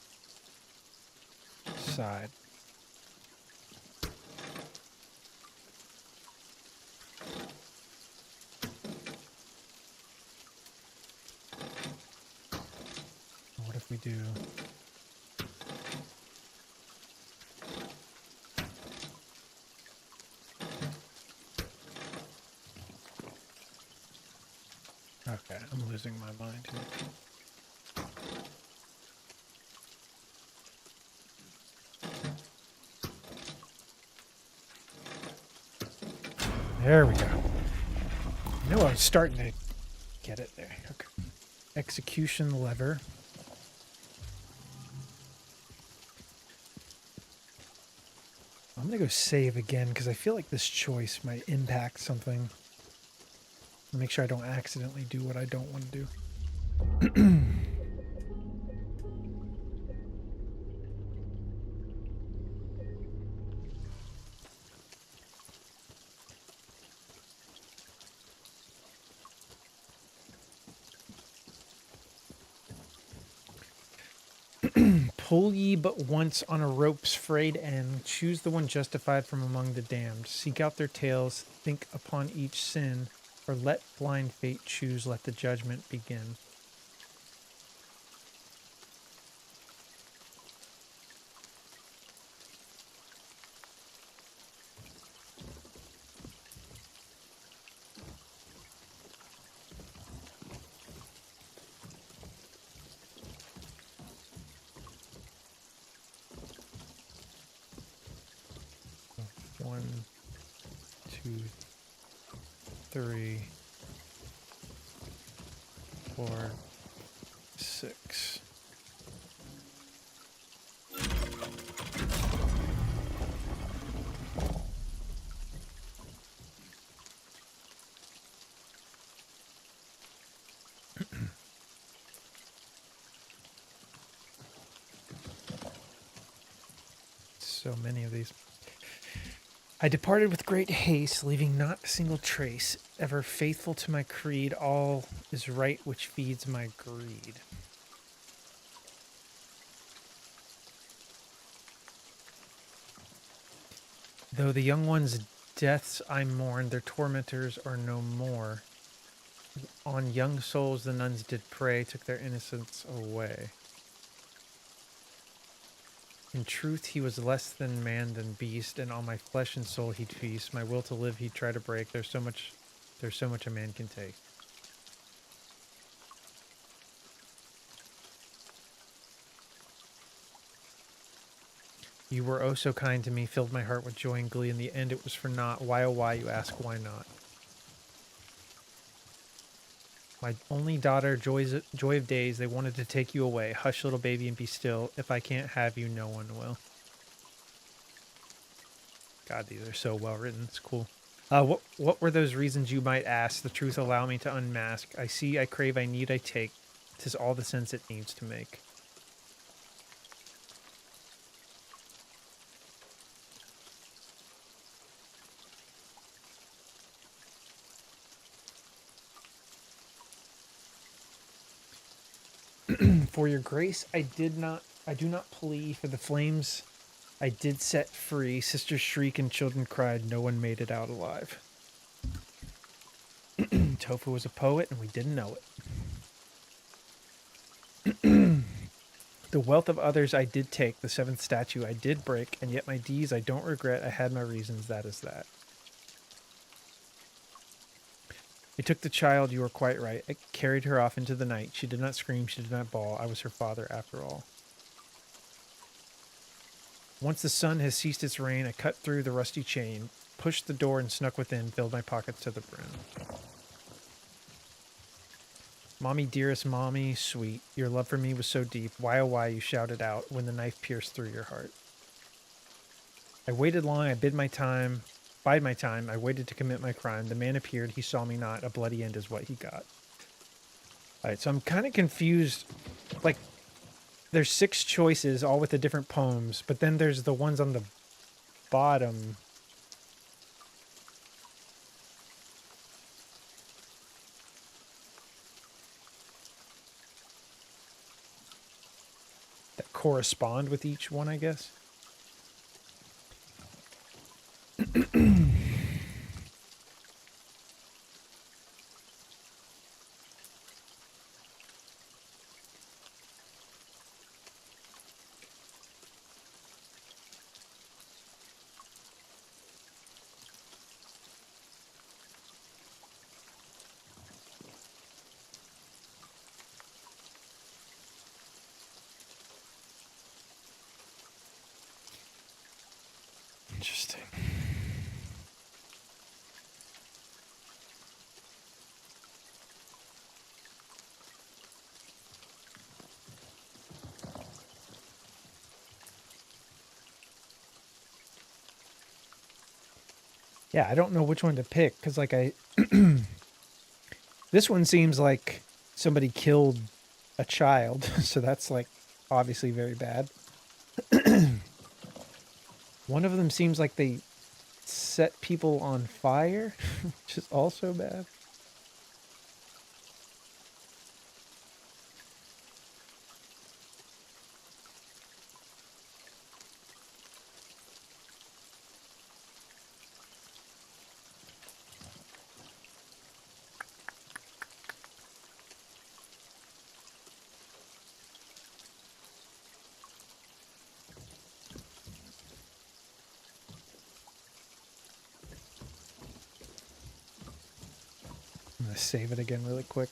side. What if we do... Okay, I'm losing my mind here. There we go. I knew I was starting to get it there. Okay. Execution lever. I'm gonna go save again because I feel like this choice might impact something. Make sure I don't accidentally do what I don't want to do. Pull ye but once on a rope's frayed end, choose the one justified from among the damned. Seek out their tales, think upon each sin, or let blind fate choose, let the judgment begin. One, two, three, 4, 6. So many of these. I departed with great haste, leaving not a single trace. Ever faithful to my creed, all is right which feeds my greed. Though the young ones' deaths I mourn, their tormentors are no more. On young souls the nuns did prey, took their innocence away. In truth he was less than man than beast, and on my flesh and soul he'd feast. My will to live he'd try to break. There's so much a man can take. You were oh so kind to me, filled my heart with joy and glee. In the end it was for naught. Why oh why, you ask, why not? My only daughter, joy of days, they wanted to take you away. Hush, little baby, and be still. If I can't have you, no one will. God, these are so well written. It's cool. What were those reasons, you might ask? The truth allow me to unmask. I see, I crave, I need, I take. 'Tis all the sense it needs to make. For your grace, I do not plea. For the flames I did set free. Sisters shriek and children cried. No one made it out alive. Tofu was a poet, and we didn't know it. The wealth of others I did take, the seventh statue I did break, and yet my deeds I don't regret. I had my reasons, that is that. I took the child, you were quite right. I carried her off into the night. She did not scream, she did not bawl. I was her father after all. Once the sun has ceased its rain, I cut through the rusty chain, pushed the door and snuck within, filled my pockets to the brim. Mommy, dearest mommy, sweet, your love for me was so deep. Why, oh, why, you shouted out when the knife pierced through your heart. I waited long, I bide my time, I waited to commit my crime. The man appeared, he saw me not, a bloody end is what he got. Alright, so I'm kind of confused. Like, there's 6 choices, all with the different poems, but then there's the ones on the bottom. That correspond with each one, I guess. Interesting. Yeah, I don't know which one to pick, because, like, this one seems like somebody killed a child, so that's, like, obviously very bad. One of them seems like they set people on fire, which is also bad. I'm going to save it again really quick.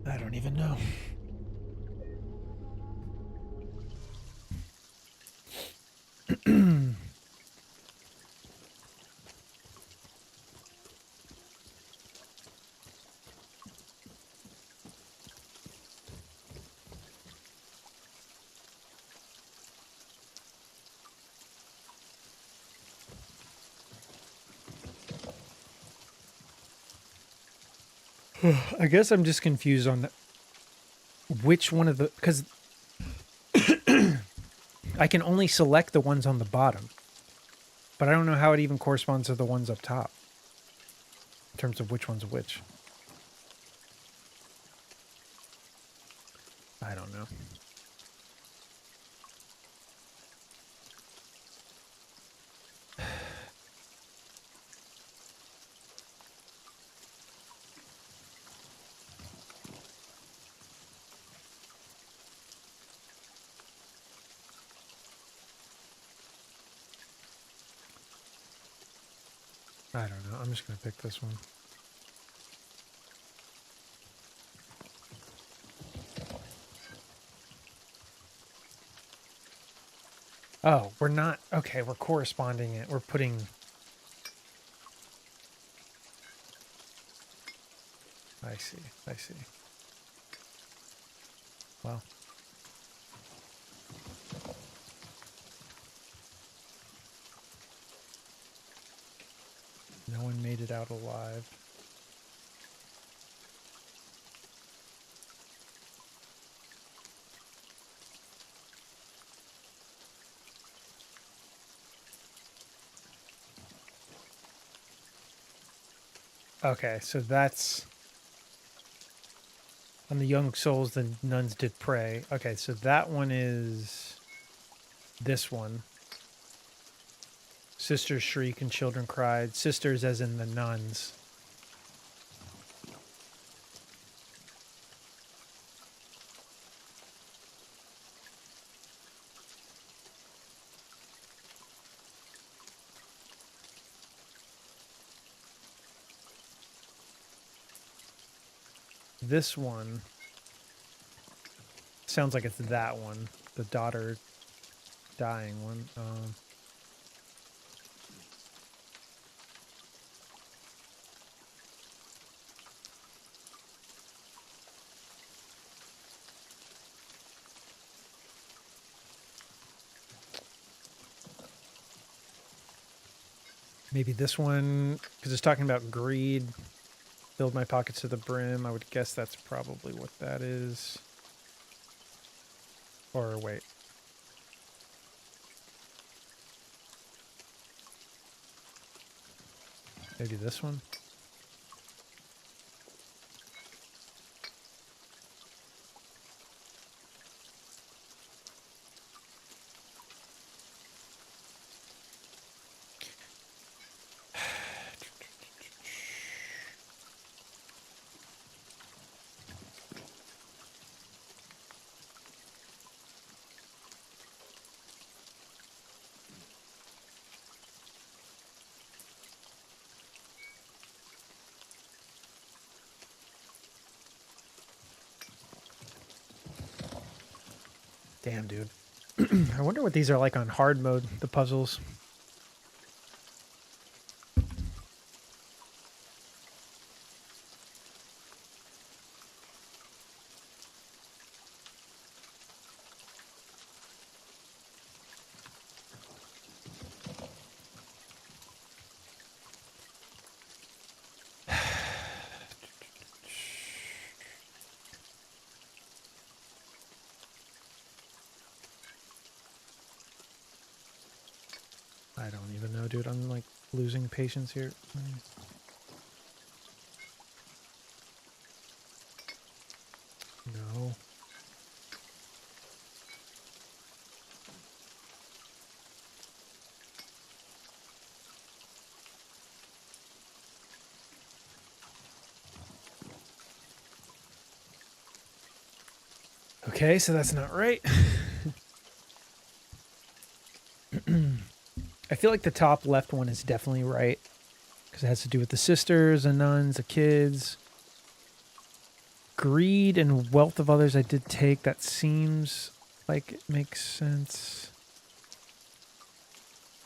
I don't even know. I guess I'm just confused on which one of the, because I can only select the ones on the bottom, but I don't know how it even corresponds to the ones up top in terms of which one's which. I don't know. I don't know. I'm just going to pick this one. Oh, we're not. Okay, we're corresponding it. We're putting. I see. I see. Well. No one made it out alive. Okay, so that's on the young souls the nuns did pray. Okay, so that one is this one. Sisters shriek and children cried. Sisters as in the nuns. This one sounds like it's that one, the daughter dying one. Maybe this one, because it's talking about greed. Filled my pockets to the brim. I would guess that's probably what that is. Or wait. Maybe this one? Damn, dude. I wonder what these are like on hard mode, the puzzles. I don't even know, dude. I'm like losing patience here. No. Okay, so that's not right. I feel like the top left one is definitely right. Because it has to do with the sisters, the nuns, the kids. Greed and wealth of others I did take. That seems like it makes sense.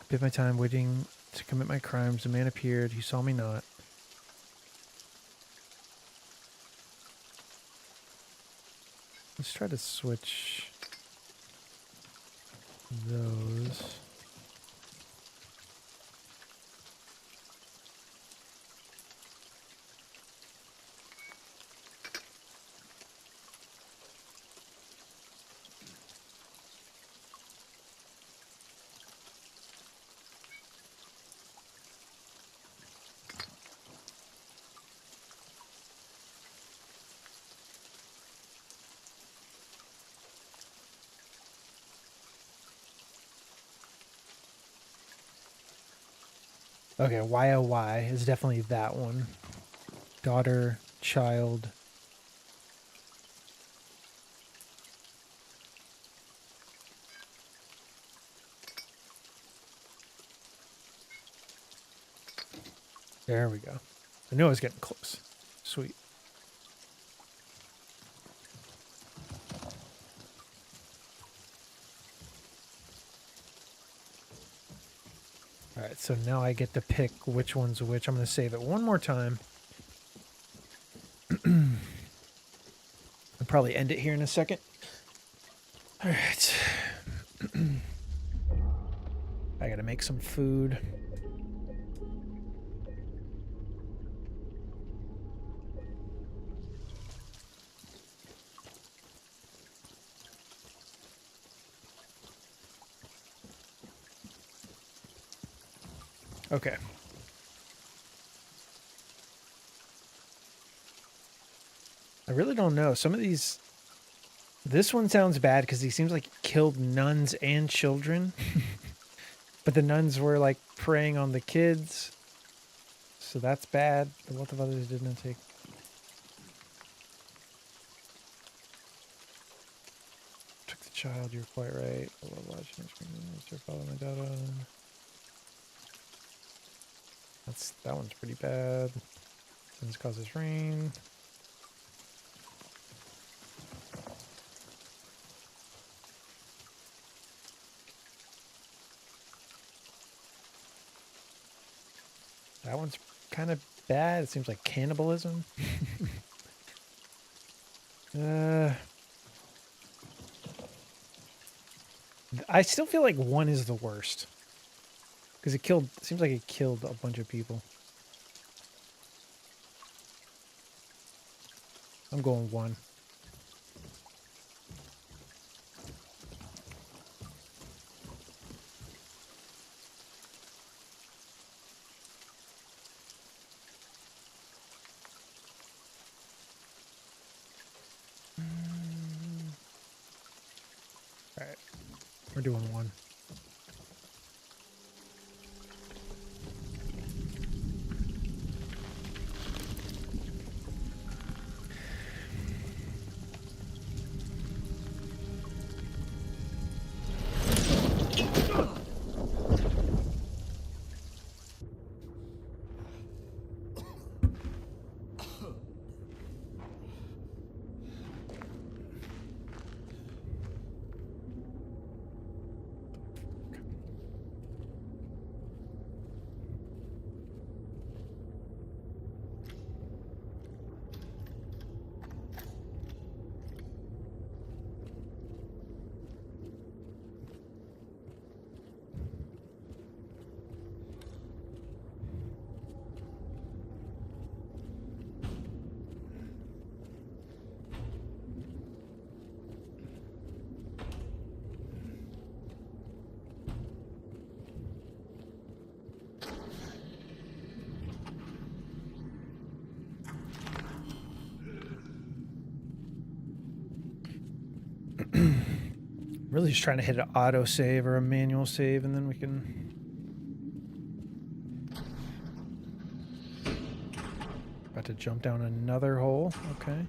I bid my time waiting to commit my crimes. A man appeared. He saw me not. Let's try to switch those. Okay, YOY is definitely that one. Daughter, child. There we go. I knew I was getting close. Sweet. Alright, so now I get to pick which one's which. I'm going to save it one more time. I'll probably end it here in a second. Alright. I got to make some food. Okay. I really don't know. Some of these... This one sounds bad because he seems like he killed nuns and children. But the nuns were like preying on the kids. So that's bad. The wealth of others did not take. Took the child, you're quite right. I love watching Mr. Follow my daughter. That one's pretty bad. Sins causes rain. That one's kind of bad. It seems like cannibalism. I still feel like 1 is the worst. Because it seems like it killed a bunch of people. I'm going 1. Alright. We're doing 1. Really just trying to hit an auto save or a manual save, and then we can. About to jump down another hole. Okay.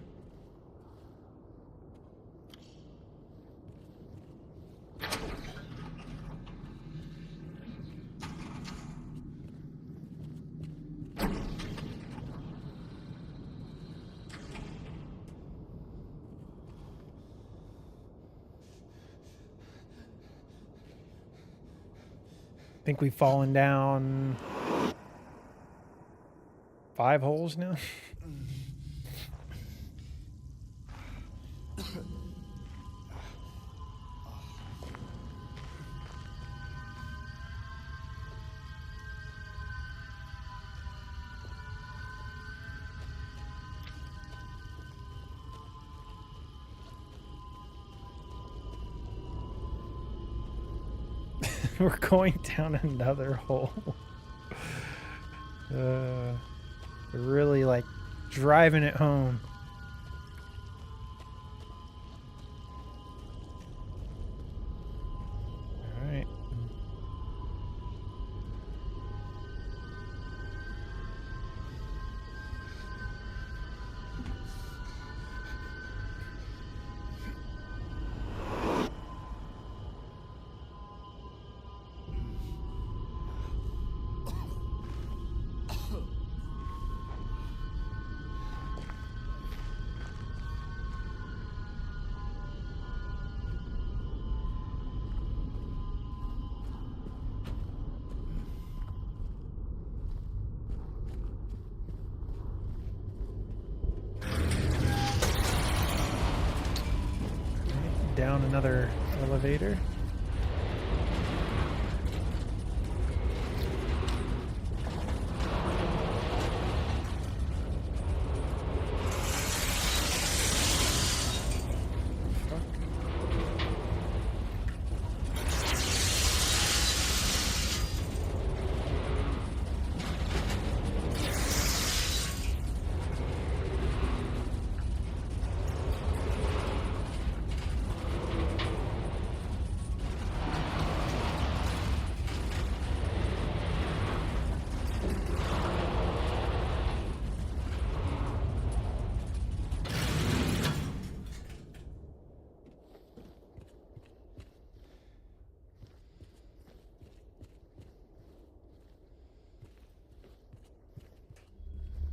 I think we've fallen down 5 holes now. We're going down another hole. Really like driving it home. All right. Down another elevator.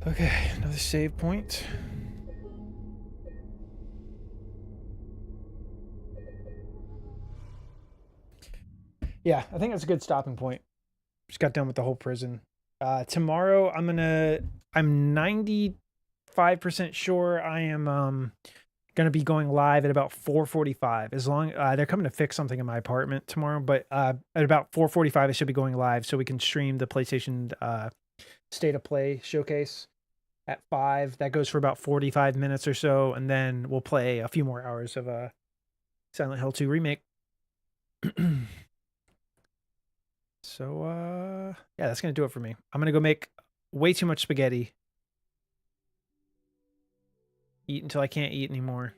Okay, another save point. Yeah, I think that's a good stopping point. Just got done with the whole prison. Tomorrow I'm 95% sure I am gonna be going live at about 4:45. As long they're coming to fix something in my apartment tomorrow, but at about 4:45 I should be going live so we can stream the PlayStation State of Play showcase at 5. That goes for about 45 minutes or so, and then we'll play a few more hours of Silent Hill 2 Remake. So yeah, that's gonna do it for me. I'm gonna go make way too much spaghetti. Eat until I can't eat anymore.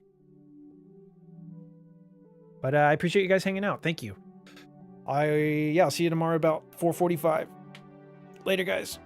But I appreciate you guys hanging out. Thank you. I'll see you tomorrow about 4:45. Later, guys.